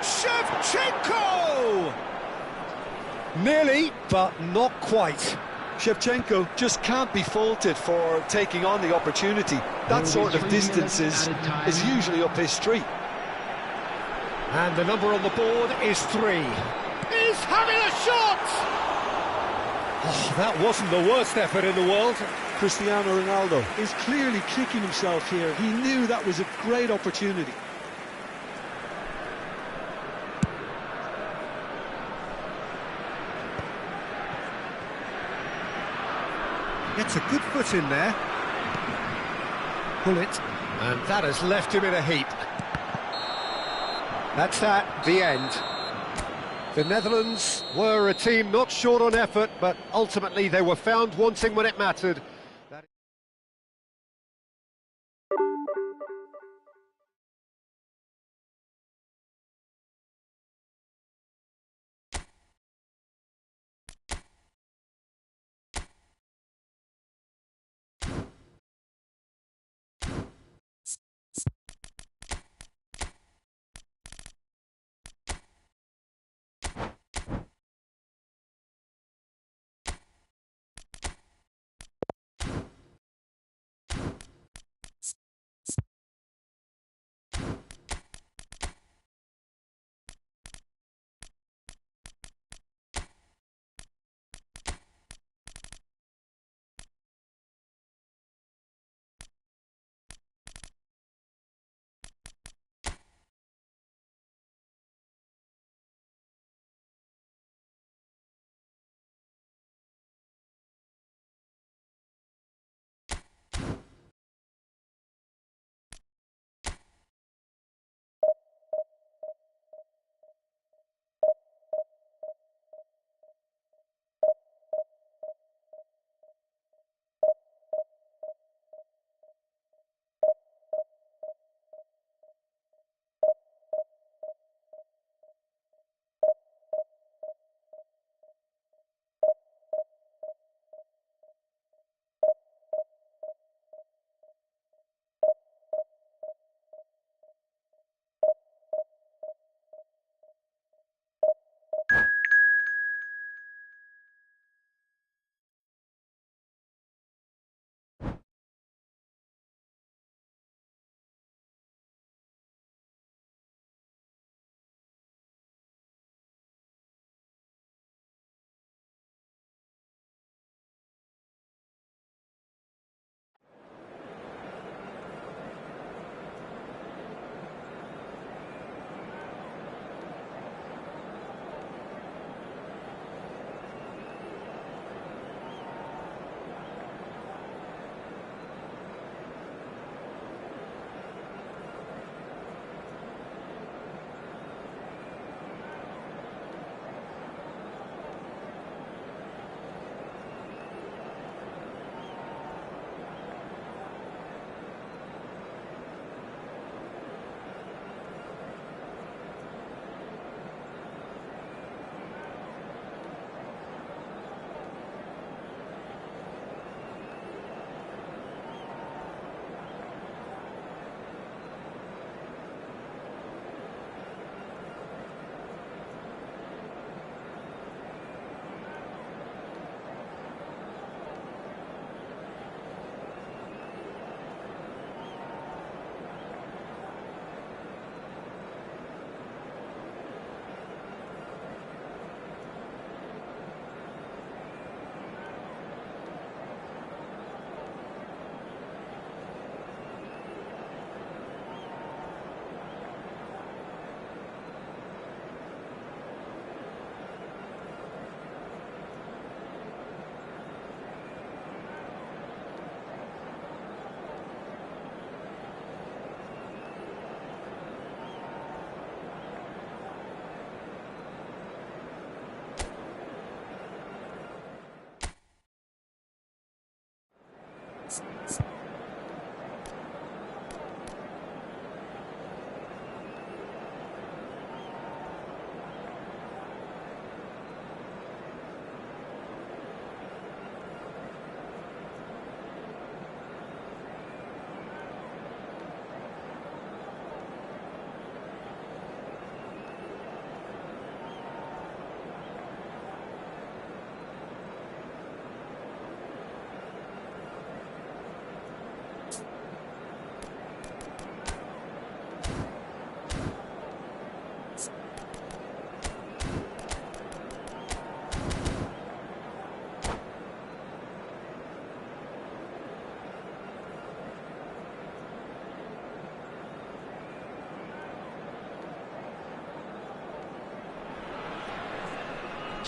S1: Shevchenko! Nearly, but not quite.
S4: Shevchenko just can't be faulted for taking on the opportunity. That sort of distance is usually up his street.
S1: And the number on the board is 3. He's having a shot! Oh, that wasn't the worst effort in the world.
S4: Cristiano Ronaldo is clearly kicking himself here. He knew that was a great opportunity.
S1: Gets a good foot in there. Pull it. And that has left him in a heap. That's that, the end. The Netherlands were a team not short on effort, but ultimately they were found wanting when it mattered.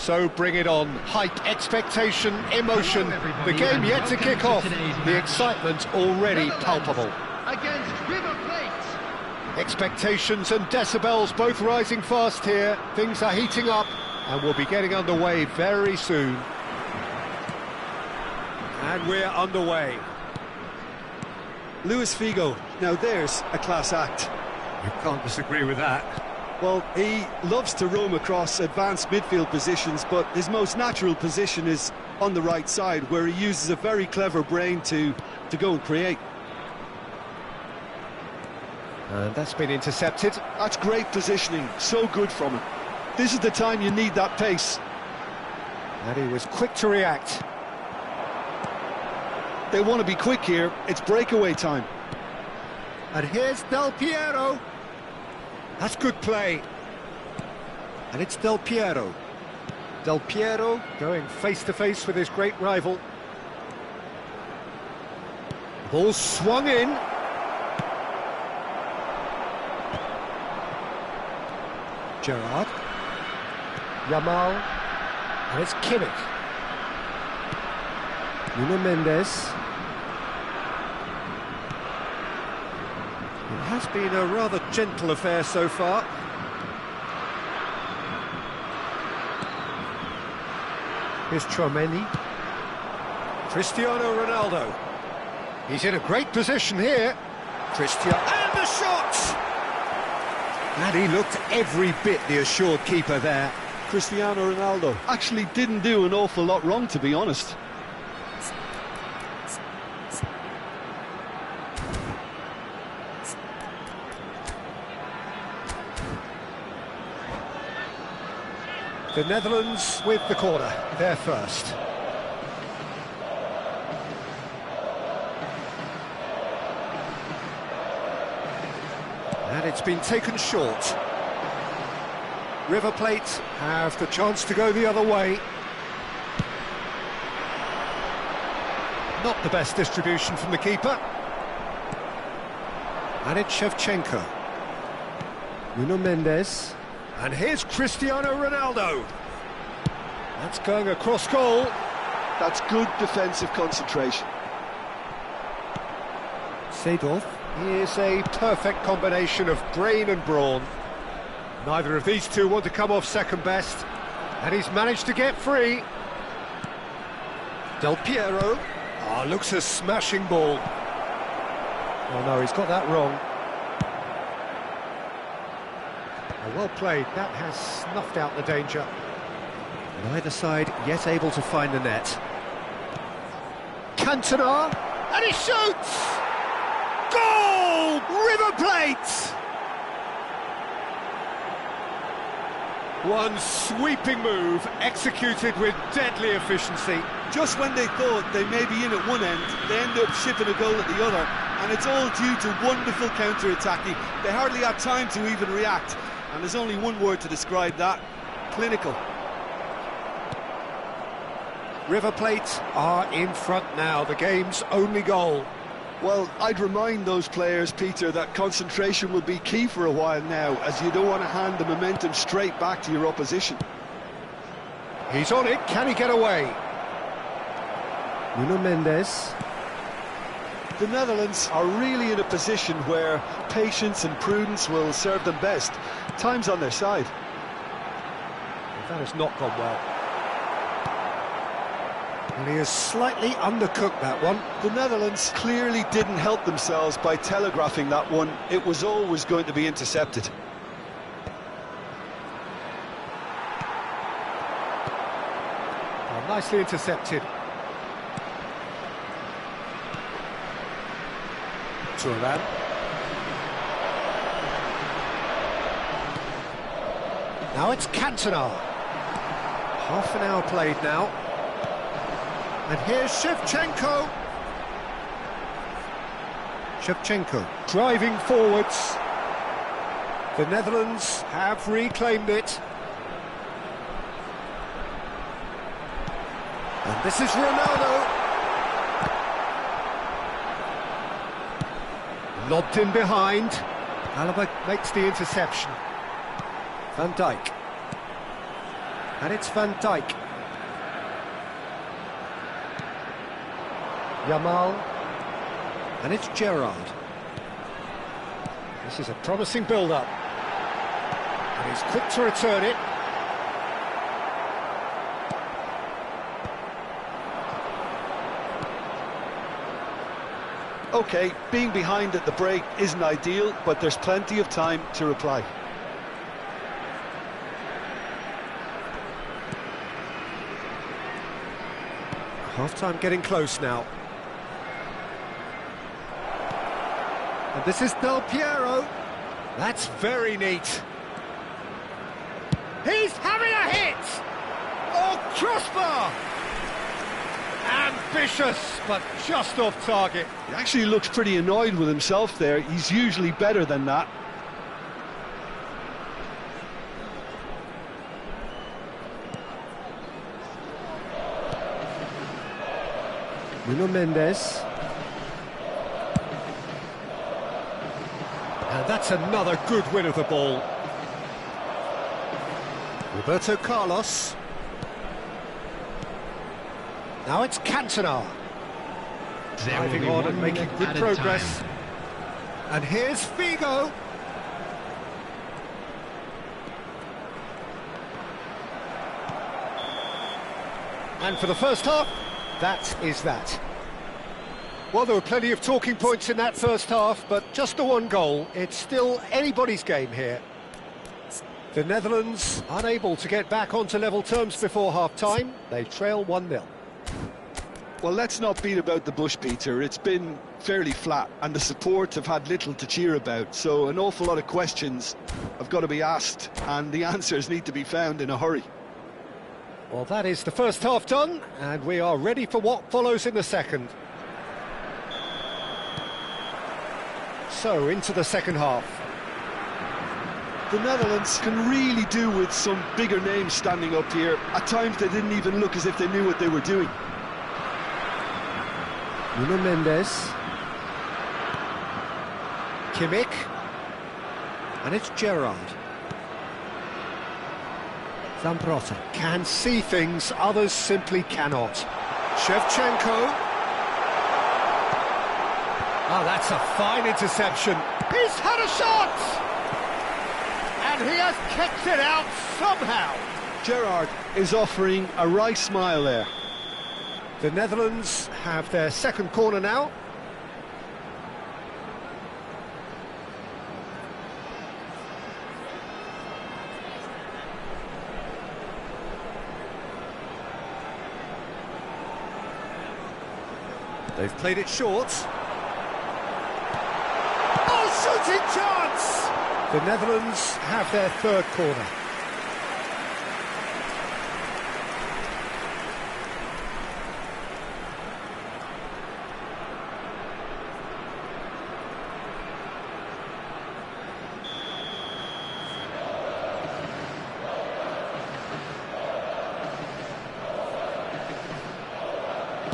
S1: So bring it on. Hype, expectation, emotion. The game yet to kick off. The excitement already palpable.
S2: Against River Plate.
S1: Expectations and decibels both rising fast here. Things are heating up and we'll be getting underway very soon. And we're underway.
S4: Luis Figo, now there's a class act.
S1: You can't disagree with that.
S4: Well, he loves to roam across advanced midfield positions, but his most natural position is on the right side, where he uses a very clever brain to go and create.
S1: And that's been intercepted.
S3: That's great positioning, so good from him. This is the time you need that pace.
S1: And he was quick to react.
S3: They want to be quick here, it's breakaway time.
S1: And here's Del Piero. That's good play. And it's Del Piero. Del Piero going face-to-face with his great rival. Ball swung in. Gerrard. Yamal. And it's Kimmich. Nuno Mendes. It has been a rather gentle affair so far. Here's Tchouaméni. Cristiano Ronaldo. He's in a great position here. Cristiano, and the shot! And he looked every bit the assured keeper there.
S3: Cristiano Ronaldo actually didn't do an awful lot wrong, to be honest.
S1: The Netherlands with the corner, they're first. And it's been taken short. River Plate have the chance to go the other way. Not the best distribution from the keeper. And it's Shevchenko. Nuno Mendes. And here's Cristiano Ronaldo. That's going across goal.
S3: That's good defensive concentration.
S1: Seedorf is a perfect combination of brain and brawn. Neither of these two want to come off second best. And he's managed to get free. Del Piero. Oh, looks a smashing ball. Oh no, he's got that wrong. Well played, that has snuffed out the danger. And either side yet able to find the net. Cantona, and he shoots! Goal! River Plate! One sweeping move, executed with deadly efficiency.
S4: Just when they thought they may be in at one end, they end up shipping a goal at the other, and it's all due to wonderful counter-attacking. They hardly had time to even react. And there's only one word to describe that: clinical.
S1: River Plate are in front now, the game's only goal.
S3: Well, I'd remind those players, Peter, that concentration will be key for a while now, as you don't want to hand the momentum straight back to your opposition.
S1: He's on it, can he get away? Nuno Mendes.
S3: The Netherlands are really in a position where patience and prudence will serve them best. Time's on their side.
S1: That has not gone well. And he has slightly undercooked that one.
S3: The Netherlands clearly didn't help themselves by telegraphing that one. It was always going to be intercepted.
S1: Oh, nicely intercepted. Thuram. Now it's Cantona. Half an hour played now. And here's Shevchenko. Shevchenko driving forwards. The Netherlands have reclaimed it. And this is Ronaldo. Lobbed in behind. Alaba makes the interception. Van Dijk. And it's Van Dijk. Yamal. And it's Gerrard. This is a promising build-up. And he's quick to return it.
S3: OK, being behind at the break isn't ideal, but there's plenty of time to reply.
S1: Half-time getting close now. And this is Del Piero. That's very neat. He's having a hit! Oh, crossbar! Ambitious, but just off target.
S3: He actually looks pretty annoyed with himself there. He's usually better than that.
S1: Nuno Mendes. And that's another good win of the ball. Roberto Carlos. Now it's Cantona. Driving on and making good progress. And here's Figo. And for the first half, that is that. Well, there were plenty of talking points in that first half, but just the one goal. It's still anybody's game here. The Netherlands unable to get back onto level terms before half-time. They trail 1-0.
S3: Well, let's not beat about the bush, Peter. It's been fairly flat, and the support have had little to cheer about. So an awful lot of questions have got to be asked, and the answers need to be found in a hurry.
S1: Well, that is the first half done, and we are ready for what follows in the second. So, into the second half.
S3: The Netherlands can really do with some bigger names standing up here. At times they didn't even look as if they knew what they were doing.
S1: Nuno Mendes. Kimmich. And it's Gerrard. Zambrota can see things others simply cannot. Shevchenko. Oh, that's a fine interception. He's had a shot! And he has kicked it out somehow.
S3: Gerrard is offering a wry smile there.
S1: The Netherlands have their second corner now. They've played it short. Oh, shooting chance! The Netherlands have their third corner.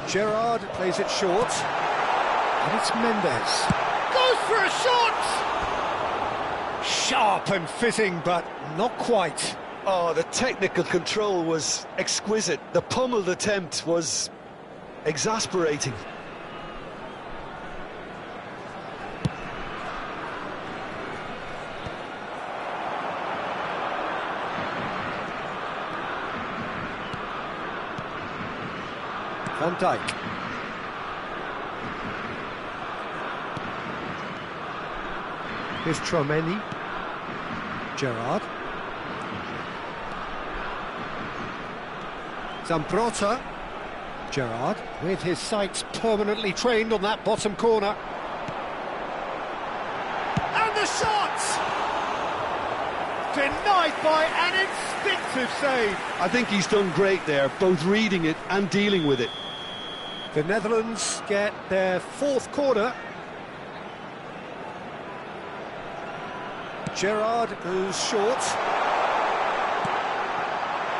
S1: Gerrard plays it short, and it's Mendes. Goes for a shot! Sharp and fitting, but not quite.
S3: Oh, the technical control was exquisite. The pummeled attempt was exasperating.
S1: Van Dijk. Here's Tchouaméni. Gerrard. Zambrota. Gerrard, with his sights permanently trained on that bottom corner. And the shot! Denied by an instinctive save.
S3: I think he's done great there, both reading it and dealing with it.
S1: The Netherlands get their fourth corner. Gerrard goes short.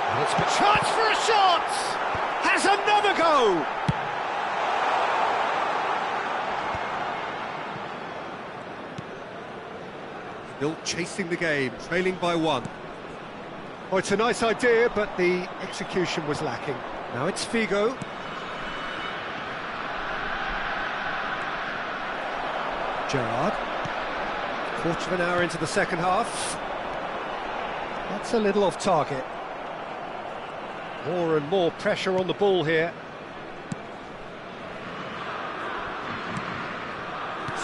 S1: And it's a chance for a shot! Has another go! Still chasing the game, trailing by one. Oh, it's a nice idea, but the execution was lacking. Now it's Figo. Gerrard. Quarter of an hour into the second half. That's a little off target. More and more pressure on the ball here.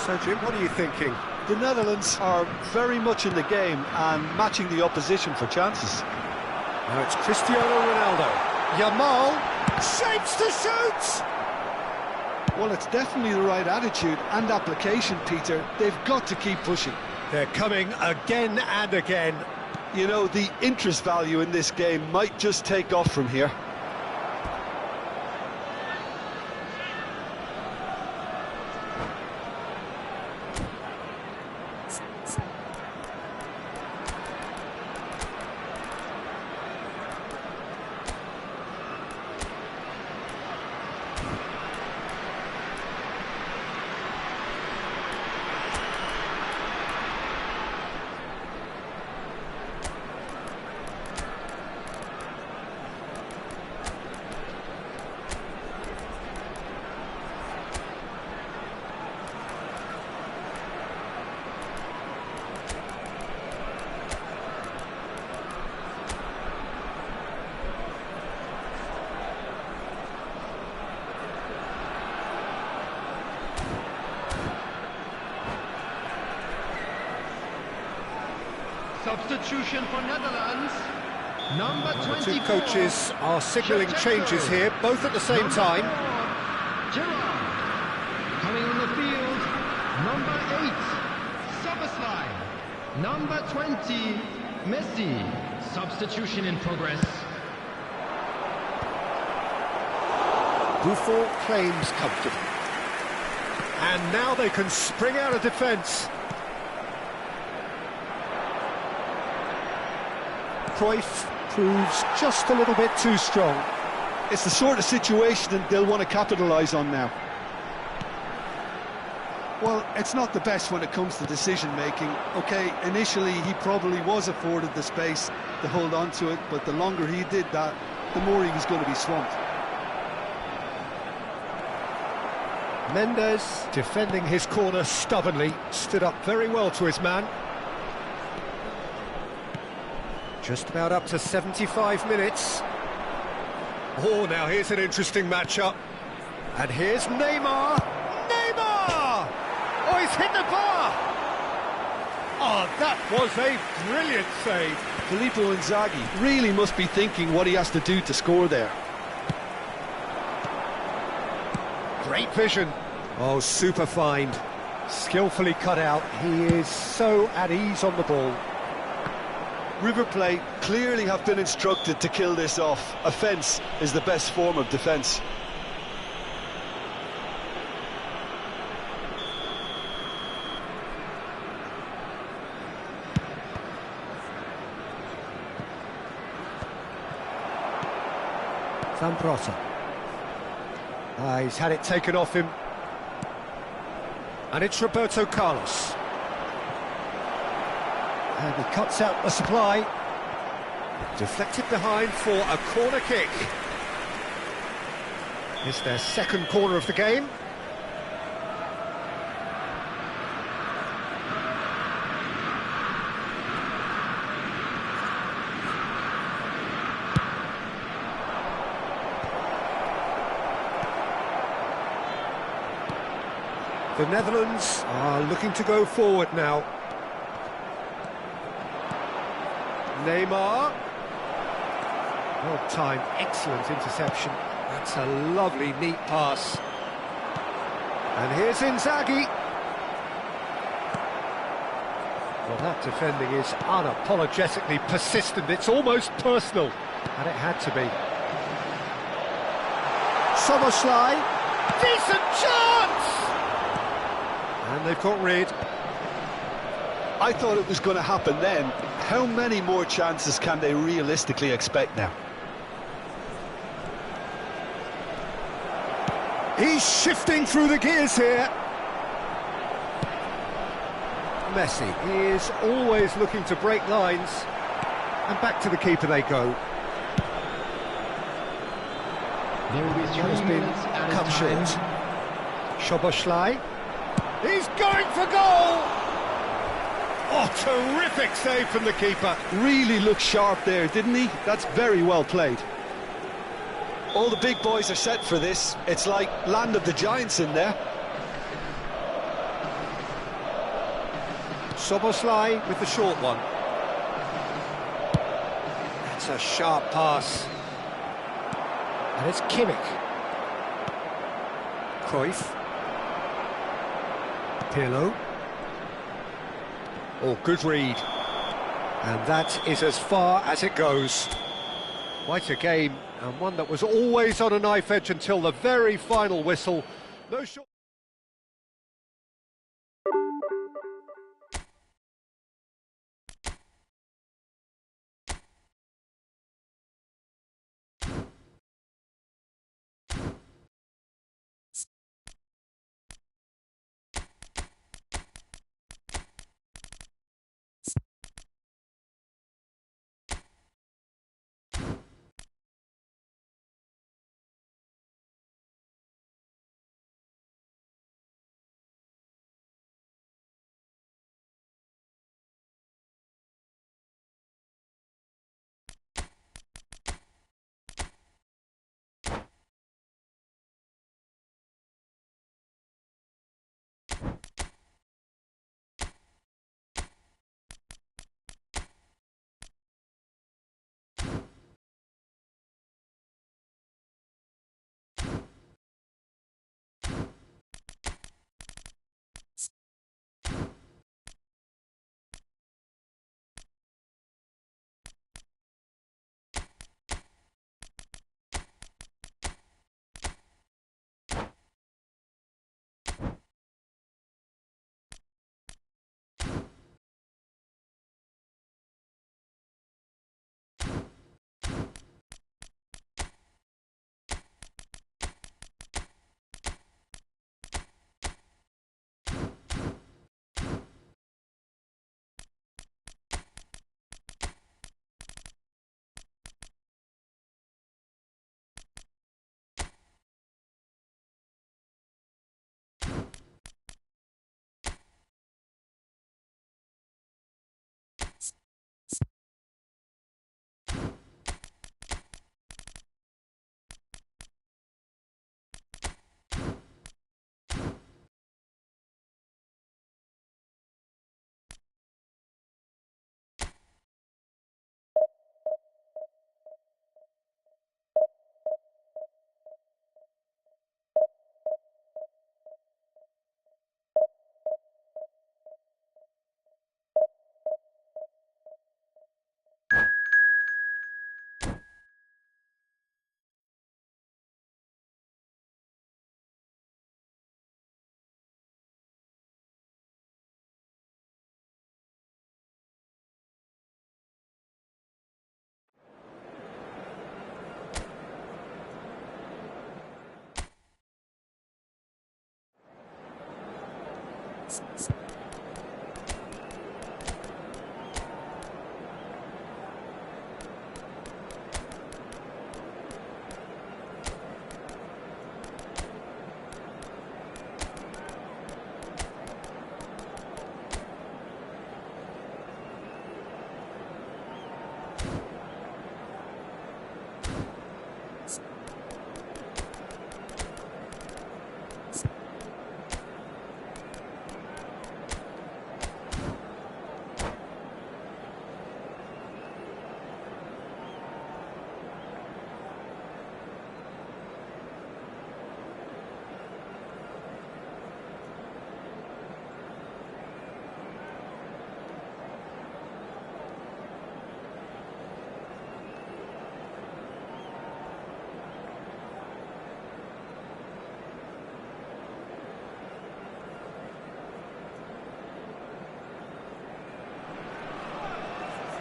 S1: So, Jim, what are you thinking?
S4: The Netherlands are very much in the game and matching the opposition for chances.
S1: Now it's Cristiano Ronaldo. Yamal shapes to shoot!
S3: Well, it's definitely the right attitude and application, Peter. They've got to keep pushing.
S1: They're coming again and again.
S4: You know, the interest value in this game might just take off from here.
S2: Substitution for Netherlands. Number 24.
S1: The two coaches are signalling changes here, both at the same time.
S2: Gerrard. Coming on the field. Number 8. Soboslai. Number 20. Messi. Substitution in progress.
S1: Buffon claims comfortable. And now they can spring out of defence. Cruyff proves just a little bit too strong.
S3: It's the sort of situation that they'll want to capitalise on now. Well, it's not the best when it comes to decision-making. OK, initially he probably was afforded the space to hold on to it, but the longer he did that, the more he was going to be swamped.
S1: Mendes, defending his corner stubbornly, stood up very well to his man. Just about up to 75 minutes. Oh, now here's an interesting matchup. And here's Neymar. Neymar! Oh, he's hit the bar! Oh, that was a brilliant save.
S3: Filippo Inzaghi really must be thinking what he has to do to score there.
S1: Great vision. Oh, super find. Skillfully cut out. He is so at ease on the ball.
S4: River Plate clearly have been instructed to kill this off. Offence is the best form of defence.
S1: Zambrotta. He's had it taken off him. And it's Roberto Carlos. And he cuts out the supply. Deflected behind for a corner kick. It's their second corner of the game. The Netherlands are looking to go forward now. Neymar. Well timed, excellent interception. That's a lovely, neat pass. And here's Inzaghi. Well, that defending is unapologetically persistent. It's almost personal. And it had to be. Soboslai. Decent chance! And they've got rid.
S4: I thought it was going to happen then. How many more chances can they realistically expect now?
S1: He's shifting through the gears here. Messi is always looking to break lines. And back to the keeper they go.
S2: There will be
S1: Has
S2: 3
S1: been
S2: minutes at
S1: cut
S2: a time.
S1: short. Szoboszlai. He's going for goal! Oh, terrific save from the keeper.
S4: Really looked sharp there, didn't he? That's very well played. All the big boys are set for this. It's like land of the giants in there.
S1: Szoboszlai with the short one. That's a sharp pass. And it's Kimmich. Cruyff. Pirlo. Oh, good read. And that is as far as it goes. Quite a game, and one that was always on a knife edge until the very final whistle. No short.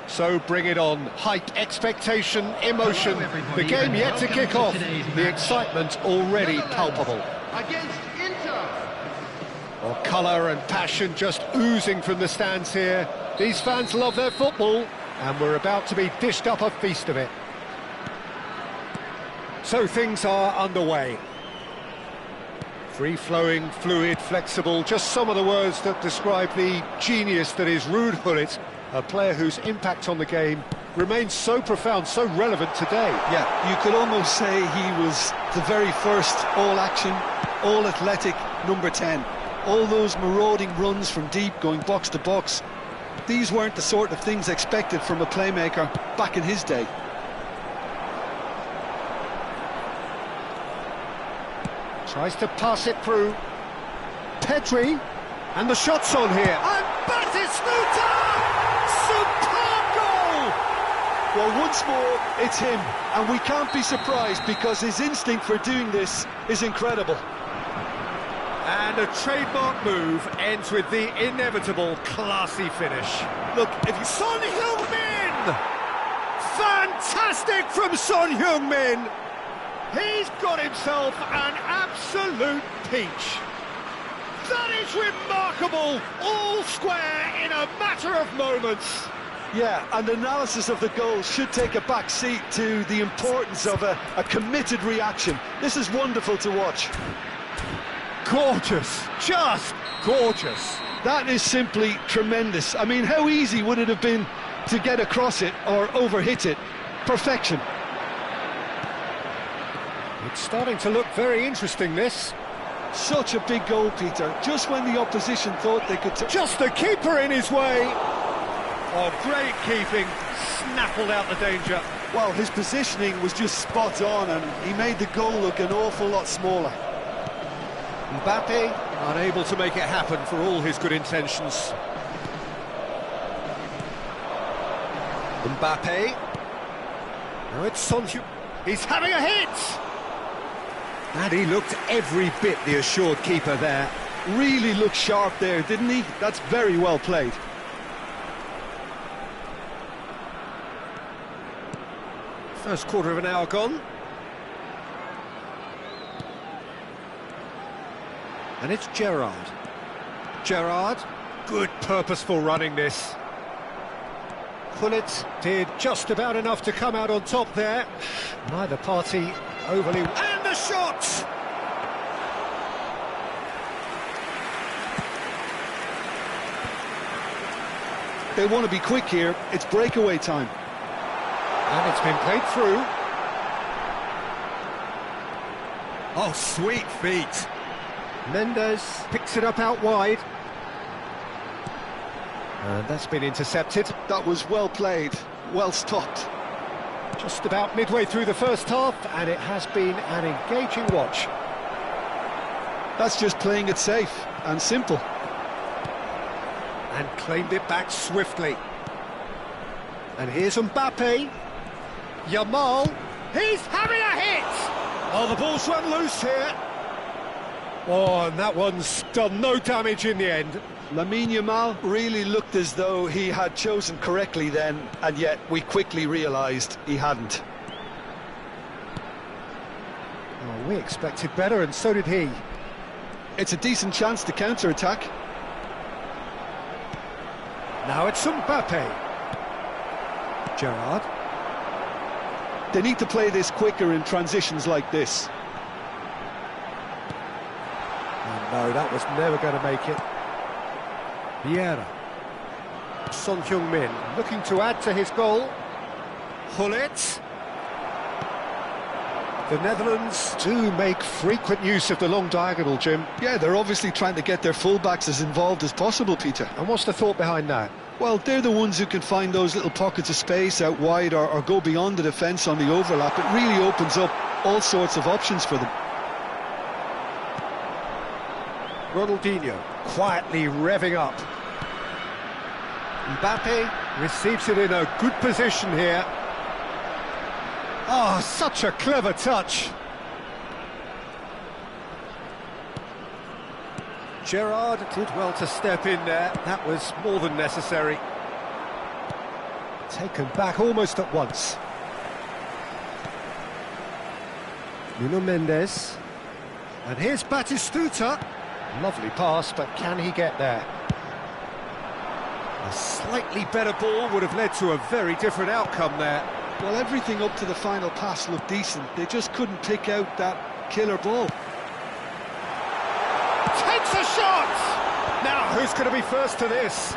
S1: So bring it on. Hype, expectation, emotion. The game yet to kick off. The excitement already palpable.
S5: Against Inter.
S1: Colour and passion just oozing from the stands here. These fans love their football, and we're about to be dished up a feast of it. So things are underway. Free-flowing, fluid, flexible, just some of the words that describe the genius that is Ruud Gullit, a player whose impact on the game remains so profound, so relevant today.
S3: Yeah, you could almost say he was the very first all-action, all-athletic number 10. All those marauding runs from deep, going box to box, these weren't the sort of things expected from a playmaker back in his day.
S1: Tries to pass it through. Pedri, and the shot's on here. And Batistuta! Superb goal!
S3: Well, once more, it's him, and we can't be surprised because his instinct for doing this is incredible.
S1: And a trademark move ends with the inevitable classy finish. Look, if you... Son Heung-min! Fantastic from Son Heung-min! He's got himself an absolute peach. That is remarkable, all square in a matter of moments.
S3: Yeah, and analysis of the goal should take a back seat to the importance of a committed reaction. This is wonderful to watch.
S1: Gorgeous, just gorgeous.
S3: That is simply tremendous. I mean, how easy would it have been to get across it or overhit it? Perfection.
S1: It's starting to look very interesting, this.
S3: Such a big goal, Peter, just when the opposition thought they could...
S1: Just the keeper in his way. Oh, great keeping, snaffled out the danger.
S3: Well, his positioning was just spot on, and he made the goal look an awful lot smaller.
S1: Mbappe, unable to make it happen for all his good intentions. Mbappe. Now it's Son Heung. He's having a hit! And he looked every bit the assured keeper there.
S3: Really looked sharp there, didn't he? That's very well played.
S1: First quarter of an hour gone. And it's Gerrard. Gerrard, good purposeful running this. Gullit did just about enough to come out on top there. Neither party overly... And the shot!
S3: They want to be quick here. It's breakaway time.
S1: And it's been played through. Oh, sweet feet. Mendes picks it up out wide. And that's been intercepted.
S3: That was well played, well stopped.
S1: Just about midway through the first half, and it has been an engaging watch.
S3: That's just playing it safe and simple.
S1: And claimed it back swiftly. And here's Mbappe. Yamal. He's having a hit! Oh, the ball's run loose here. Oh, and that one's done no damage in the end.
S3: Lamine Yamal really looked as though he had chosen correctly then, and yet we quickly realised he hadn't.
S1: Oh, we expected better, and so did he.
S3: It's a decent chance to counter-attack.
S1: Now it's Mbappe. Gerrard.
S3: They need to play this quicker in transitions like this.
S1: Oh, no, that was never going to make it. Vieira. Son Heung-min looking to add to his goal. Gullit. The Netherlands do make frequent use of the long diagonal, Jim.
S3: Yeah, they're obviously trying to get their fullbacks as involved as possible, Peter.
S1: And what's the thought behind that?
S3: Well, they're the ones who can find those little pockets of space out wide or go beyond the defence on the overlap. It really opens up all sorts of options for them.
S1: Ronaldinho quietly revving up. Mbappe receives it in a good position here. Oh, such a clever touch. Gerrard did well to step in there. That was more than necessary. Taken back almost at once. Nuno Mendes. And here's Batistuta. Lovely pass, but can he get there? A slightly better ball would have led to a very different outcome there.
S3: Well, everything up to the final pass looked decent. They just couldn't pick out that killer ball.
S1: Takes a shot! Now, who's going to be first to this?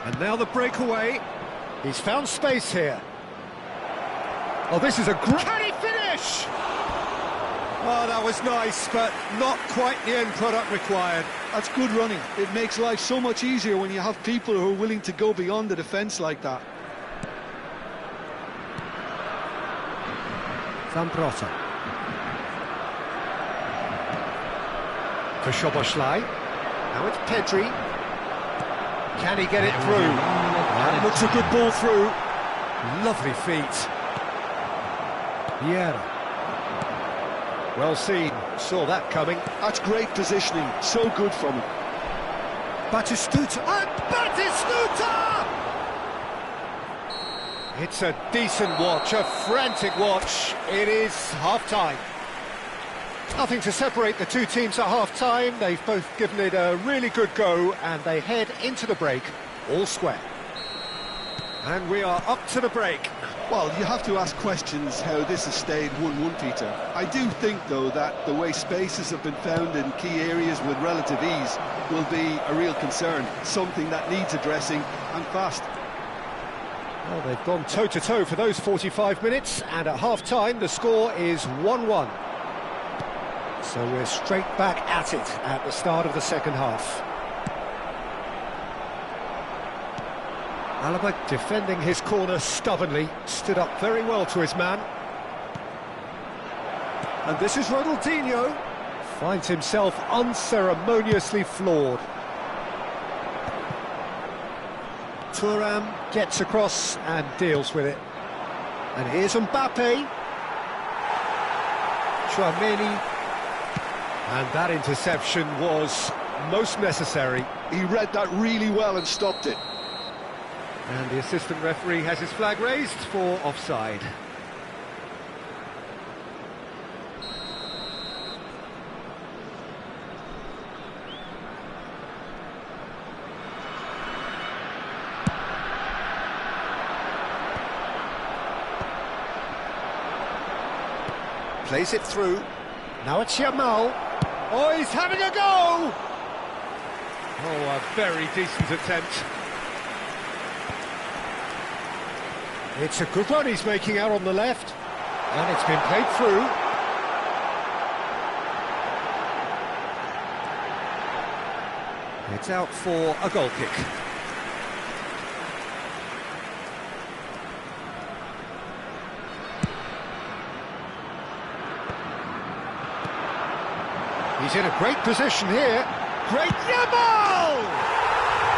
S1: And now the breakaway. He's found space here. Oh, this is a great... Can he finish? Oh, that was nice, but not quite the end product required.
S3: That's good running. It makes life so much easier when you have people who are willing to go beyond the defence like that.
S1: Zambrotta. For Szoboszlai. Now it's Pedri. Can he get it through? That looks a good ball through. Lovely feet. Vieira. Well seen. Saw that coming.
S3: That's great positioning. So good from him.
S1: Batistuta. And Batistuta! It's a decent watch, a frantic watch. It is half-time. Nothing to separate the two teams at half-time. They've both given it a really good go, and they head into the break all square. And we are up to the break.
S3: Well, you have to ask questions how this has stayed 1-1, Peter. I do think, though, that the way spaces have been found in key areas with relative ease will be a real concern, something that needs addressing, and fast.
S1: Well, they've gone toe-to-toe for those 45 minutes, and at half-time the score is 1-1. So we're straight back at it at the start of the second half. Alaba defending his corner stubbornly, stood up very well to his man. And this is Ronaldinho. Finds himself unceremoniously floored. Thuram gets across and deals with it. And here's Mbappe. Tchouaméni. And that interception was most necessary.
S3: He read that really well and stopped it.
S1: And the assistant referee has his flag raised for offside. Plays it through. Now it's Yamal. Oh, he's having a go! Oh, a very decent attempt. It's a good run he's making out on the left. And it's been played through. It's out for a goal kick. He's in a great position here. Great Yamal!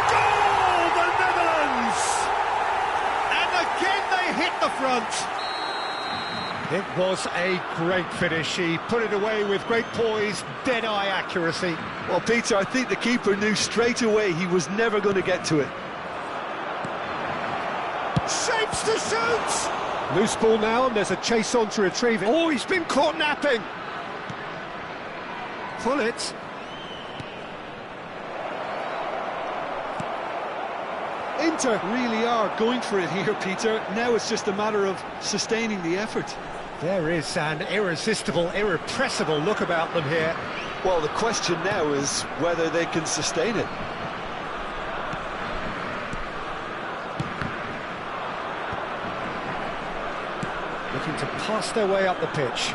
S1: Goal, the Netherlands! And again they hit the front. It was a great finish. He put it away with great poise, dead-eye accuracy.
S3: Well, Peter, I think the keeper knew straight away he was never going to get to it.
S1: Shapes to shoot! Loose ball now, and there's a chase on to retrieve it. Oh, he's been caught napping! Pull it.
S3: Inter really are going for it here, Peter. Now it's just a matter of sustaining the effort.
S1: There is an irresistible, irrepressible look about them here.
S3: Well, the question now is whether they can sustain it.
S1: Looking to pass their way up the pitch.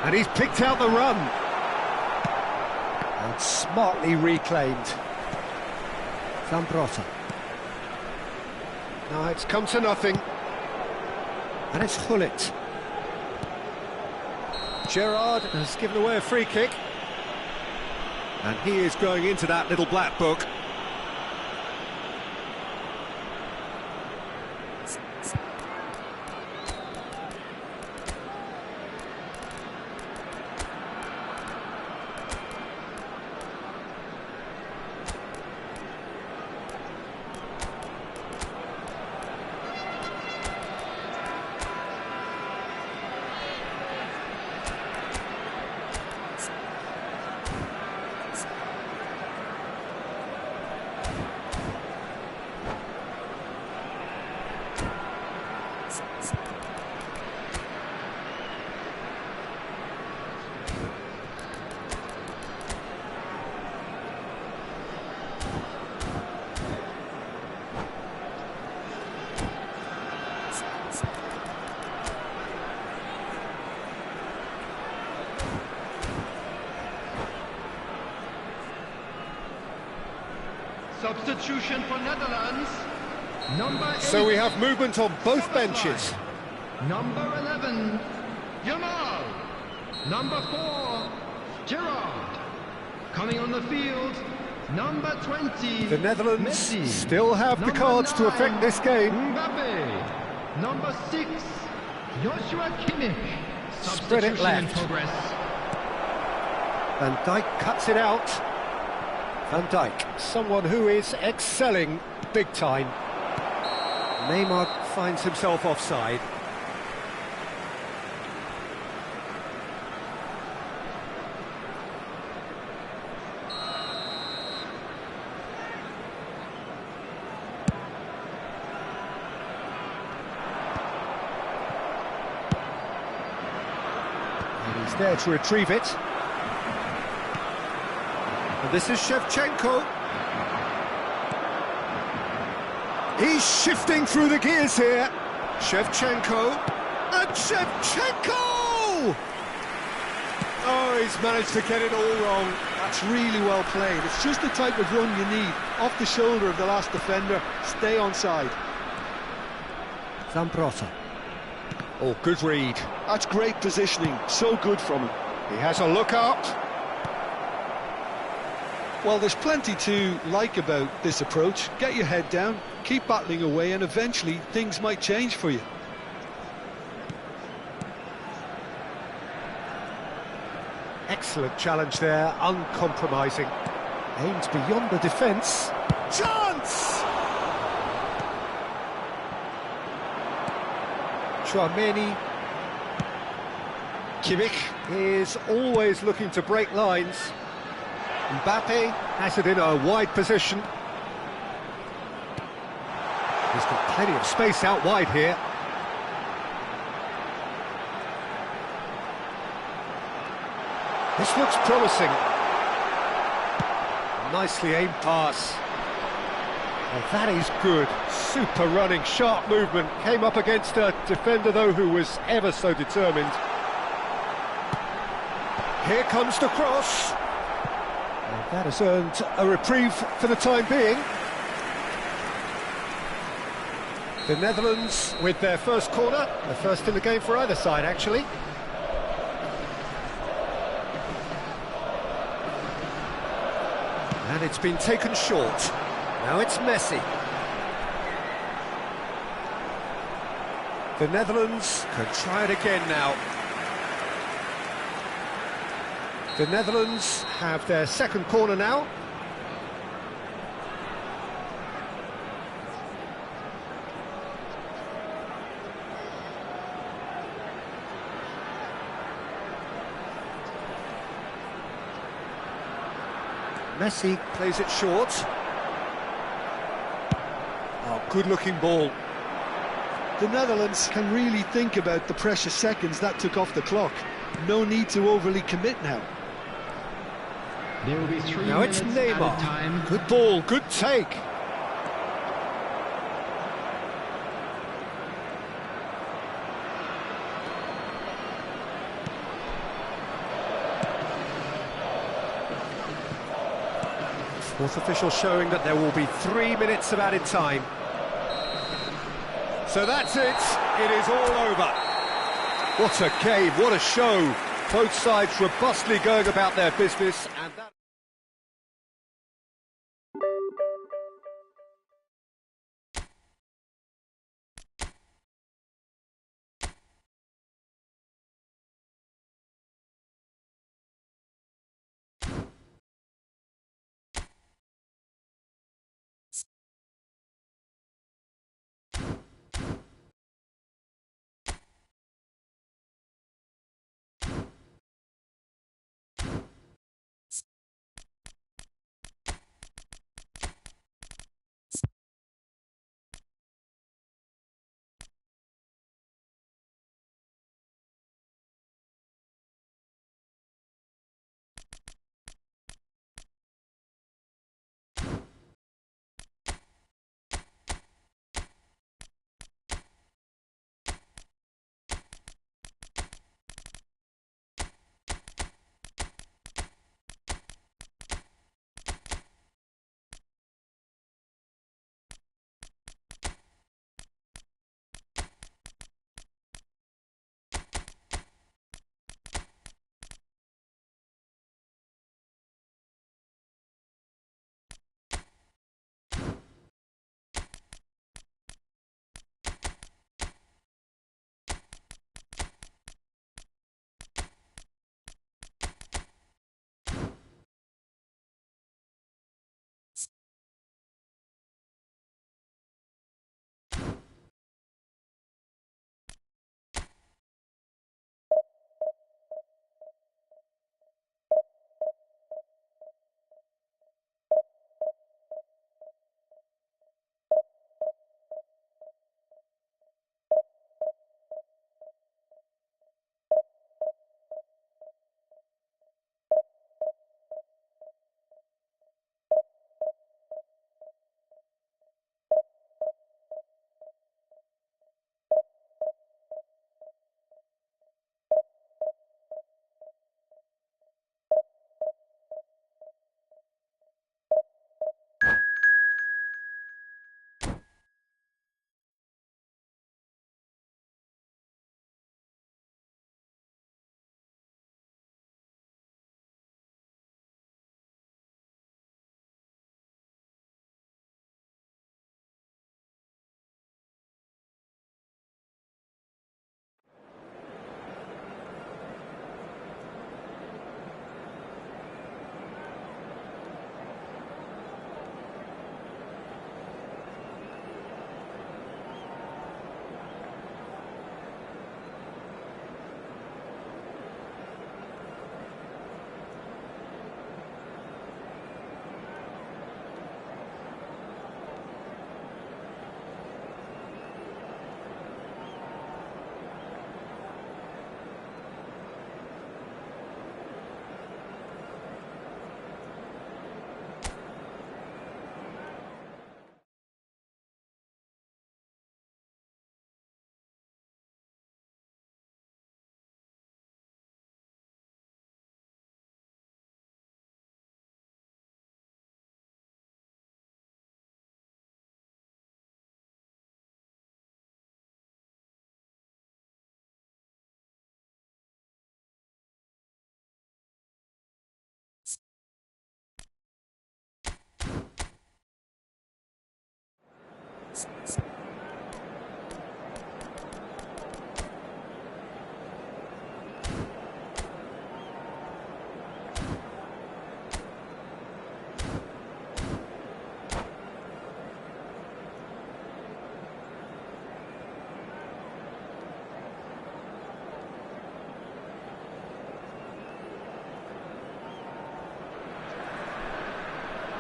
S1: And he's picked out the run. And smartly reclaimed. Zambrotta. Now it's come to nothing. And it's Hullet. Gerrard has given away a free kick. And he is going into that little black book.
S2: Substitution for Netherlands. Number 8.
S1: So we have movement on both benches.
S2: Number 11, Jamal. Number 4, Gerard. Coming on the field, number 20,
S1: The Netherlands
S2: Messi.
S1: still have the
S2: Number
S1: cards to
S2: 9,
S1: affect this game.
S2: Mbappe. Number 6, Joshua Kimmich.
S1: Spread it
S2: Substitution
S1: left.
S2: in progress.
S1: Van Dijk cuts it out. Van Dijk, someone who is excelling big time. Neymar finds himself offside. And he's there to retrieve it. And this is Shevchenko. He's shifting through the gears here. Shevchenko. And Shevchenko! Oh, he's managed to get it all wrong.
S3: That's really well played. It's just the type of run you need. Off the shoulder of the last defender, stay onside.
S1: Zambrotta. Oh, good read.
S3: That's great positioning, so good from him.
S1: He has a look up.
S3: Well, there's plenty to like about this approach. Get your head down, keep battling away, and eventually things might change for you.
S1: Excellent challenge there, uncompromising. Aims beyond the defence. Chance! Chouameni. Kimmich is always looking to break lines. Mbappe has it in a wide position. He's got plenty of space out wide here. This looks promising. Nicely aimed pass. Oh, that is good. Super running, sharp movement. Came up against a defender, though, who was ever so determined. Here comes the cross. And that has earned a reprieve for the time being. The Netherlands with their first corner. The first in the game for either side, actually. And it's been taken short. Now it's Messi. The Netherlands can try it again now. The Netherlands have their second corner now. Messi plays it short. Oh, good-looking ball.
S3: The Netherlands can really think about the precious seconds that took off the clock. No need to overly commit now.
S2: There will be 3
S1: Now it's
S2: minutes added
S1: Neymar.
S2: time.
S1: Good ball, good take. Fourth official showing that there will be 3 minutes of added time. So that's it. It is all over. What a game, what a show. Both sides robustly going about their business, and that...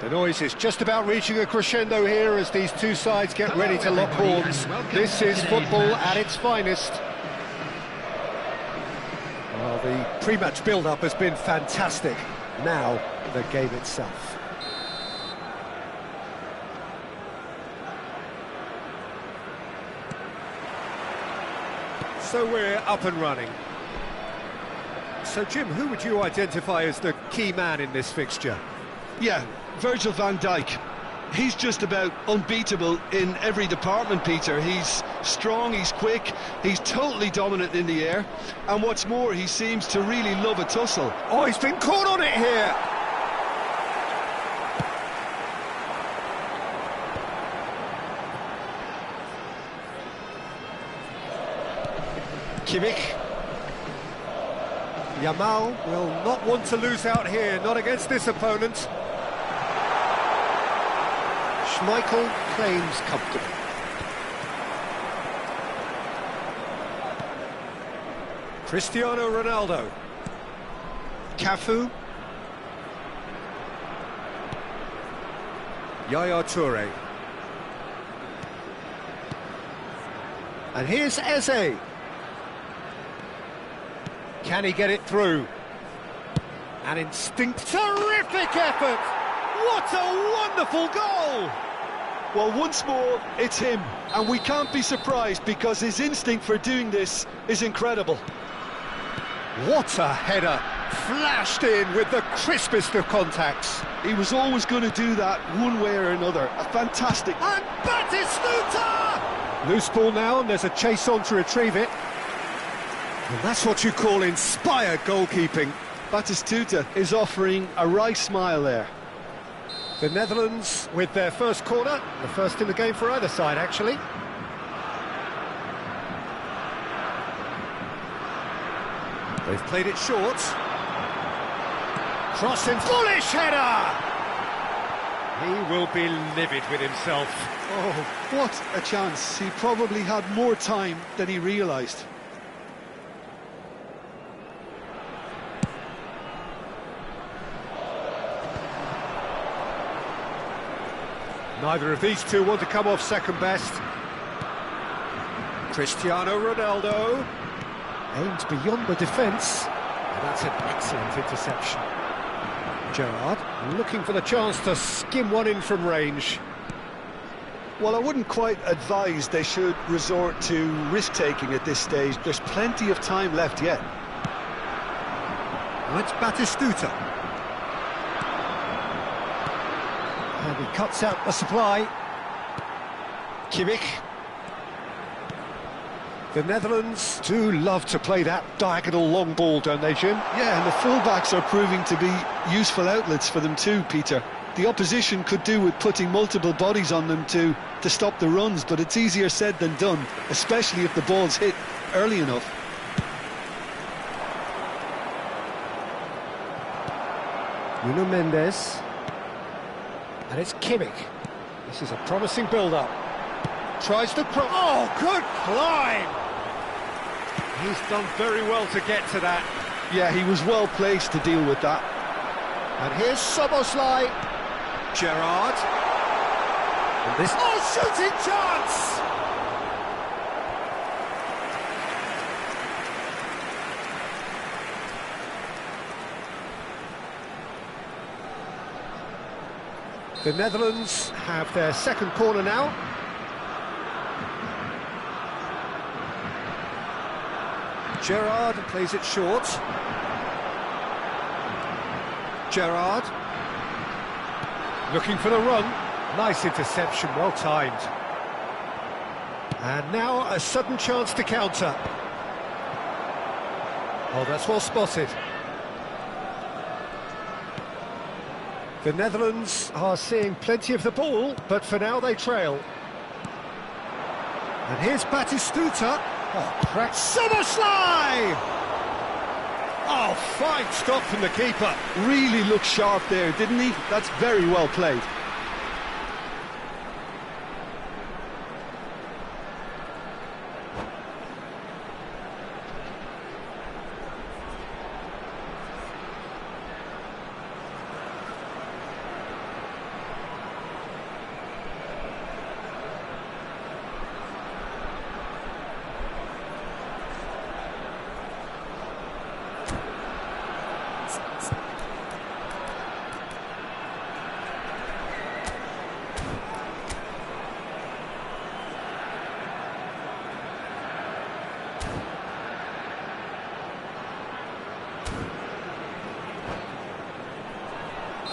S1: The noise is just about reaching a crescendo here as these two sides get ready to lock horns. This is football at its finest. Well, the pre-match build-up has been fantastic. Now, the game itself. So we're up and running. So, Jim, who would you identify as the key man in this fixture?
S3: Yeah, Virgil van Dijk. He's just about unbeatable in every department, Peter. He's strong, he's quick, he's totally dominant in the air, and what's more, he seems to really love a tussle.
S1: Oh, he's been caught on it here! Kimmich. Yamal will not want to lose out here, not against this opponent. Schmeichel claims comfortable. Cristiano Ronaldo. Cafu. Yaya Toure. And here's Eze. Can he get it through? An instinct. Terrific effort! What a wonderful goal!
S3: Well, once more, it's him, and we can't be surprised because his instinct for doing this is incredible.
S1: What a header! Flashed in with the crispest of contacts.
S3: He was always going to do that one way or another. A fantastic...
S1: And Batistuta! Loose ball now, and there's a chase on to retrieve it. And that's what you call inspired goalkeeping.
S3: Batistuta is offering a right smile there.
S1: The Netherlands with their first corner, the first in the game for either side, actually. They've played it short. Crossing, foolish header! He will be livid with himself.
S3: Oh, what a chance. He probably had more time than he realised.
S1: Neither of these two want to come off second best. Cristiano Ronaldo aims beyond the defence, and that's an excellent interception. Gerrard looking for the chance to skim one in from range.
S3: Well, I wouldn't quite advise they should resort to risk-taking at this stage. There's plenty of time left yet.
S1: Well, it's Batistuta. And he cuts out the supply. Kimmich. The Netherlands do love to play that diagonal long ball, don't they, Jim?
S3: Yeah, and the fullbacks are proving to be useful outlets for them too, Peter. The opposition could do with putting multiple bodies on them to stop the runs, but it's easier said than done, especially if the ball's hit early enough.
S1: Nuno Mendes. And it's Kimmich. This is a promising build-up. Tries to cross. Oh, good climb! He's done very well to get to that.
S3: Yeah, he was well placed to deal with that.
S1: And here's Szoboszlai. Gerrard. And this... Oh, shooting chance! The Netherlands have their second corner now. Gerrard plays it short. Gerrard looking for the run. Nice interception, well timed. And now a sudden chance to counter. Oh, that's well spotted. The Netherlands are seeing plenty of the ball, but for now they trail. And here's Batistuta. Oh, crack. Szoboszlai! Oh, fine stop from the keeper.
S3: Really looked sharp there, didn't he? That's very well played.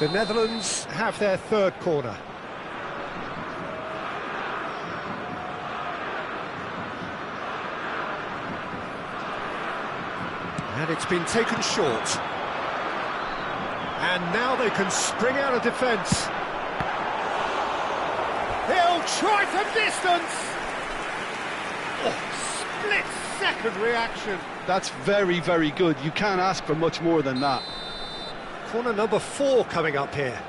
S1: The Netherlands have their third corner. And it's been taken short. And now they can spring out of defence. He'll try for distance! Oh, split-second reaction.
S3: That's very, very good. You can't ask for much more than that.
S1: Corner number 4 coming up here.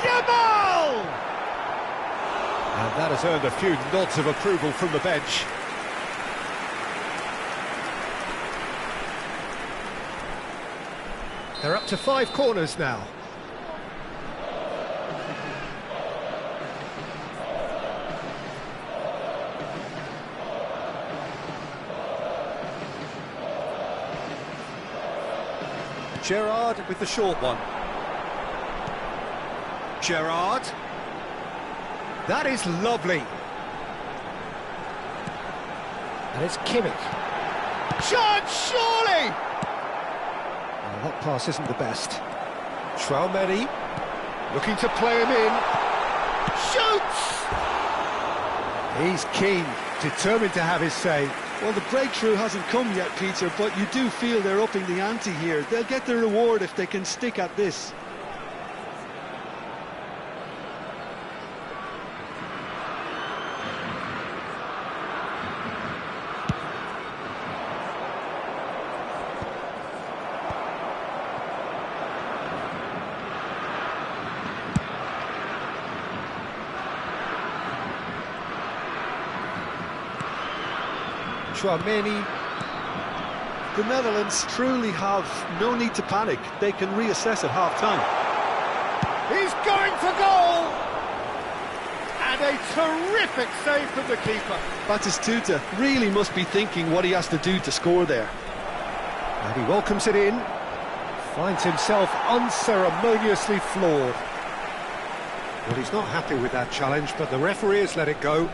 S1: Yamal! And that has earned a few nods of approval from the bench. They're up to 5 corners now. Gerrard with the short one. Gerrard. That is lovely. And it's Kimmich. Chance, surely! Oh, that pass isn't the best. Traoré looking to play him in. Shoots! He's keen, determined to have his say.
S3: Well, the breakthrough hasn't come yet, Peter, but you do feel they're upping the ante here. They'll get their reward if they can stick at this.
S1: Traoré.
S3: The Netherlands truly have no need to panic. They can reassess at half-time.
S1: He's going for goal! And a terrific save from the keeper.
S3: Batistuta really must be thinking what he has to do to score there.
S1: And he welcomes it in. Finds himself unceremoniously floored. Well, he's not happy with that challenge, but the referee has let it go.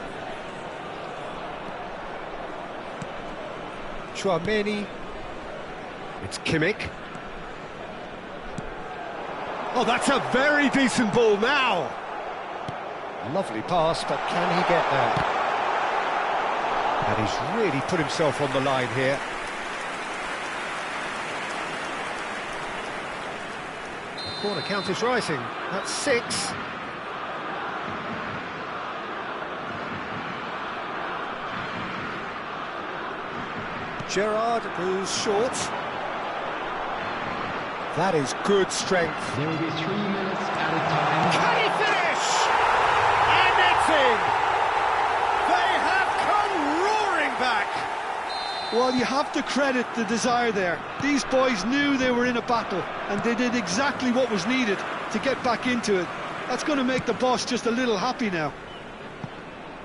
S1: Traoré. It's Kimmich. Oh, that's a very decent ball now. A lovely pass, but can he get there? And he's really put himself on the line here. The corner count is rising. That's 6. Gerrard goes short. That is good strength.
S2: There will be 3 minutes added time.
S1: Can he finish? And it's in! They have come roaring back!
S3: Well, you have to credit the desire there. These boys knew they were in a battle, and they did exactly what was needed to get back into it. That's going to make the boss just a little happy now.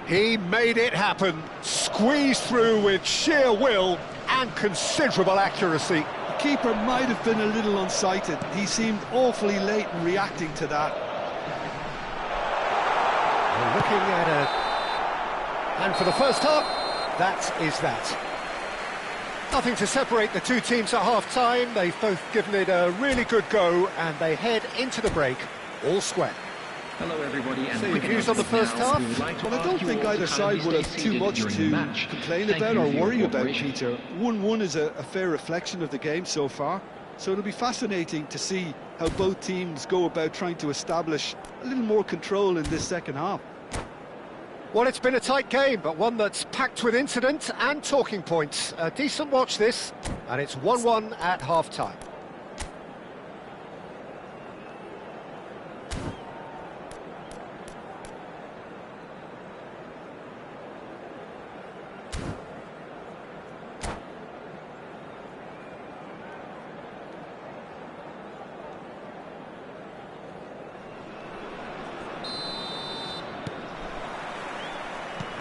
S1: He made it happen. Squeezed through with sheer will and considerable accuracy.
S3: The keeper might have been a little unsighted. He seemed awfully late in reacting to that.
S1: We're looking at a... And for the first half, that is that. Nothing to separate the two teams at half-time. They've both given it a really good go, and they head into the break all square.
S2: Hello everybody, and
S1: So your views on the first half?
S3: Well, I don't think either side will have too much to complain about or worry about, Peter. 1-1 is a fair reflection of the game so far, so it'll be fascinating to see how both teams go about trying to establish a little more control in this second half.
S1: Well, it's been a tight game, but one that's packed with incident and talking points. A decent watch this, and it's 1-1 at half-time.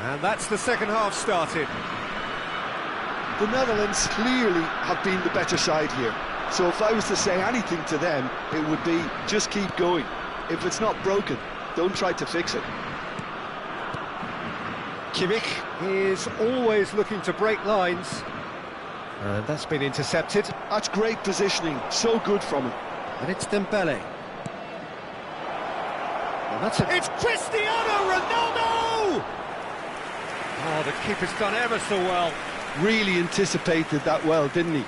S1: And that's the second half started.
S3: The Netherlands clearly have been the better side here. So if I was to say anything to them, it would be just keep going. If it's not broken, don't try to fix it.
S1: Kimmich is always looking to break lines. And that's been intercepted.
S3: That's great positioning, so good from him.
S1: And it's Dembele. Well, it's Cristiano Ronaldo! Oh, the keeper's done ever so well.
S3: Really anticipated that well, didn't he?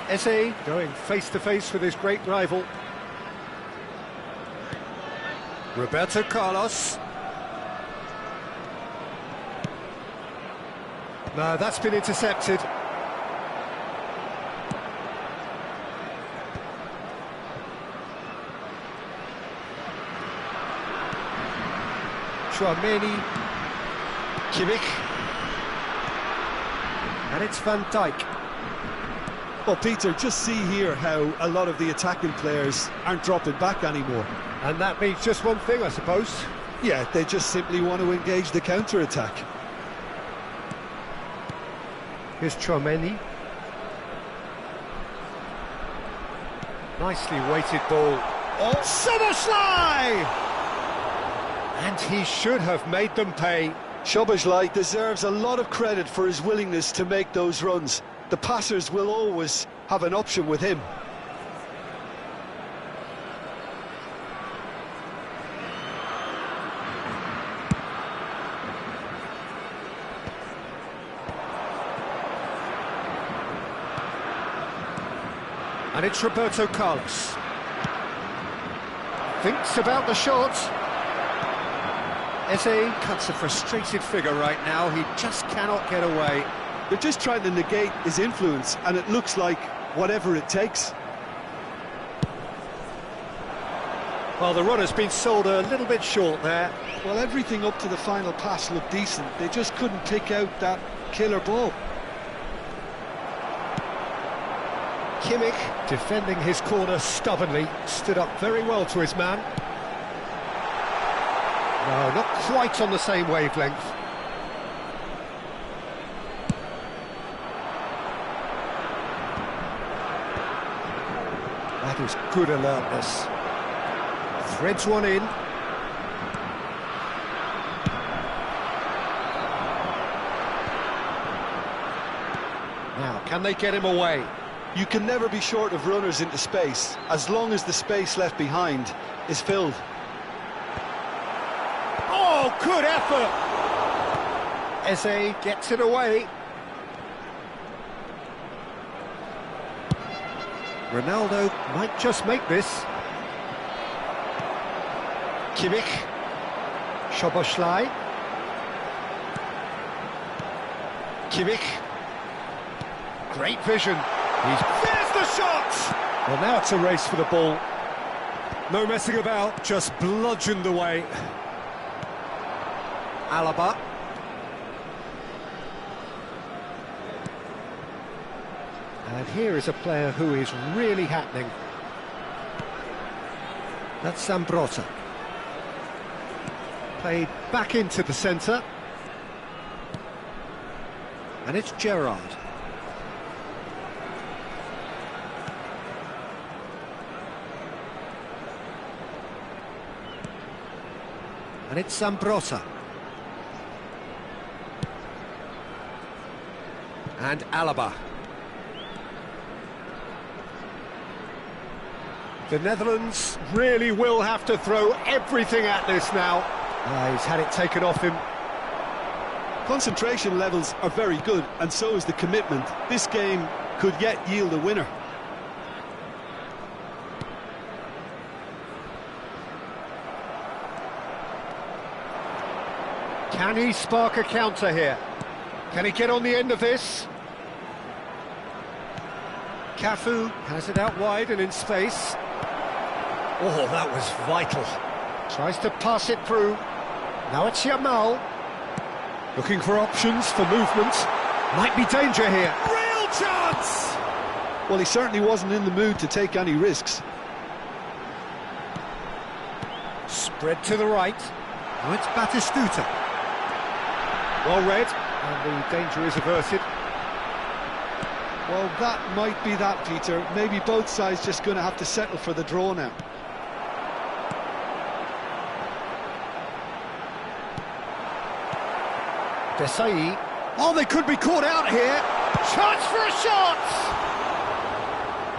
S1: Eze going face-to-face with his great rival. Roberto Carlos. No, that's been intercepted. Chouameni. Kimmich. And it's Van Dijk.
S4: Well, Peter, just see here how a lot of the attacking players aren't dropping back anymore.
S1: And that means just one thing, I suppose.
S4: Yeah, they just simply want to engage the counter-attack.
S1: Here's Chouameni. Nicely weighted ball. Oh, Szoboszlai! And he should have made them pay.
S3: Szoboszlai deserves a lot of credit for his willingness to make those runs. The passers will always have an option with him.
S1: And it's Roberto Carlos. Thinks about the shot. Eze cuts a frustrated figure right now. He just cannot get away.
S3: They're just trying to negate his influence, and it looks like whatever it takes.
S1: Well, the runner's been sold a little bit short there.
S3: Well, everything up to the final pass looked decent. They just couldn't pick out that killer ball.
S1: Kimmich, defending his corner stubbornly, stood up very well to his man. No, not quite on the same wavelength. That is good alertness. Threads one in. Now, can they get him away?
S3: You can never be short of runners into space, as long as the space left behind is filled.
S1: Oh, good effort! Eze gets it away. Ronaldo might just make this. Kimmich. Szoboszlai. Kimmich. Great vision. There's the shot! Well, now it's a race for the ball. No messing about, just bludgeoned away. Alaba. And here is a player who is really happening. That's Zambrotta. Played back into the centre. And it's Gerrard. And it's Zambrotta. And Alaba. The Netherlands really will have to throw everything at this now. He's had it taken off him.
S3: Concentration levels are very good, and so is the commitment. This game could yet yield a winner.
S1: Can he spark a counter here? Can he get on the end of this? Cafu has it out wide and in space. Oh, that was vital. Tries to pass it through. Now it's Yamal. Looking for options for movement. Might be danger here. Real chance!
S3: Well, he certainly wasn't in the mood to take any risks.
S1: Spread to the right. Now it's Batistuta. Well read, and the danger is averted.
S3: Well, that might be that, Peter. Maybe both sides just going to have to settle for the draw now.
S1: Desai. Oh, they could be caught out here. Chance for a shot!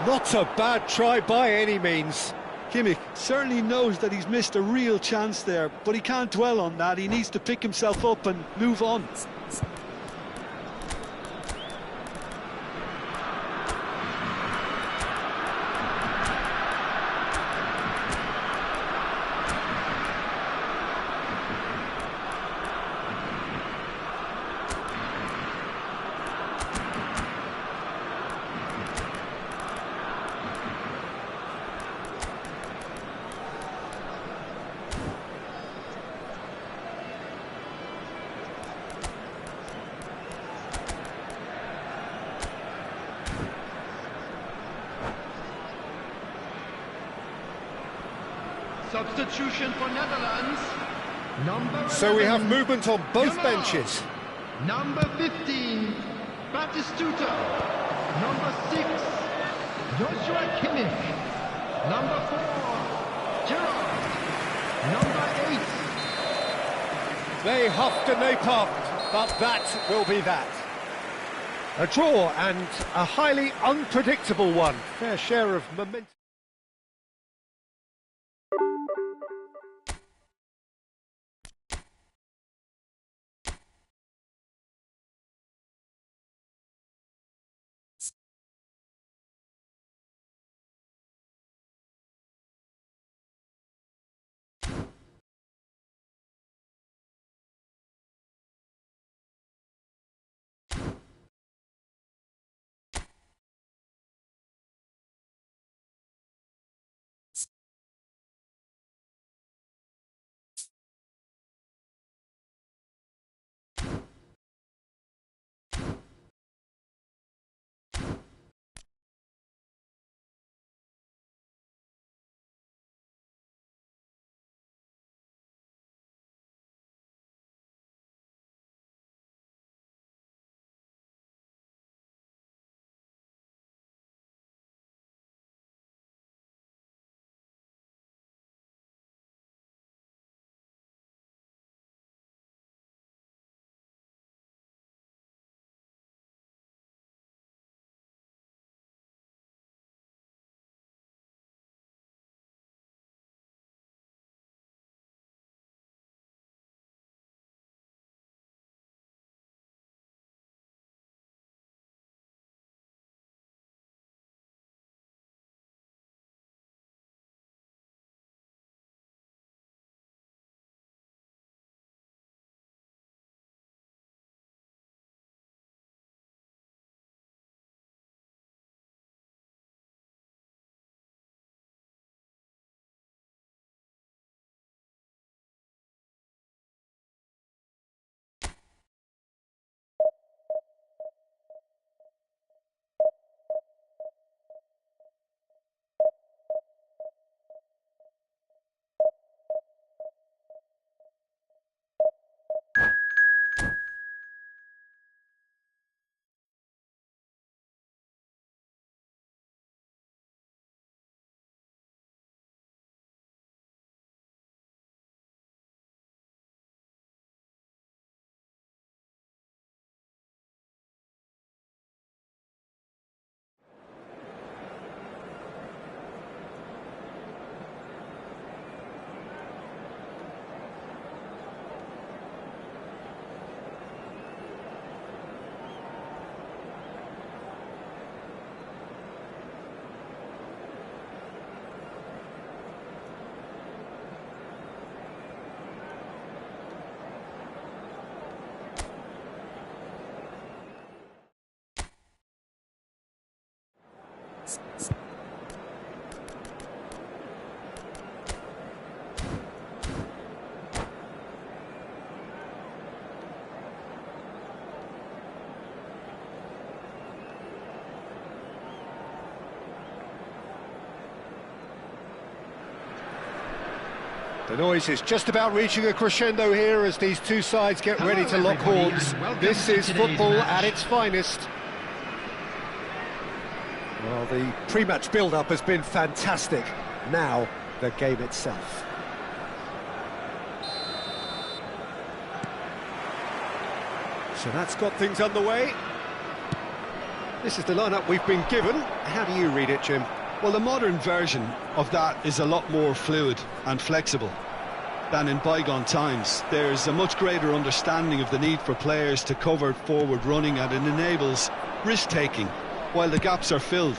S1: Not a bad try by any means.
S4: Kimmich certainly knows that he's missed a real chance there, but he can't dwell on that. He needs to pick himself up and move on.
S2: Substitution for Netherlands.
S1: So we have
S2: 11,
S1: movement on both
S2: Jamal.
S1: benches.
S2: Number 15, Batistuta. Number 6, Joshua Kimmich. Number 4, Gerrard. Number 8.
S1: They huffed and they puffed, but that will be that. A draw and a highly unpredictable one. Fair share of momentum. The noise is just about reaching a crescendo here as these two sides get ready to lock horns. This is football at its finest. Well, the pre-match build-up has been fantastic. Now, the game itself. So that's got things underway. This is the lineup we've been given. How do you read it, Jim?
S3: Well, the modern version of that is a lot more fluid and flexible than in bygone times. There's a much greater understanding of the need for players to cover forward running, and it enables risk-taking while the gaps are filled.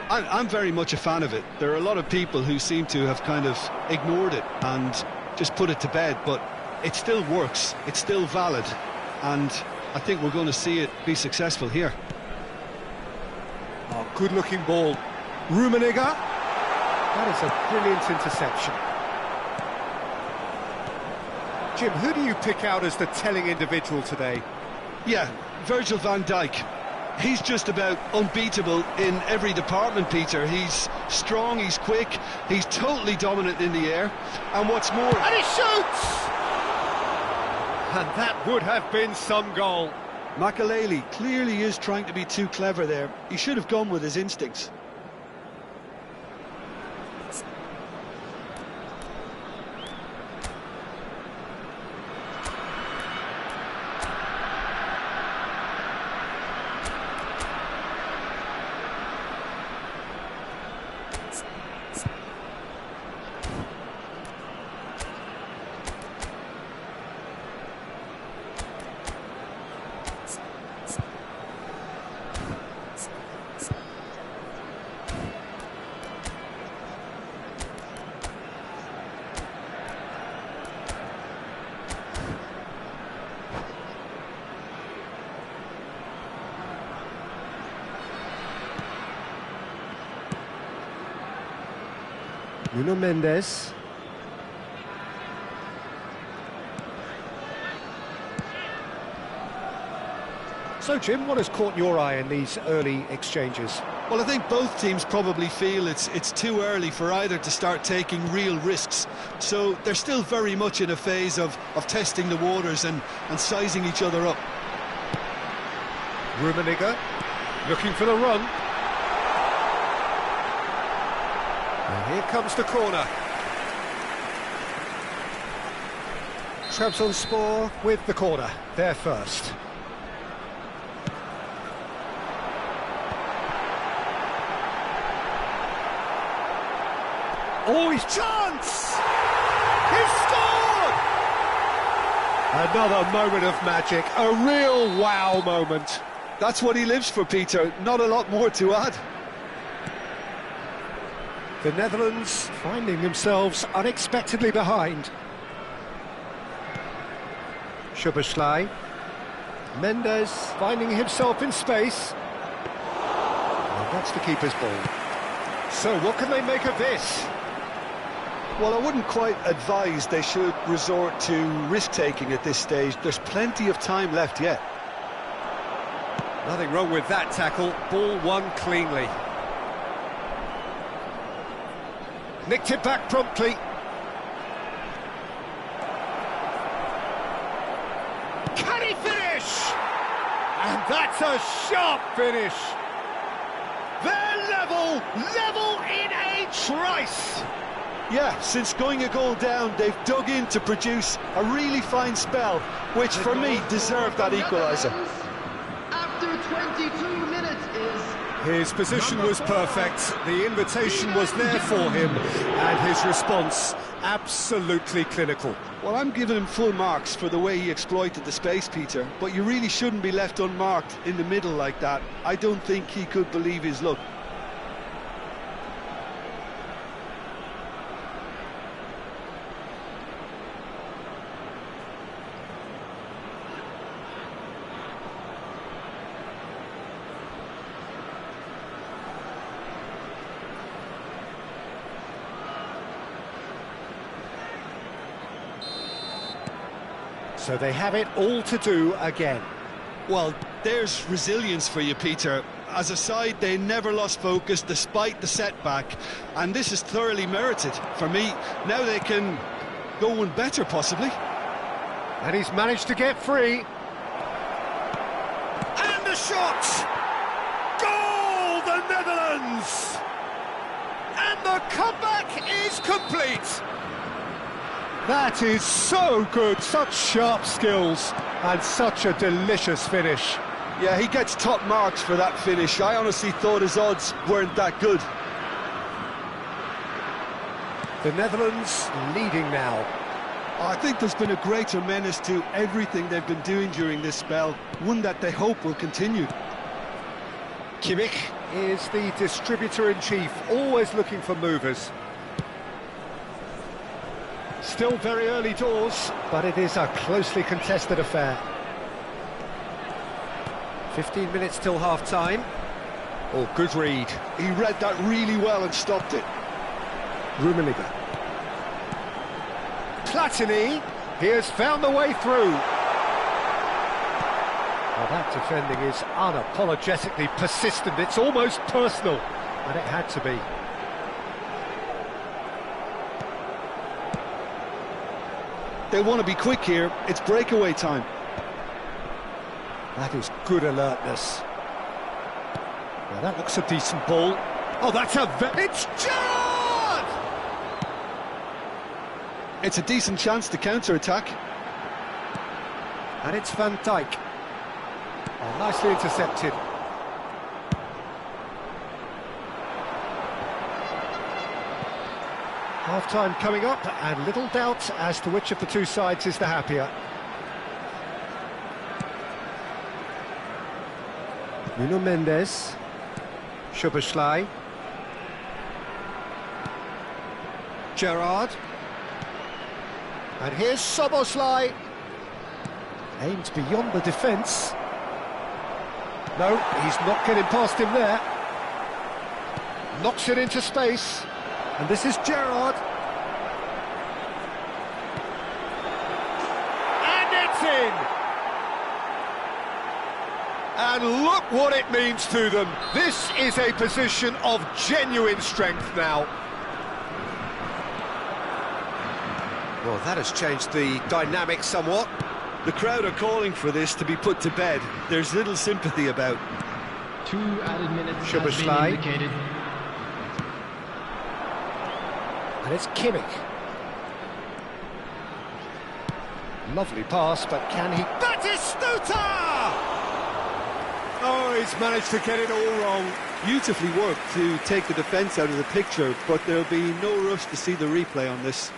S3: I'm very much a fan of it. There are a lot of people who seem to have kind of ignored it and just put it to bed, but it still works, it's still valid, and I think we're going to see it be successful here.
S1: Oh, good-looking ball. Rummenigge. That is a brilliant interception. Jim, who do you pick out as the telling individual today?
S3: Yeah, Virgil van Dijk. He's just about unbeatable in every department, Peter. He's strong, he's quick, he's totally dominant in the air, and what's more...
S1: And he shoots! And that would have been some goal.
S3: Makelele clearly is trying to be too clever there. He should have gone with his instincts.
S1: Nuno Mendes. So, Jim, what has caught your eye in these early exchanges?
S3: Well, I think both teams probably feel it's too early for either to start taking real risks. So they're still very much in a phase of testing the waters and sizing each other up.
S1: Rummenigge looking for the run. And here comes the corner. Trabzonspor with the corner, there first. Oh, his chance! He's scored! Another moment of magic, a real wow moment.
S3: That's what he lives for, Peter. Not a lot more to add.
S1: The Netherlands finding themselves unexpectedly behind. Szoboszlai. Mendes finding himself in space. And that's the keeper's ball. So what can they make of this?
S3: Well, I wouldn't quite advise they should resort to risk-taking at this stage. There's plenty of time left yet.
S1: Nothing wrong with that tackle. Ball won cleanly. Nicked it back promptly. Can he finish? And that's a sharp finish. They're level in a trice.
S3: Yeah, since going a goal down, they've dug in to produce a really fine spell, which for me deserved that equaliser.
S2: After 22 minutes is...
S1: His position was perfect, the invitation was there for him, and his response absolutely clinical.
S3: Well, I'm giving him full marks for the way he exploited the space, Peter, but you really shouldn't be left unmarked in the middle like that. I don't think he could believe his luck.
S1: So they have it all to do again.
S3: Well, there's resilience for you, Peter. As a side, they never lost focus despite the setback, and this is thoroughly merited for me. Now they can go one better, possibly.
S1: And he's managed to get free. And the shot! Goal, the Netherlands! And the comeback is complete! That is so good, such sharp skills. And such a delicious finish.
S4: Yeah, he gets top marks for that finish. I honestly thought his odds weren't that good.
S1: The Netherlands leading now.
S4: I think there's been a greater menace to everything they've been doing during this spell, one that they hope will continue.
S1: Kimmich is the distributor-in-chief, always looking for movers. Still very early doors, but it is a closely contested affair. 15 minutes till half-time. Oh, good read.
S4: He read that really well and stopped it.
S1: Rummenigge. Platini, he has found the way through. Well, that defending is unapologetically persistent. It's almost personal, and it had to be.
S4: They want to be quick here. It's breakaway time.
S1: That is good alertness. Well, that looks a decent ball. Oh, that's it's Gerrard!
S4: It's a decent chance to counter-attack.
S1: And it's Van Dijk. Oh, nicely intercepted. Half-time coming up, and little doubt as to which of the two sides is the happier. Nuno Mendes. Szoboszlai. Gerrard. And here's Szoboszlai. Aimed beyond the defence. No, he's not getting past him there. Knocks it into space. And this is Gerrard. And it's in! And look what it means to them. This is a position of genuine strength now. Well, that has changed the dynamic somewhat.
S4: The crowd are calling for this to be put to bed. There's little sympathy about.
S2: 2 added minutes has
S1: Szoboszlai.
S2: been indicated.
S1: And it's Kimmich. Lovely pass, but can he... Batistuta! Oh, he's managed to get it all wrong.
S4: Beautifully worked to take the defence out of the picture, but there'll be no rush to see the replay on this.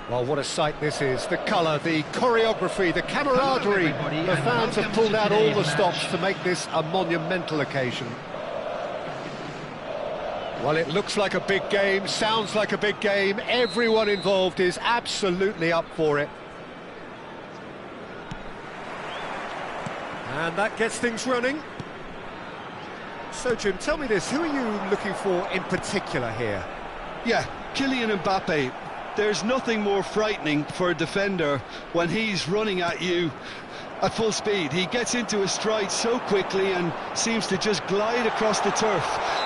S1: Well, what a sight this is. The colour, the choreography, the camaraderie. The fans have pulled out all the stops to make this a monumental occasion. Well, it looks like a big game, sounds like a big game. Everyone involved is absolutely up for it. And that gets things running. So, Jim, tell me this, who are you looking for in particular here?
S3: Yeah, Kylian Mbappe. There's nothing more frightening for a defender when he's running at you at full speed. He gets into his stride so quickly and seems to just glide across the turf.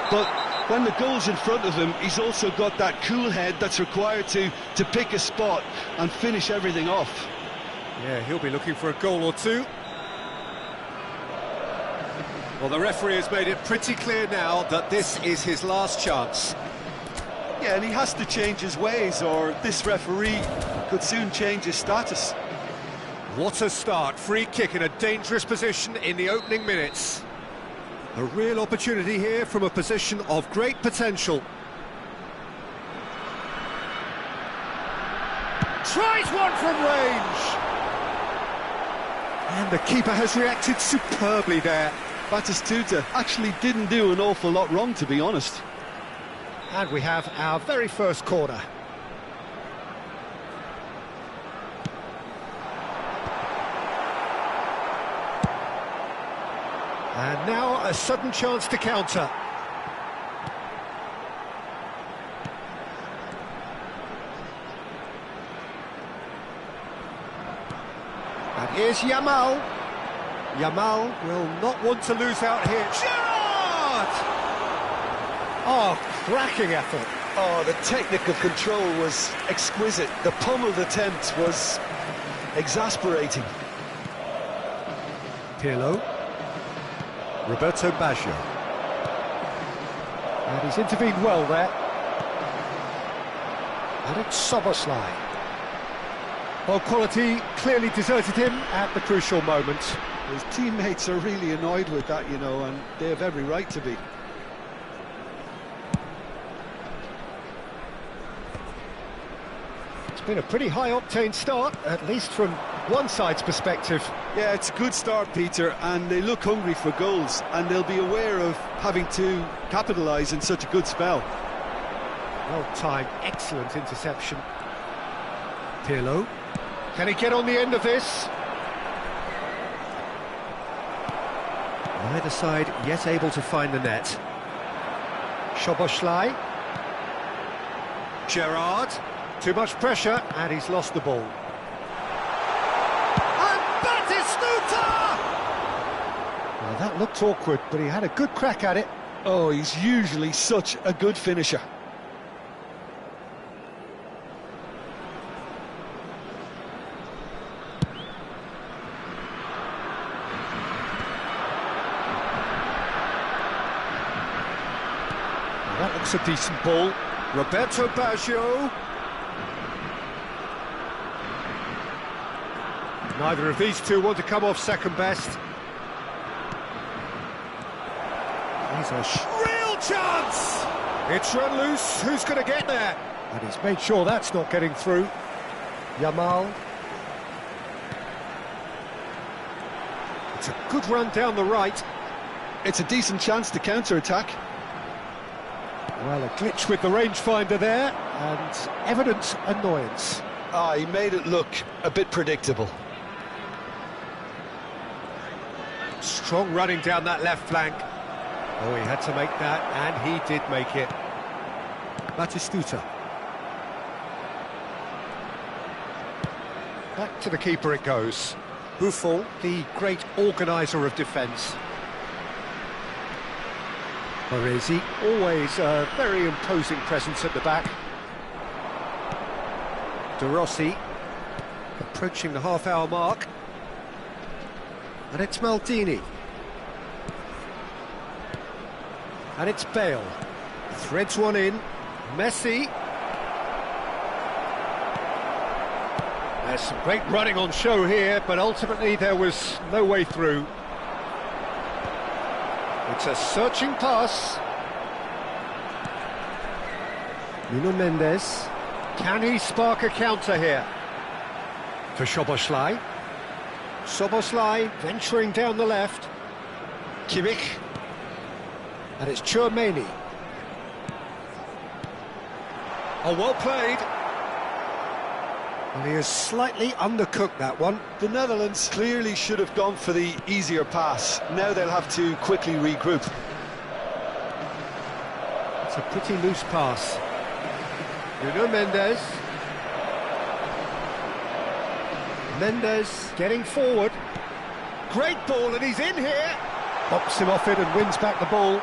S3: But when the goal's in front of him, he's also got that cool head that's required to pick a spot and finish everything off.
S1: Yeah, he'll be looking for a goal or two. Well, the referee has made it pretty clear now that this is his last chance.
S4: Yeah, and he has to change his ways, or this referee could soon change his status.
S1: What a start. Free kick in a dangerous position in the opening minutes. A real opportunity here from a position of great potential. Tries one from range! And the keeper has reacted superbly there.
S3: Batistuta actually didn't do an awful lot wrong, to be honest.
S1: And we have our very first corner. And now a sudden chance to counter. And here's Yamal. Yamal will not want to lose out here. Gerrard! Oh, cracking effort.
S3: Oh, the technical control was exquisite. The pummeled attempt was exasperating.
S1: Pirlo. Roberto Baggio. And he's intervened well there. And it's Szoboszlai. Well, quality clearly deserted him at the crucial moment.
S3: His teammates are really annoyed with that, you know, and they have every right to be.
S1: It's been a pretty high-octane start, at least from one side's perspective.
S4: Yeah, it's a good start, Peter, and they look hungry for goals, and they'll be aware of having to capitalise in such a good spell.
S1: Well-timed, excellent interception. Pirlo. Can he get on the end of this? Neither side yet able to find the net. Szoboszlai. Gerrard. Too much pressure, and he's lost the ball. And Batistuta! Well, that looked awkward, but he had a good crack at it.
S3: Oh, he's usually such a good finisher.
S1: Well, that looks a decent ball. Roberto Baggio. Neither of these two want to come off second best. Here's a real chance! It's run loose, who's going to get there? And he's made sure that's not getting through. Yamal. It's a good run down the right.
S3: It's a decent chance to counter-attack.
S1: Well, a glitch with the rangefinder there, and evident annoyance.
S3: Ah, he made it look a bit predictable.
S1: Strong running down that left flank. Oh, he had to make that, and he did make it. Batistuta. Back to the keeper it goes. Buffon, the great organiser of defence. Baresi, always a very imposing presence at the back. De Rossi, approaching the half-hour mark. And it's Maldini. And it's Bale. Threads one in. Messi. There's some great running on show here, but ultimately there was no way through. It's a searching pass. Nuno Mendes. Can he spark a counter here? For Szoboszlai. Szoboszlai venturing down the left. Kimmich. And it's Tchouaméni. Oh, well played. And he has slightly undercooked that one.
S4: The Netherlands clearly should have gone for the easier pass. Now they'll have to quickly regroup.
S1: It's a pretty loose pass. Nuno Mendes. Mendes getting forward. Great ball, and he's in here. Bops him off it and wins back the ball.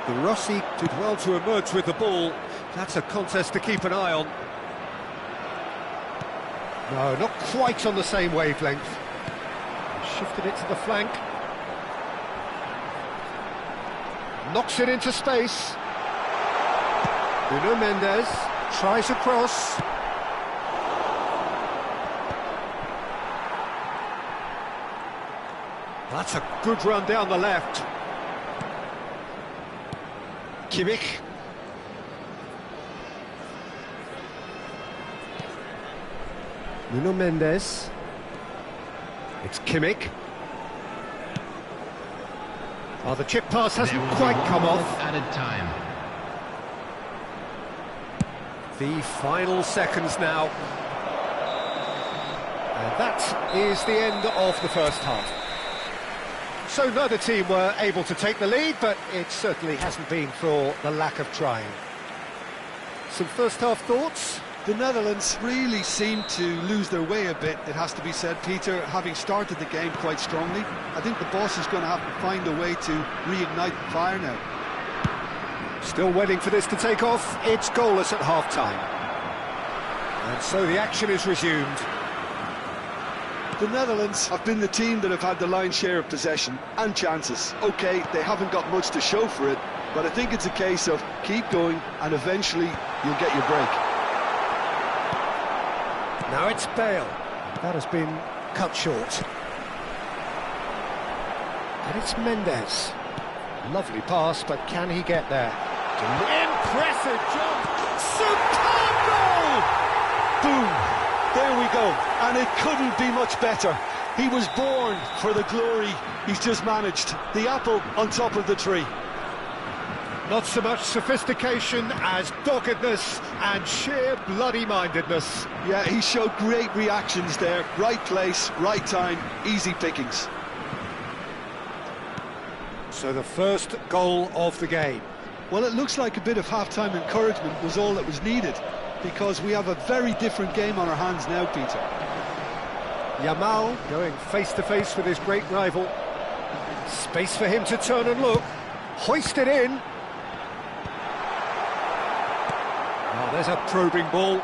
S1: The Rossi did well to emerge with the ball. That's a contest to keep an eye on. No, not quite on the same wavelength. Shifted it to the flank. Knocks it into space. Nuno Mendes tries a cross. That's a good run down the left. Kimmich. Nuno Mendes. It's Kimmich. Oh, the chip pass hasn't quite come off.
S2: Added time.
S1: The final seconds now. And that is the end of the first half. So neither team were able to take the lead, but it certainly hasn't been for the lack of trying. Some first half thoughts?
S3: The Netherlands really seemed to lose their way a bit, it has to be said, Peter, having started the game quite strongly. I think the boss is going to have to find a way to reignite the fire now.
S1: Still waiting for this to take off. It's goalless at half-time. And so the action is resumed.
S3: The Netherlands have been the team that have had the lion's share of possession and chances. OK, they haven't got much to show for it, but I think it's a case of keep going and eventually you'll get your break.
S1: Now it's Bale. That has been cut short. And it's Mendes. Lovely pass, but can he get there? Impressive jump! Superb goal!
S4: Boom! There we go, and it couldn't be much better. He was born for the glory he's just managed. The apple on top of the tree.
S1: Not so much sophistication as doggedness and sheer bloody-mindedness.
S3: Yeah, he showed great reactions there. Right place, right time, easy pickings.
S1: So the first goal of the game.
S3: Well, it looks like a bit of half-time encouragement was all that was needed, because we have a very different game on our hands now, Peter.
S1: Yamal going face-to-face with his great rival. Space for him to turn and look. Hoist it in. Oh, there's a probing ball.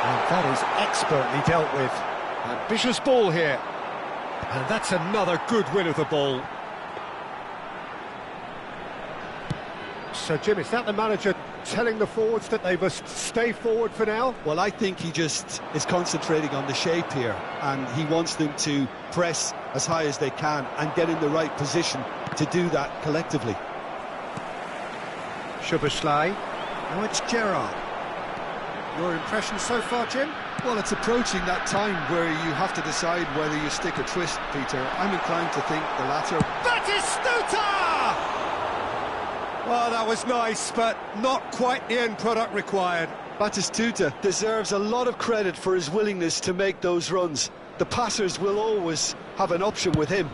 S1: And that is expertly dealt with. Ambitious ball here. And that's another good win of the ball. So, Jim, is that the manager telling the forwards that they must stay forward for now?
S3: Well, I think he just is concentrating on the shape here, and he wants them to press as high as they can and get in the right position to do that collectively.
S1: Szoboszlai. Now it's Gerrard. Your impression so far, Jim?
S3: Well, it's approaching that time where you have to decide whether you stick or twist, Peter. I'm inclined to think the latter.
S1: Batistuta! Well, that was nice, but not quite the end product required.
S3: Batistuta deserves a lot of credit for his willingness to make those runs. The passers will always have an option with him.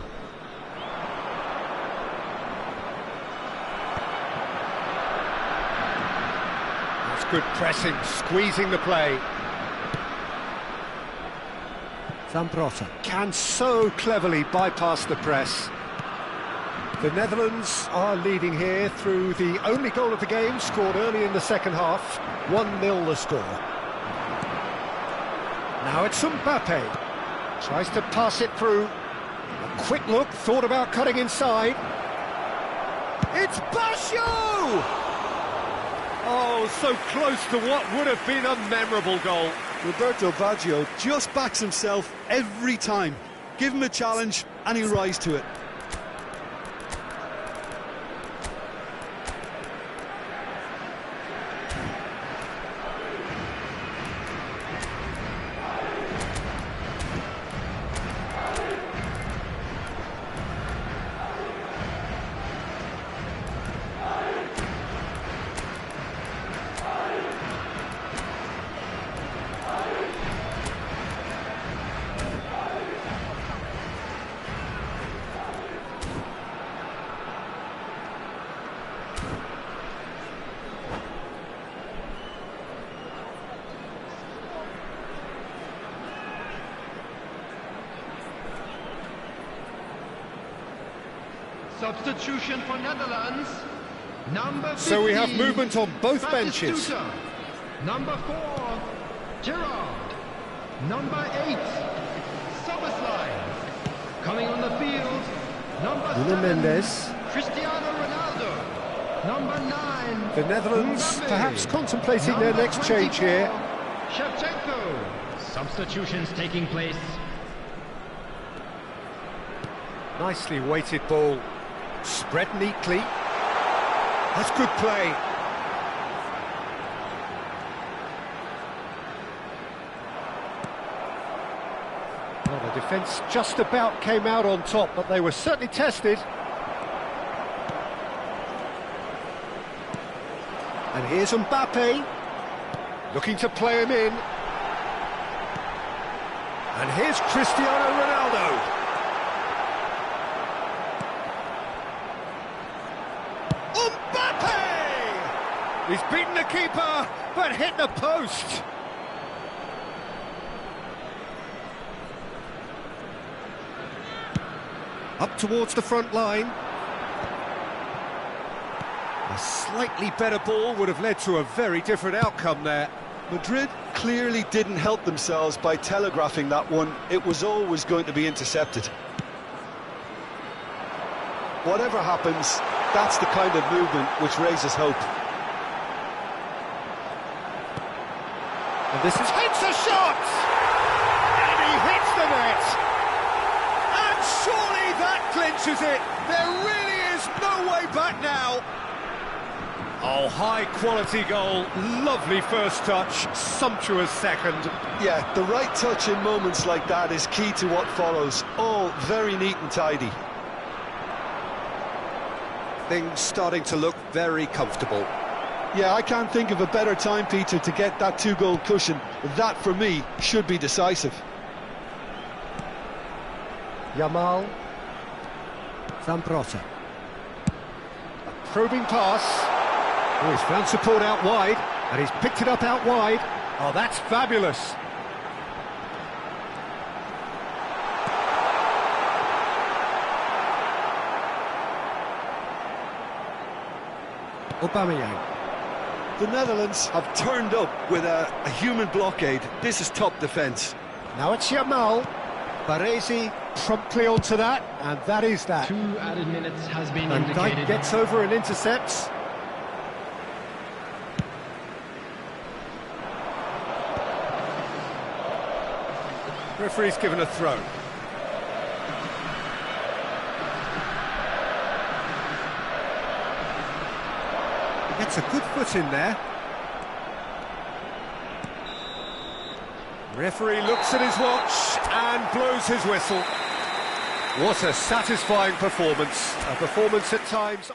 S1: That's good pressing, squeezing the play. Zambrota can so cleverly bypass the press. The Netherlands are leading here through the only goal of the game, scored early in the second half. 1-0 the score. Now it's Mbappe. Tries to pass it through. A quick look, thought about cutting inside. It's Basho! Oh, so close to what would have been a memorable goal.
S3: Roberto Baggio just backs himself every time. Give him a challenge and he'll rise to it.
S2: Substitution for Netherlands. Number 50.
S1: So we have movement on both benches.
S2: Batistuta. Number 4, Gerrard. Number 8, Soboslai. Coming on the field, number 7,
S1: Mendes.
S2: Cristiano Ronaldo. Number 9,
S1: The Netherlands
S2: Mbappe.
S1: perhaps contemplating their
S2: Number
S1: next change here.
S2: 24, Shevchenko. Substitutions taking place.
S1: Nicely weighted ball, spread neatly. That's good play. Well, the defence just about came out on top, but they were certainly tested. And here's Mbappe, looking to play him in. And here's Cristiano Ronaldo. He's beaten the keeper, but hit the post. Up towards the front line. A slightly better ball would have led to a very different outcome there.
S3: Madrid clearly didn't help themselves by telegraphing that one. It was always going to be intercepted. Whatever happens, that's the kind of movement which raises hope.
S1: And this is hits a shot! And he hits the net! And surely that clinches it! There really is no way back now! Oh, high-quality goal, lovely first touch, sumptuous second.
S3: Yeah, the right touch in moments like that is key to what follows. All very neat and tidy.
S1: Things starting to look very comfortable.
S3: Yeah, I can't think of a better time, Peter, to get that two-goal cushion. That, for me, should be decisive.
S1: Yamal. Zambrota. A probing pass. Oh, he's found support out wide, and he's picked it up out wide. Oh, that's fabulous. Aubameyang.
S3: The Netherlands have turned up with a human blockade. This is top defence.
S1: Now it's Yamal. Baresi promptly onto that, and that is that.
S2: 2 added minutes has been
S1: And
S2: indicated.
S1: Dijk gets over and intercepts. Referee's given a throw. Gets a good foot in there. Referee looks at his watch and blows his whistle. What a satisfying performance. A performance at times...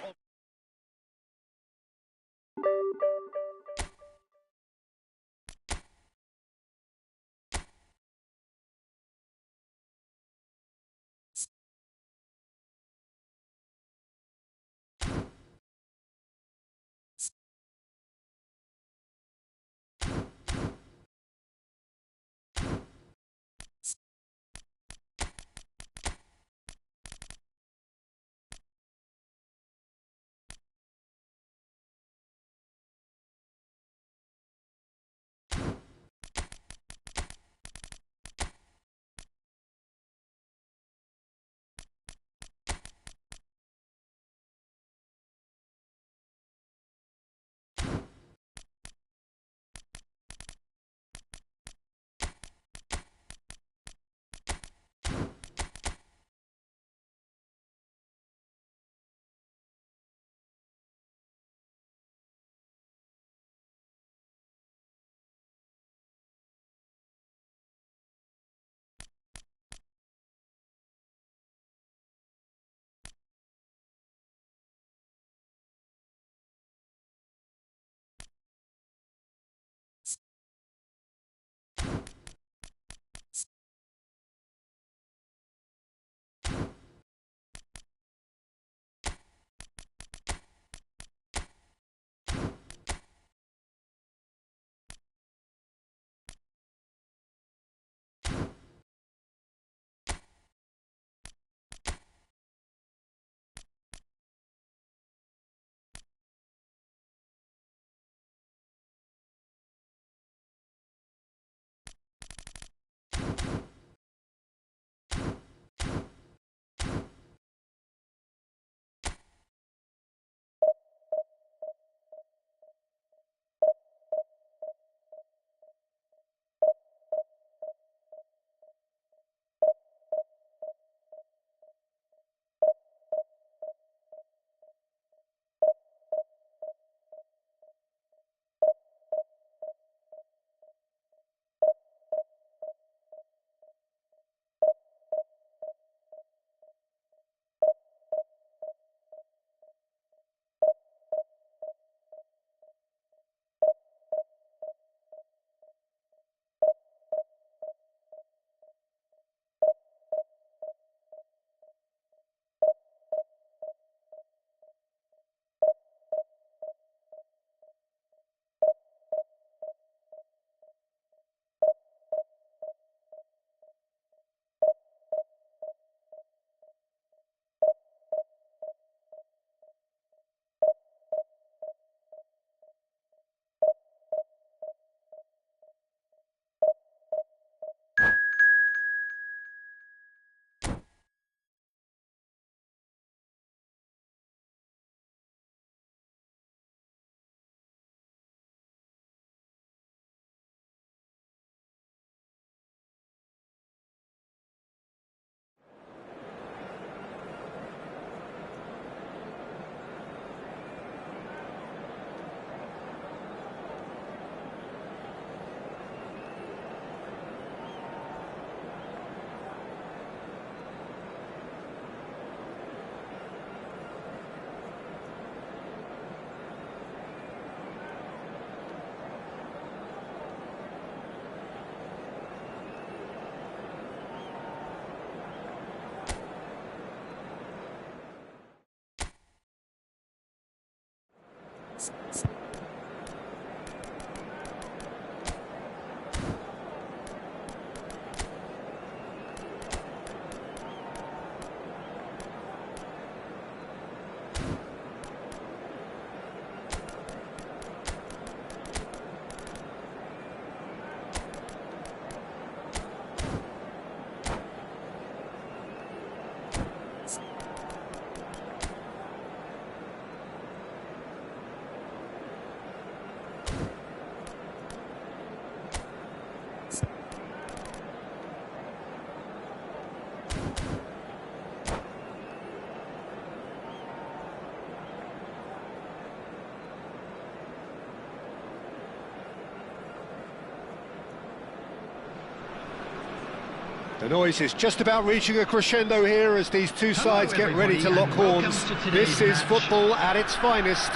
S1: The noise is just about reaching a crescendo here as these two sides get ready to lock horns. This is football at its finest.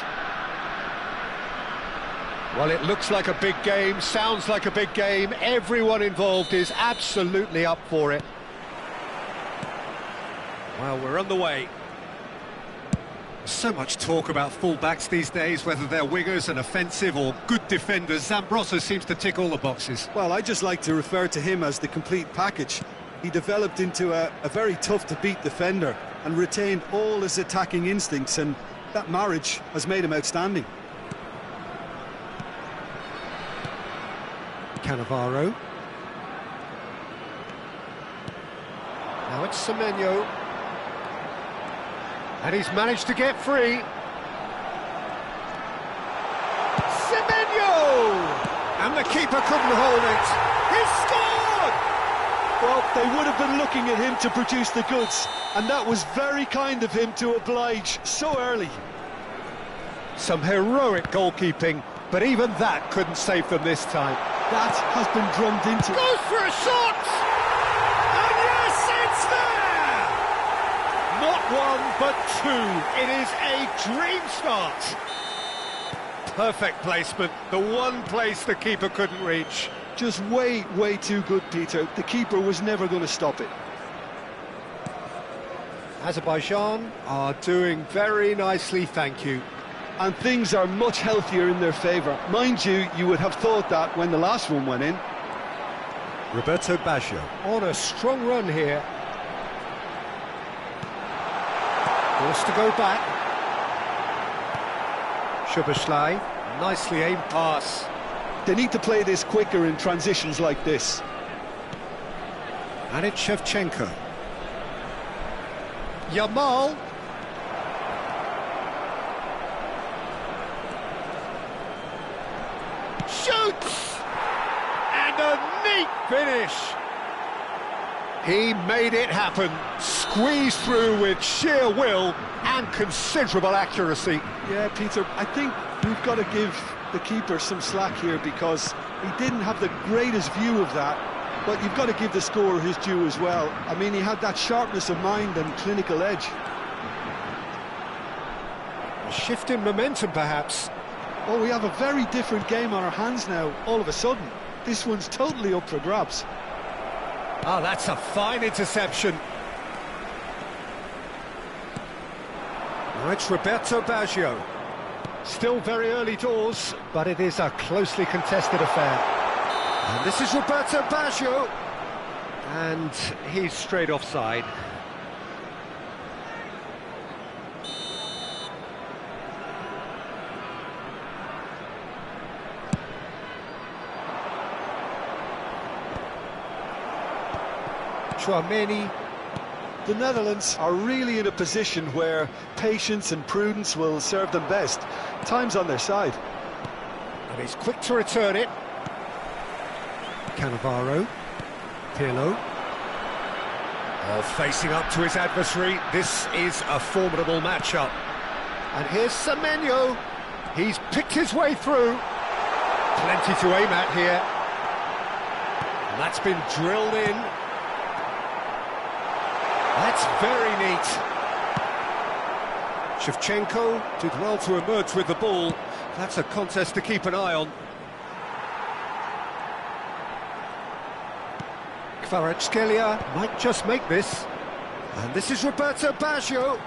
S1: Well, it looks like a big game, sounds like a big game. Everyone involved is absolutely up for it. Well, we're on the way. So much talk about full-backs these days, whether they're wingers and offensive or good defenders. Zambrotta seems to tick all the boxes.
S4: Well, I just like to refer to him as the complete package. He developed into a very tough-to-beat defender and retained all his attacking instincts, and that marriage has made him outstanding.
S1: Cannavaro. Now it's Semenyo. And he's managed to get free. Semenyo! And the keeper couldn't hold it. He scored!
S4: Well, they would have been looking at him to produce the goods, and that was very kind of him to oblige so early.
S1: Some heroic goalkeeping, but even that couldn't save them this time.
S4: That has been drummed into.
S1: Goes for a shot! And yes, it's there! Not one, but two. It is a dream start. Perfect placement, the one place the keeper couldn't reach.
S4: Just way too good, Peter. The keeper was never going to stop it.
S1: Azerbaijan are doing very nicely, thank you.
S4: And things are much healthier in their favour. Mind you, you would have thought that when the last one went in.
S1: Roberto Baggio on a strong run here. Forced to go back. Szoboszlai, nicely aimed pass.
S4: They need to play this quicker in transitions like this.
S1: And it's Shevchenko. Yamal. Shoots! And a neat finish. He made it happen. Squeezed through with sheer will and considerable accuracy.
S4: Yeah, Peter, I think we've got to give the keeper some slack here because he didn't have the greatest view of that, but you've got to give the scorer his due as well. I mean, he had that sharpness of mind and clinical edge.
S1: A shift in momentum, perhaps.
S4: Oh, we have a very different game on our hands now, all of a sudden. This one's totally up for grabs.
S1: Oh, that's a fine interception. Now it's Roberto Baggio. Still very early doors, but it is a closely contested affair. And this is Roberto Baggio. And he's straight offside. Chouameni.
S4: The Netherlands are really in a position where patience and prudence will serve them best. Time's on their side.
S1: And he's quick to return it. Cannavaro. Pirlo. Oh, facing up to his adversary. This is a formidable matchup. And here's Semenyo. He's picked his way through. Plenty to aim at here. And that's been drilled in. That's very neat. Shevchenko did well to emerge with the ball. That's a contest to keep an eye on. Kvaratskhelia might just make this. And this is Roberto Baggio.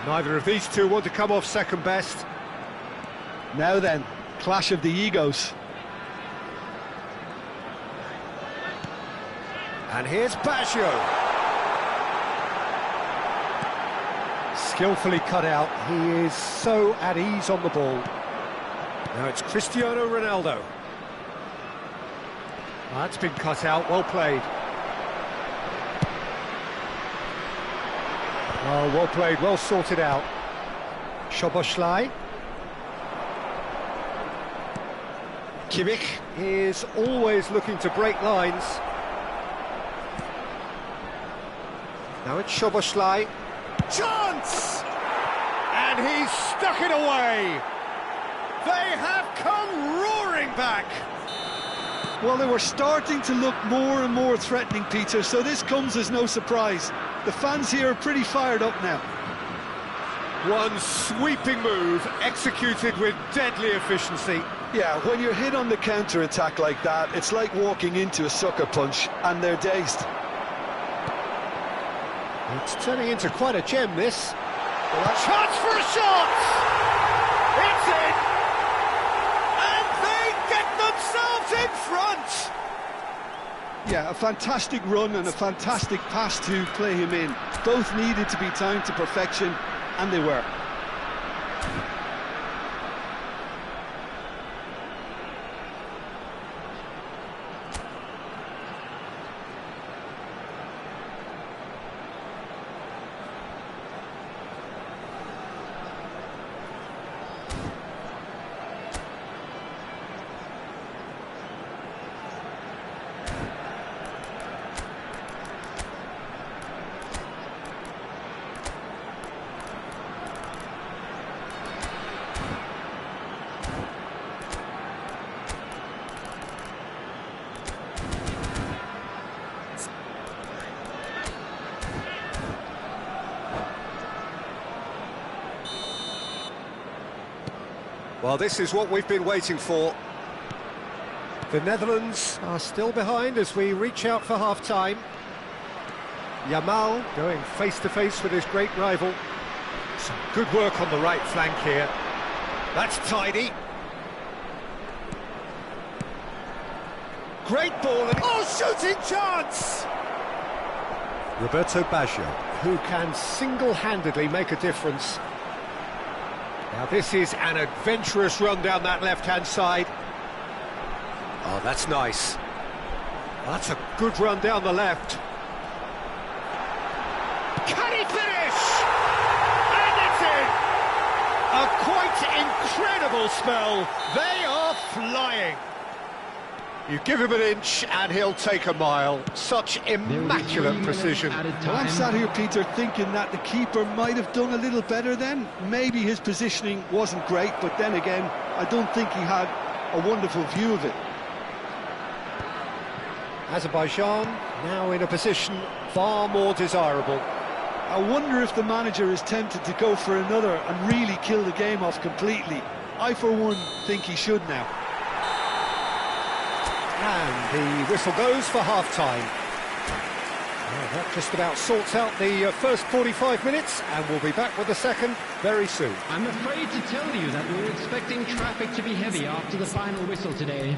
S1: Neither of these two want to come off second best.
S4: Now then, clash of the egos.
S1: And here's Baggio. Skillfully cut out. He is so at ease on the ball. Now it's Cristiano Ronaldo. That's been cut out, well played. Oh, well played, well sorted out. Szoboszlai. Kimmich is always looking to break lines. Now it's Szoboszlai. Chance! And he's stuck it away. They have come roaring back.
S4: Well, they were starting to look more and more threatening, Peter, so this comes as no surprise. The fans here are pretty fired up now.
S1: One sweeping move, executed with deadly efficiency.
S4: Yeah, when you're hit on the counter-attack like that, it's like walking into a sucker punch, and they're dazed.
S1: It's turning into quite a gem, this. Chance for a shot! It's in! And they get themselves in front!
S4: Yeah, a fantastic run and a fantastic pass to play him in. Both needed to be timed to perfection, and they were.
S1: Well, this is what we've been waiting for. The Netherlands are still behind as we reach out for half-time. Yamal going face-to-face with his great rival. Some good work on the right flank here. That's tidy. Great ball and... Oh, shooting chance! Roberto Baggio, who can single-handedly make a difference. Now this is an adventurous run down that left-hand side. Oh, that's nice. Well, that's a good run down the left. Can he finish? And it's in! A quite incredible spell. They are flying. You give him an inch and he'll take a mile. Such immaculate precision.
S4: Well, I'm sat here, Peter, thinking that the keeper might have done a little better then. Maybe his positioning wasn't great, but then again, I don't think he had a wonderful view of it.
S1: Azerbaijan now in a position far more desirable.
S4: I wonder if the manager is tempted to go for another and really kill the game off completely. I, for one, think he should now.
S1: And the whistle goes for half-time. Well, that just about sorts out the first 45 minutes, and we'll be back with the second very soon.
S2: I'm afraid to tell you that we're expecting traffic to be heavy after the final whistle today.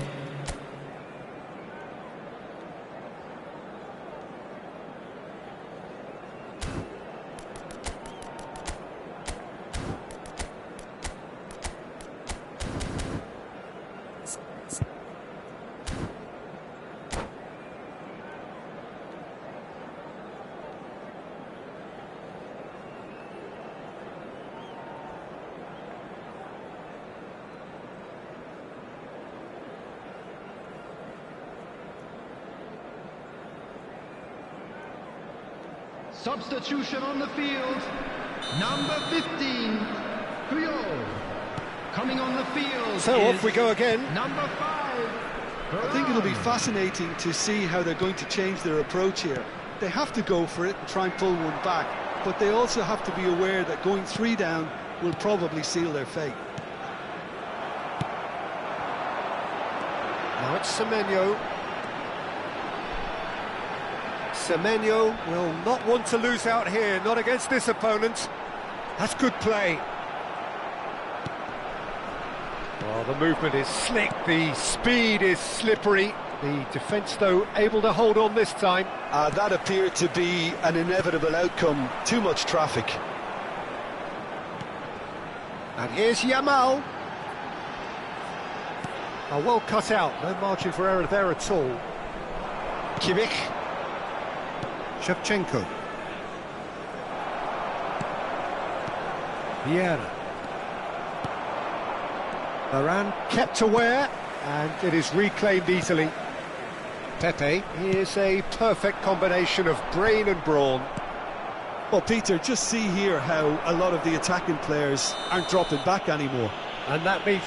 S2: Substitution on the field, number 15, Puyol. Coming on the field.
S1: So off we go again.
S2: Number 5.
S4: I think it'll be fascinating to see how they're going to change their approach here. They have to go for it and try and pull one back, but they also have to be aware that going 3 down will probably seal their fate.
S1: Now it's Semenyo. Semenyo will not want to lose out here, not against this opponent. That's good play. Well, the movement is slick, the speed is slippery. The defence, though, able to hold on this time.
S4: That appeared to be an inevitable outcome. Too much traffic.
S1: And here's Yamal. Oh, well cut out, no margin for error there at all. Kimmich. Shevchenko. Vieira. Varane kept aware, and it is reclaimed easily. Pepe is a perfect combination of brain and brawn.
S4: Well, Peter, just see here how a lot of the attacking players aren't dropping back anymore.
S1: And that means